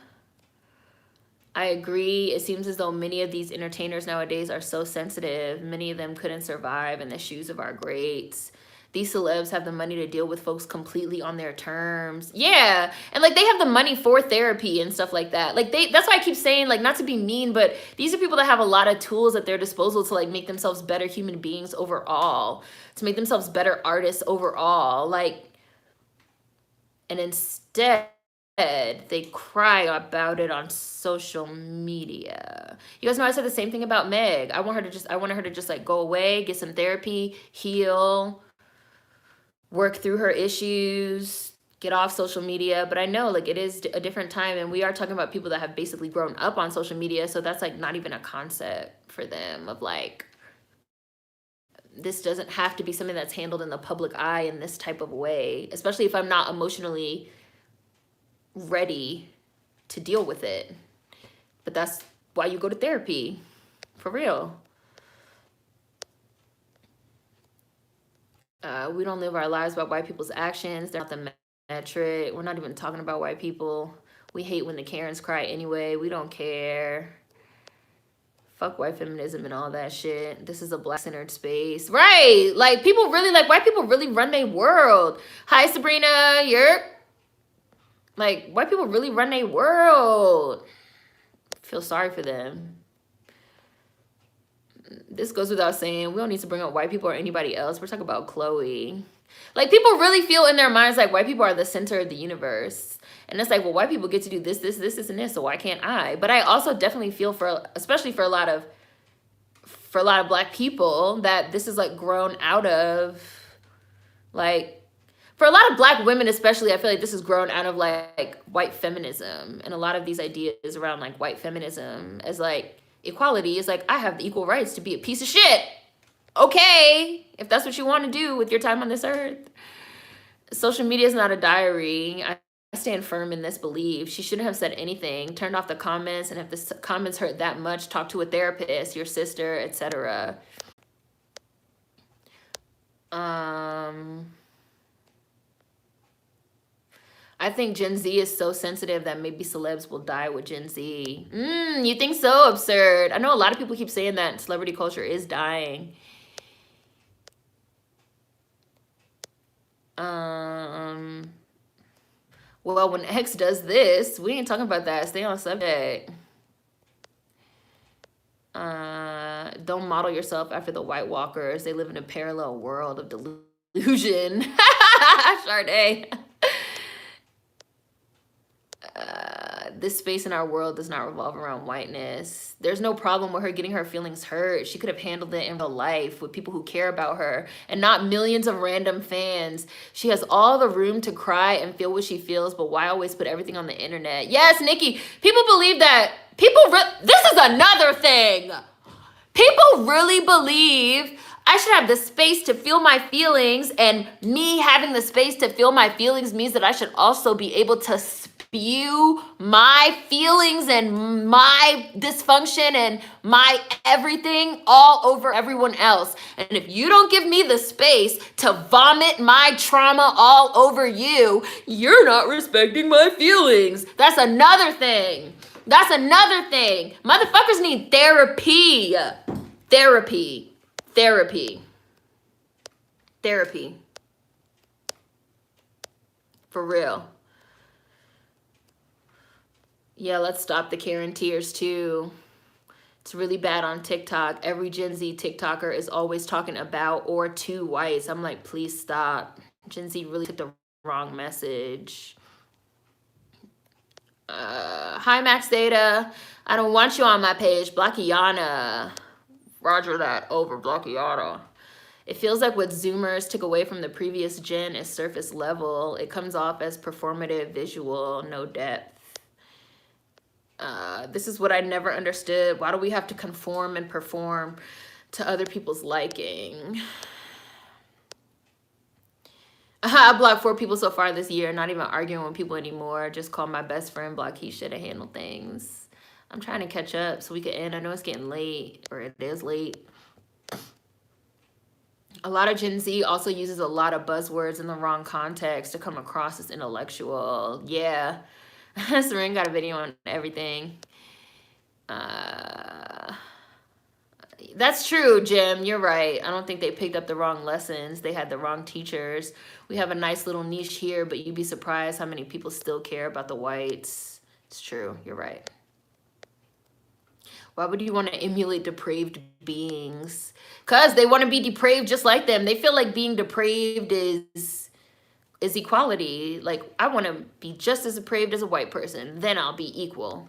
I agree. It seems as though many of these entertainers nowadays are so sensitive. Many of them couldn't survive in the shoes of our greats. These celebs have the money to deal with folks completely on their terms. Yeah. And like they have the money for therapy and stuff like that. Like that's why I keep saying, like, not to be mean, but these are people that have a lot of tools at their disposal to like make themselves better human beings overall, to make themselves better artists overall. Like, and instead they cry about it on social media. You guys know I said the same thing about Meg. I wanted her to just like go away, get some therapy, heal, work through her issues, get off social media. But I know like it is a different time, and we are talking about people that have basically grown up on social media, so that's like not even a concept for them of like, this doesn't have to be something that's handled in the public eye in this type of way, especially if I'm not emotionally ready to deal with it. But that's why you go to therapy, for real. We don't live our lives by white people's actions. They're not the metric. We're not even talking about white people. We hate when the Karens cry anyway. We don't care. Fuck white feminism and all that shit. This is a Black-centered space. Right. Like, people really, like, white people really run their world. Hi, Sabrina. You're... Like, white people really run their world. Feel sorry for them. This goes without saying. We don't need to bring up white people or anybody else. We're talking about Chloe. Like, people really feel in their minds like white people are the center of the universe. And it's like, well, white people get to do this, and this, so why can't I? But I also definitely feel for, especially for a lot of Black people, that this is like grown out of, like, for a lot of Black women especially, I feel like this is grown out of like white feminism, and a lot of these ideas around like white feminism as like equality is like, I have the equal rights to be a piece of shit. Okay, if that's what you want to do with your time on this earth. Social media is not a diary. I stand firm in this belief. She shouldn't have said anything. Turned off the comments, and if the comments hurt that much, talk to a therapist, your sister, etc. I think Gen Z is so sensitive that maybe celebs will die with Gen Z. You think so? Absurd. I know a lot of people keep saying that celebrity culture is dying. Well, when X does this, we ain't talking about that. Stay on subject. Don't model yourself after the White Walkers. They live in a parallel world of delusion. Sade. This space in our world does not revolve around whiteness. There's no problem with her getting her feelings hurt. She could have handled it in real life with people who care about her and not millions of random fans. She has all the room to cry and feel what she feels, but why always put everything on the internet? Yes, Nikki, people believe that. This is another thing. People really believe I should have the space to feel my feelings, and me having the space to feel my feelings means that I should also be able to spew my feelings and my dysfunction and my everything all over everyone else. And if you don't give me the space to vomit my trauma all over you, you're not respecting my feelings. That's another thing. That's another thing. Motherfuckers need therapy. Therapy. Therapy. Therapy. For real. Yeah, let's stop the Karen tears too. It's really bad on TikTok. Every Gen Z TikToker is always talking about or to whites. I'm like, please stop. Gen Z really took the wrong message. Hi, Max Data. I don't want you on my page. Blackiana. Roger that. Over. Blackiana. It feels like what Zoomers took away from the previous gen is surface level. It comes off as performative, visual, no depth. This is what I never understood. Why do we have to conform and perform to other people's liking? I blocked 4 people so far this year. Not even arguing with people anymore. Just called my best friend. Block he should have handled things. I'm trying to catch up so we can end. I know it's getting late, or it is late. A lot of Gen Z also uses a lot of buzzwords in the wrong context to come across as intellectual. Yeah. Serene got a video on everything. That's true, Jim. You're right. I don't think they picked up the wrong lessons. They had the wrong teachers. We have a nice little niche here, but you'd be surprised how many people still care about the whites. It's true. You're right. Why would you want to emulate depraved beings? Because they want to be depraved just like them. They feel like being depraved is equality. Like, I want to be just as depraved as a white person. Then I'll be equal.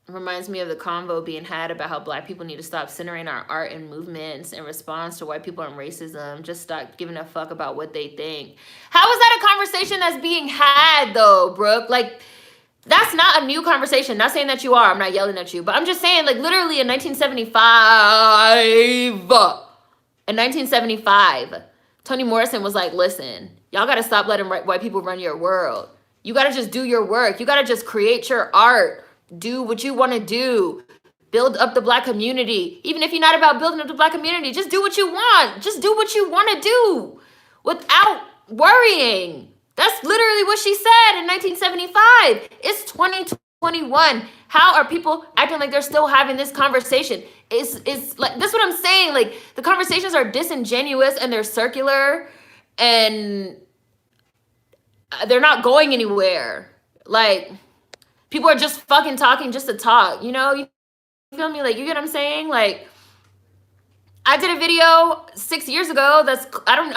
Reminds me of the convo being had about how Black people need to stop centering our art and movements in response to white people and racism. Just stop giving a fuck about what they think. How is that a conversation that's being had, though, Brooke? Like, that's not a new conversation. Not saying that you are. I'm not yelling at you. But I'm just saying, like, literally in 1975, Toni Morrison was like, listen, y'all got to stop letting white people run your world. You got to just do your work. You got to just create your art. Do what you want to do. Build up the Black community. Even if you're not about building up the Black community, just do what you want. Just do what you want to do without worrying. That's literally what she said in 1975. It's 2021. How are people acting like they're still having this conversation? It's like, this is what I'm saying. Like, the conversations are disingenuous and they're circular and they're not going anywhere. Like, people are just fucking talking just to talk, you know? You feel me? Like, you get what I'm saying? Like, I did a video 6 years ago that's, I don't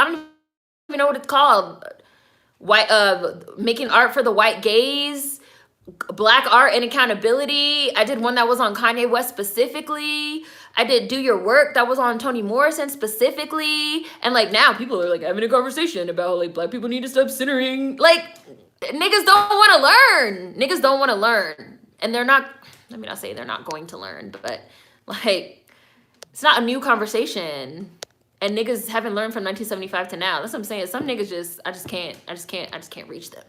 even know what it's called. Making art for the white gaze, Black art and accountability. I did one that was on Kanye West specifically. I did Do Your Work that was on Toni Morrison specifically. And like, now people are like having a conversation about how like Black people need to stop centering. Like, niggas don't want to learn. Niggas don't want to learn. And they're not, let me not say they're not going to learn, but like, it's not a new conversation. And niggas haven't learned from 1975 to now. That's what I'm saying. Some niggas just, I just can't reach them.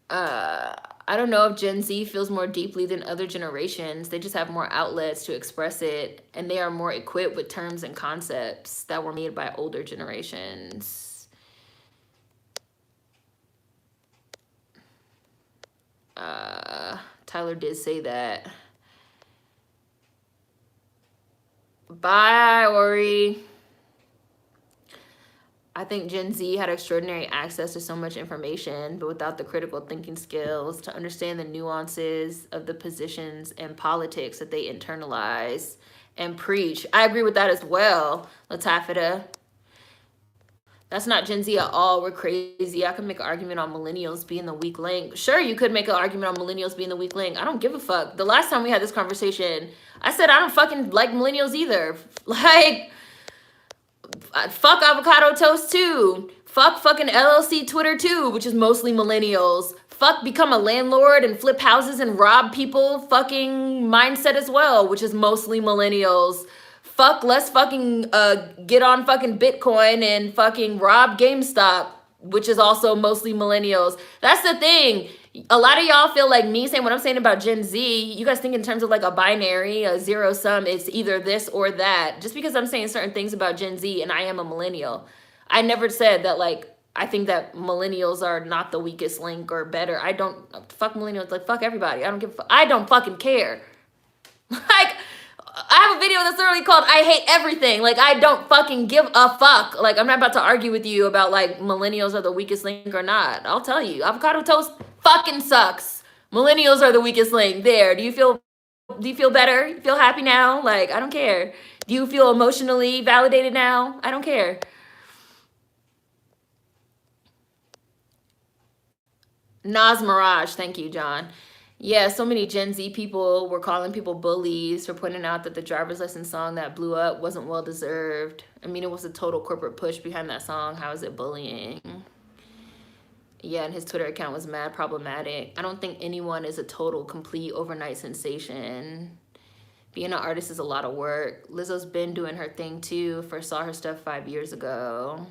I don't know if Gen Z feels more deeply than other generations. They just have more outlets to express it, and they are more equipped with terms and concepts that were made by older generations. Tyler did say that. Bye, Ori. I think Gen Z had extraordinary access to so much information, but without the critical thinking skills to understand the nuances of the positions and politics that they internalize and preach. I agree with that as well, Latafita. That's not Gen Z at all. We're crazy. I could make an argument on millennials being the weak link. Sure, you could make an argument on millennials being the weak link. I don't give a fuck. The last time we had this conversation, I said I don't fucking like millennials either. Like, fuck avocado toast too. Fuck fucking LLC Twitter too, which is mostly millennials. Fuck become a landlord and flip houses and rob people fucking mindset as well, which is mostly millennials. Fuck, let's fucking get on fucking Bitcoin and fucking rob GameStop, which is also mostly millennials. That's the thing. A lot of y'all feel like me saying what I'm saying about Gen Z. You guys think in terms of like a binary, a zero sum, it's either this or that. Just because I'm saying certain things about Gen Z and I am a millennial. I never said that like, I think that millennials are not the weakest link or better. I don't, fuck millennials, like fuck everybody. I don't give a fuck. I don't fucking care. Like, I have a video that's literally called I Hate Everything. Like, I don't fucking give a fuck. Like, I'm not about to argue with you about, like, millennials are the weakest link or not. I'll tell you. Avocado toast fucking sucks. Millennials are the weakest link. There. Do you feel better? You feel happy now? Like, I don't care. Do you feel emotionally validated now? I don't care. Nas Mirage. Thank you, John. Yeah, so many Gen Z people were calling people bullies for pointing out that the driver's license song that blew up wasn't well deserved. I mean, it was a total corporate push behind that song. How is it bullying? Yeah, and his Twitter account was mad problematic. I don't think anyone is a total, complete overnight sensation. Being an artist is a lot of work. Lizzo's been doing her thing too. First saw her stuff 5 years ago.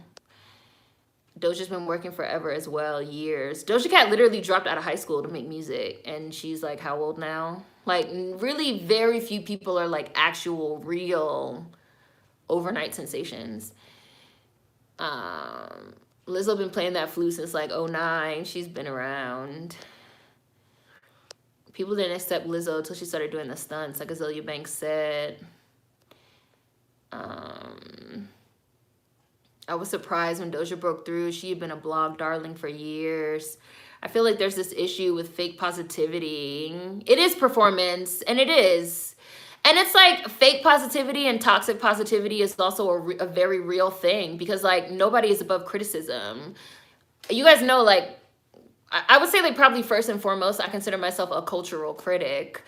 Doja's been working forever as well, years. Doja Cat literally dropped out of high school to make music, and she's like, how old now? Like, really very few people are like actual, real overnight sensations. Lizzo been playing that flute since like '09. She's been around. People didn't accept Lizzo until she started doing the stunts, like Azealia Banks said. I was surprised when Doja broke through. She had been a blog darling for years. I feel like there's this issue with fake positivity. It is performance, and it is. And it's like fake positivity and toxic positivity is also a very real thing, because like nobody is above criticism. You guys know, like, I would say like probably first and foremost, I consider myself a cultural critic.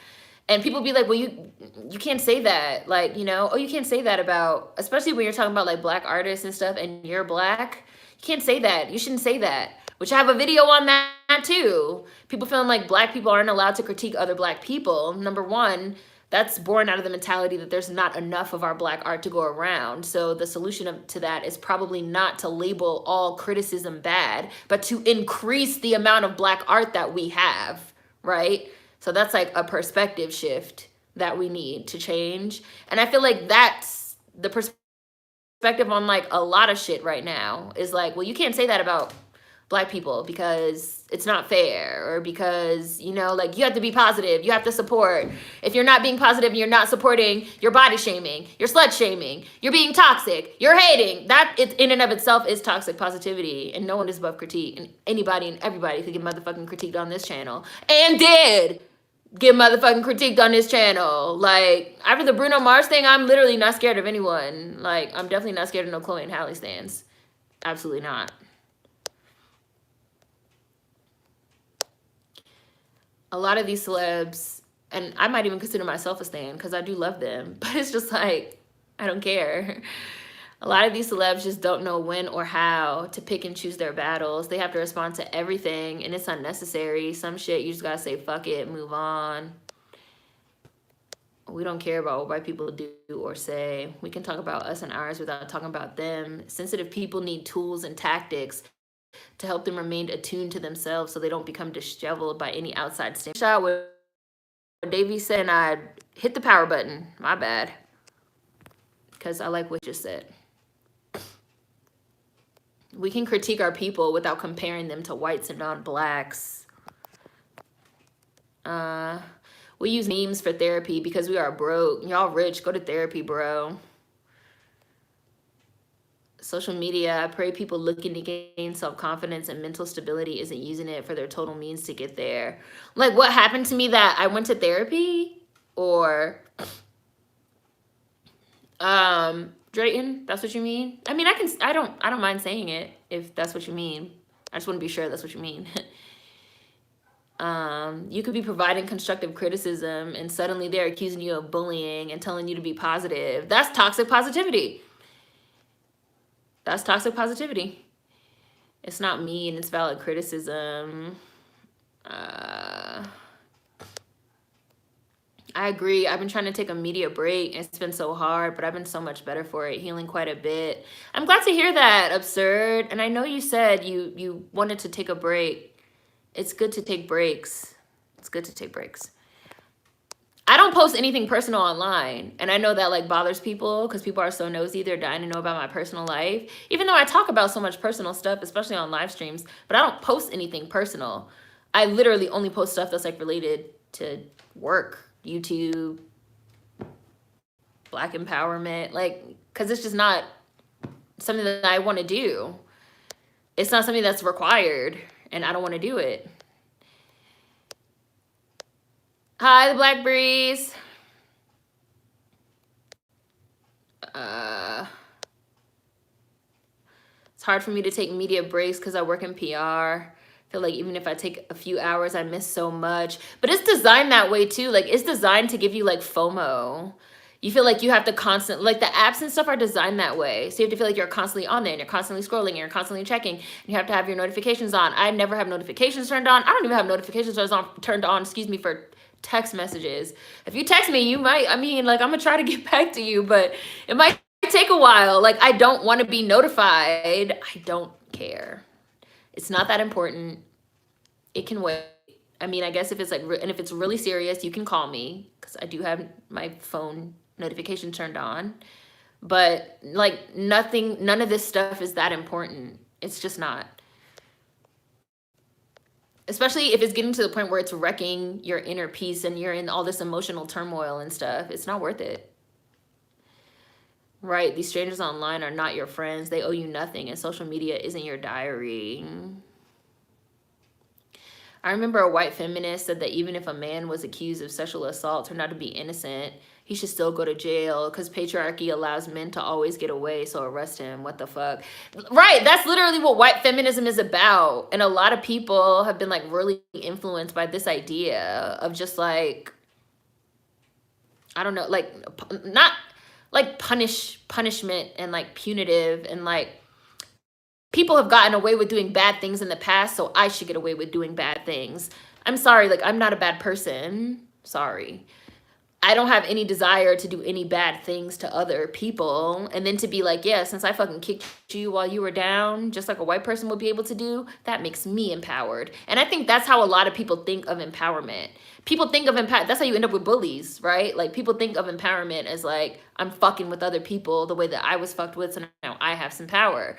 And people be like, well, you can't say that. Like, you know, oh, you can't say that about, especially when you're talking about like black artists and stuff and you're black. You can't say that. You shouldn't say that. Which I have a video on that too. People feeling like black people aren't allowed to critique other black people. Number one, that's born out of the mentality that there's not enough of our black art to go around. So the solution to that is probably not to label all criticism bad, but to increase the amount of black art that we have, right? So that's like a perspective shift that we need to change. And I feel like that's the perspective on like a lot of shit right now, is like, well, you can't say that about black people because it's not fair, or because, you know, like, you have to be positive, you have to support. If you're not being positive and you're not supporting, you're body shaming, you're slut shaming, you're being toxic, you're hating. That in and of itself is toxic positivity, and no one is above critique, and anybody and everybody could get motherfucking critiqued on this channel, and did get motherfucking critiqued on this channel. Like, after the Bruno Mars thing, I'm literally not scared of anyone. Like, I'm definitely not scared of no Chloe and Halle stans. Absolutely not. A lot of these celebs, and I might even consider myself a stan because I do love them, but it's just like, I don't care. A lot of these celebs just don't know when or how to pick and choose their battles. They have to respond to everything, and it's unnecessary. Some shit, you just gotta say, fuck it, move on. We don't care about what white people do or say. We can talk about us and ours without talking about them. Sensitive people need tools and tactics to help them remain attuned to themselves so they don't become disheveled by any outside stimulus. Shot where Davey said, and I hit the power button. My bad. Because I like what you said. We can critique our people without comparing them to whites and non-blacks. We use memes for therapy because we are broke. Y'all rich, go to therapy, bro. Social media, I pray people looking to gain self-confidence and mental stability isn't using it for their total means to get there. Like, what happened to me that I went to therapy? Or Drayton, that's what you mean? I mean, I don't mind saying it if that's what you mean. I just want to be sure that's what you mean. You could be providing constructive criticism and suddenly they're accusing you of bullying and telling you to be positive. That's toxic positivity. That's toxic positivity. It's not mean, it's valid criticism. I agree. I've been trying to take a media break. It's been so hard, but I've been so much better for it, healing quite a bit. I'm glad to hear that, Absurd. And I know you said you wanted to take a break. It's good to take breaks. It's good to take breaks. I don't post anything personal online, and I know that like bothers people because people are so nosy. They're dying to know about my personal life, even though I talk about so much personal stuff, especially on live streams, but I don't post anything personal. I literally only post stuff that's like related to work, YouTube, Black empowerment, like, because it's just not something that I want to do. It's not something that's required, and I don't want to do it. Hi, the Black Breeze. It's hard for me to take media breaks because I work in PR. feel like even if I take a few hours, I miss so much. But it's designed that way too. Like it's designed to give you like FOMO. You feel like you have to constantly, like the apps and stuff are designed that way. So you have to feel like you're constantly on there and you're constantly scrolling and you're constantly checking. And you have to have your notifications on. I never have notifications turned on. I don't even have notifications turned on, for text messages. If you text me, you might, I mean, like I'm gonna try to get back to you, but it might take a while. Like I don't want to be notified. I don't care. It's not that important. It can wait. I mean, I guess if it's like, and if it's really serious, you can call me because I do have my phone notification turned on. But like none of this stuff is that important. It's just not. Especially if it's getting to the point where it's wrecking your inner peace and you're in all this emotional turmoil and stuff. It's not worth it. Right, these strangers online are not your friends. They owe you nothing, and social media isn't your diary. I remember a white feminist said that even if a man was accused of sexual assault, turned out to be innocent, he should still go to jail because patriarchy allows men to always get away, so arrest him. What the fuck? Right, that's literally what white feminism is about. And a lot of people have been like really influenced by this idea of just like, I don't know, like not like punishment and like punitive and like people have gotten away with doing bad things in the past, so I should get away with doing bad things. I'm sorry, like I'm not a bad person. Sorry. I don't have any desire to do any bad things to other people. And then to be like, yeah, since I fucking kicked you while you were down, just like a white person would be able to do, that makes me empowered. And I think that's how a lot of people think of empowerment. People think of that's how you end up with bullies, right? Like people think of empowerment as like, I'm fucking with other people the way that I was fucked with, so now I have some power.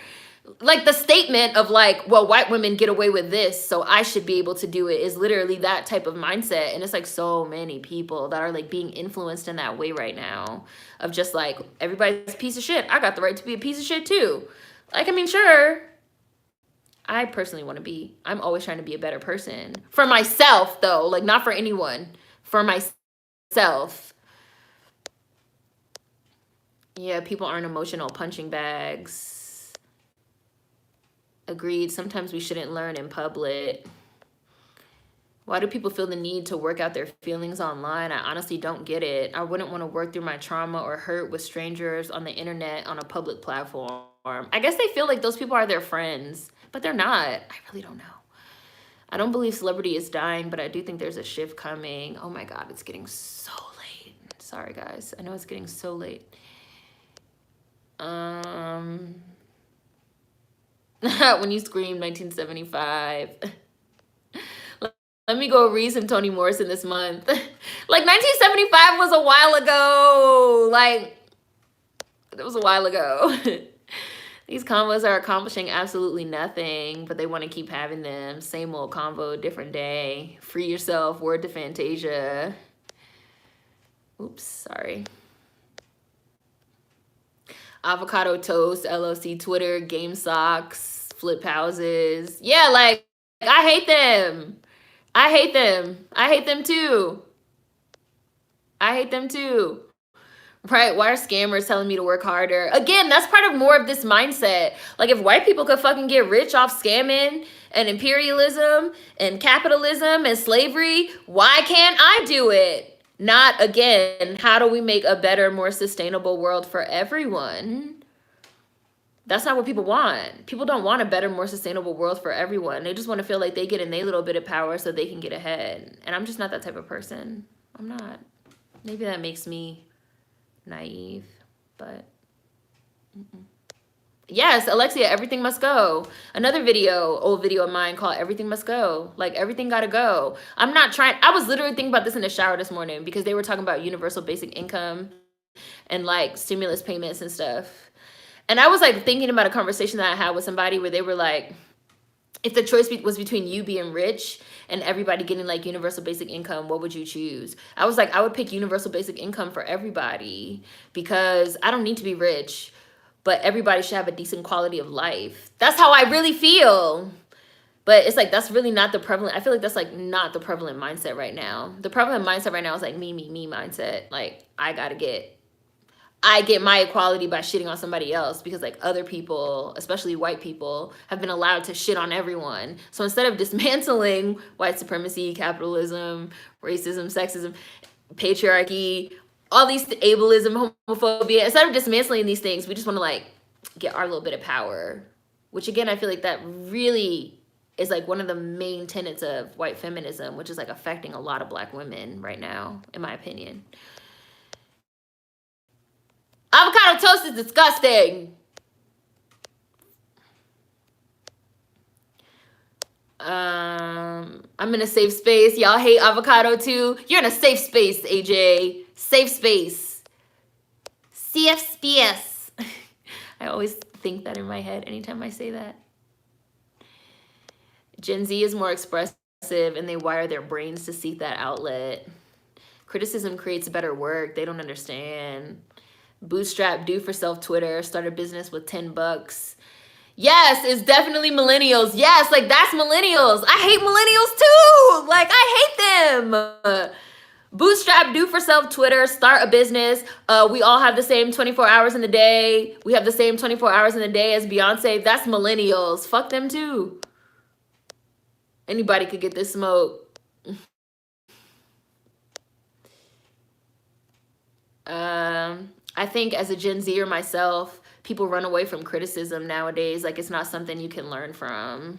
Like the statement of like, well, white women get away with this, so I should be able to do it, is literally that type of mindset. And it's like so many people that are like being influenced in that way right now of just like, everybody's a piece of shit. I got the right to be a piece of shit too. Like, I mean, sure. I personally want to be, I'm always trying to be a better person for myself though, like not for anyone, for myself. Yeah, people aren't emotional punching bags. Agreed. Sometimes we shouldn't learn in public. Why do people feel the need to work out their feelings online? I honestly don't get it. I wouldn't want to work through my trauma or hurt with strangers on the internet on a public platform. I guess they feel like those people are their friends, but they're not. I really don't know. I don't believe celebrity is dying, but I do think there's a shift coming. Oh my God, it's getting so late. Sorry guys. I know it's getting so late. When you scream 1975. Let me go read some Toni Morrison this month. Like 1975 was a while ago. Like it was a while ago. These convos are accomplishing absolutely nothing, but they want to keep having them. Same old convo, different day. Free yourself, word to Fantasia. Oops, sorry. Avocado toast, LLC, Twitter, game socks, flip houses. Yeah, like I hate them. I hate them. I hate them too. I hate them too. Right? Why are scammers telling me to work harder? Again, that's part of more of this mindset. Like if white people could fucking get rich off scamming and imperialism and capitalism and slavery, why can't I do it? Not, again, how do we make a better, more sustainable world for everyone? That's not what people want. People don't want a better, more sustainable world for everyone. They just want to feel like they get in their little bit of power so they can get ahead. And I'm just not that type of person. I'm not. Maybe that makes me naive, but yes, Alexia, everything must go. Another old video of mine called Everything Must Go. Like everything gotta go. I'm not trying. I was literally thinking about this in the shower this morning because they were talking about universal basic income and like stimulus payments and stuff. And I was like thinking about a conversation that I had with somebody where they were like, if the choice was between you being rich and everybody getting like universal basic income, what would you choose? I was like, I would pick universal basic income for everybody because I don't need to be rich, but everybody should have a decent quality of life. That's how I really feel. But it's like, that's really not the prevalent, I feel like that's like not the prevalent mindset right now. The prevalent mindset right now is like me mindset. Like I gotta get I get my equality by shitting on somebody else, because like other people, especially white people, have been allowed to shit on everyone. So instead of dismantling white supremacy, capitalism, racism, sexism, patriarchy, all these ableism, homophobia, instead of dismantling these things, we just want to like get our little bit of power, which again, I feel like that really is like one of the main tenets of white feminism, which is like affecting a lot of Black women right now, in my opinion. Avocado toast is disgusting. I'm in a safe space. Y'all hate avocado too. You're in a safe space, AJ. Safe space. CFSPS. I always think that in my head anytime I say that. Gen Z is more expressive and they wire their brains to seek that outlet. Criticism creates better work. They don't understand. Bootstrap, do for self Twitter, start a business with $10. Yes, it's definitely millennials. Yes, like that's millennials. I hate millennials too. Like I hate them. Bootstrap, do for self Twitter, start a business. We all have the same 24 hours in the day. We have the same 24 hours in the day as Beyonce. That's millennials. Fuck them too. Anybody could get this smoke. I think as a Gen Zer myself, people run away from criticism nowadays. Like it's not something you can learn from.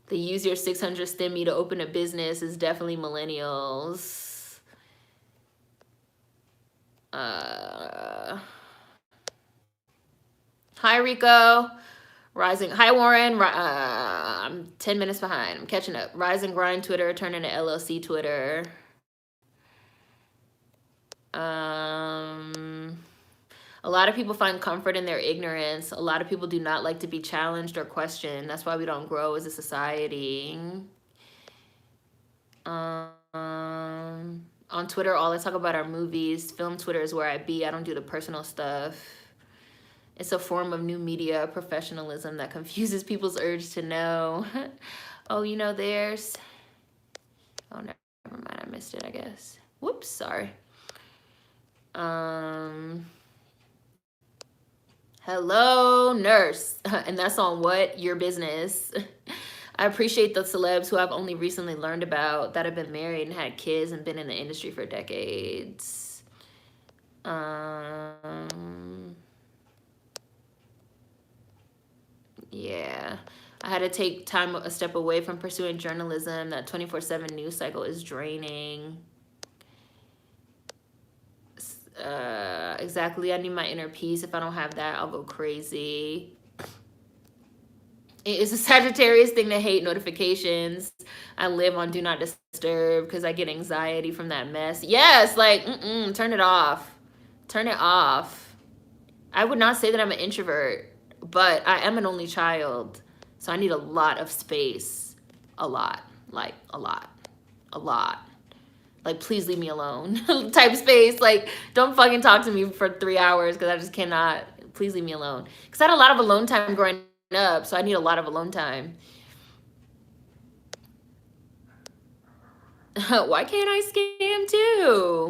The use your 600 stimmy to open a business is definitely millennials. Hi, Rico. Rising. Hi, Warren. I'm 10 minutes behind. I'm catching up. Rise and Grind Twitter turned into LLC Twitter. A lot of people find comfort in their ignorance. A lot of people do not like to be challenged or questioned. That's why we don't grow as a society. On Twitter, all I talk about are movies. Film Twitter is where I be. I don't do the personal stuff. It's a form of new media professionalism that confuses people's urge to know. Oh, you know, there's... Oh, never mind. I missed it, I guess. Whoops, sorry. Hello, nurse. And that's on what? Your business. I appreciate the celebs who I've only recently learned about that have been married and had kids and been in the industry for decades. Yeah. I had to take time a step away from pursuing journalism. That 24/7 news cycle is draining. Exactly. I need my inner peace. If I don't have that, I'll go crazy. It's a Sagittarius thing to hate notifications. I live on do not disturb because I get anxiety from that mess. Yes, like, turn it off. Turn it off. I would not say that I'm an introvert, but I am an only child. So I need a lot of space. A lot. Like, a lot. A lot. Like, please leave me alone type space. Like, don't fucking talk to me for 3 hours because I just cannot. Please leave me alone. Because I had a lot of alone time growing up, so I need a lot of alone time. Why can't I scam too?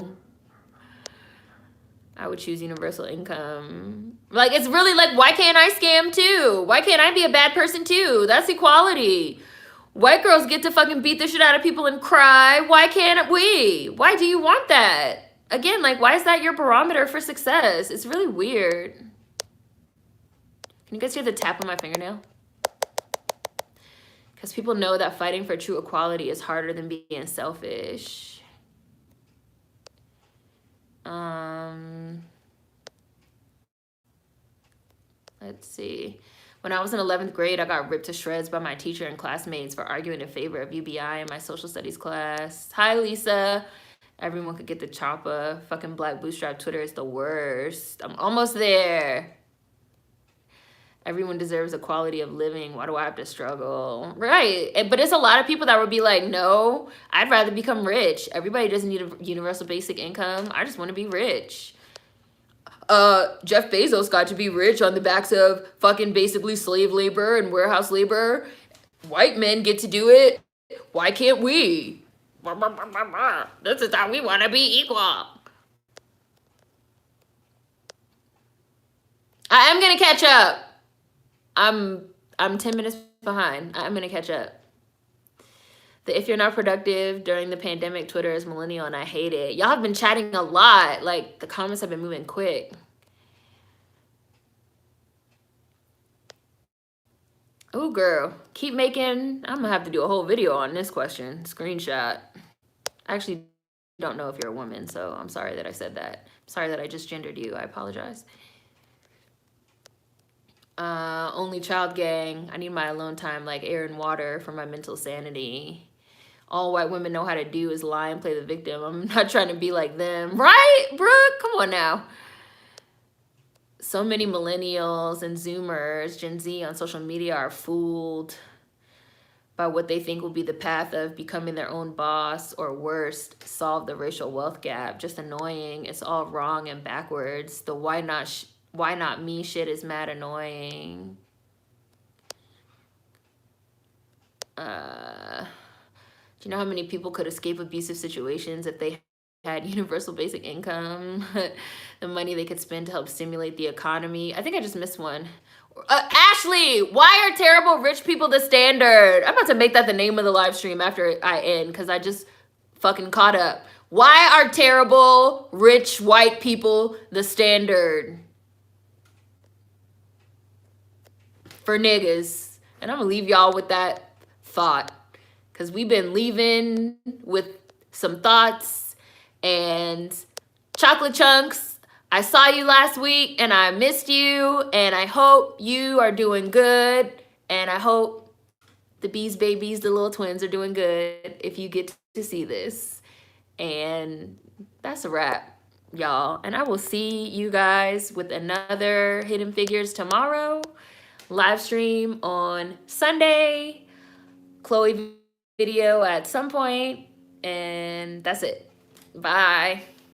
I would choose universal income. Like, it's really like, why can't I scam too? Why can't I be a bad person too? That's equality. White girls get to fucking beat the shit out of people and cry. Why can't we? Why do you want that? Again, like, why is that your barometer for success? It's really weird. Can you guys hear the tap on my fingernail? Because people know that fighting for true equality is harder than being selfish. Let's see. When I was in 11th grade, I got ripped to shreds by my teacher and classmates for arguing in favor of UBI in my social studies class. Hi, Lisa. Everyone could get the choppa. Fucking Black Bootstrap Twitter is the worst. I'm almost there. Everyone deserves a quality of living. Why do I have to struggle? Right. But it's a lot of people that would be like, no, I'd rather become rich. Everybody doesn't need a universal basic income. I just want to be rich. Jeff Bezos got to be rich on the backs of fucking basically slave labor and warehouse labor. White men get to do it. Why can't we? This is how we want to be equal. I am gonna catch up. I'm 10 minutes behind. I'm gonna catch up. If you're not productive during the pandemic, Twitter is millennial and I hate it. Y'all have been chatting a lot. Like, the comments have been moving quick. Oh, girl. Keep making... I'm gonna have to do a whole video on this question. Screenshot. I actually don't know if you're a woman, so I'm sorry that I said that. Sorry that I just gendered you. I apologize. Only child gang. I need my alone time like air and water for my mental sanity. All white women know how to do is lie and play the victim. I'm not trying to be like them. Right, Brooke? Come on now. So many millennials and Zoomers, Gen Z on social media are fooled by what they think will be the path of becoming their own boss or worse, solve the racial wealth gap. Just annoying. It's all wrong and backwards. The why not me shit is mad annoying. Do you know how many people could escape abusive situations if they had universal basic income? The money they could spend to help stimulate the economy. I think I just missed one. Ashley, why are terrible rich people the standard? I'm about to make that the name of the live stream after I end because I just fucking caught up. Why are terrible rich white people the standard for niggas? And I'm gonna leave y'all with that thought because we've been leaving with some thoughts. And chocolate chunks, I saw you last week and I missed you, and I hope you are doing good, and I hope the Bees babies, the little twins, are doing good if you get to see this. And that's a wrap, y'all. And I will see you guys with another Hidden Figures tomorrow. Live stream on Sunday. Chloe video at some point. And that's it. Bye.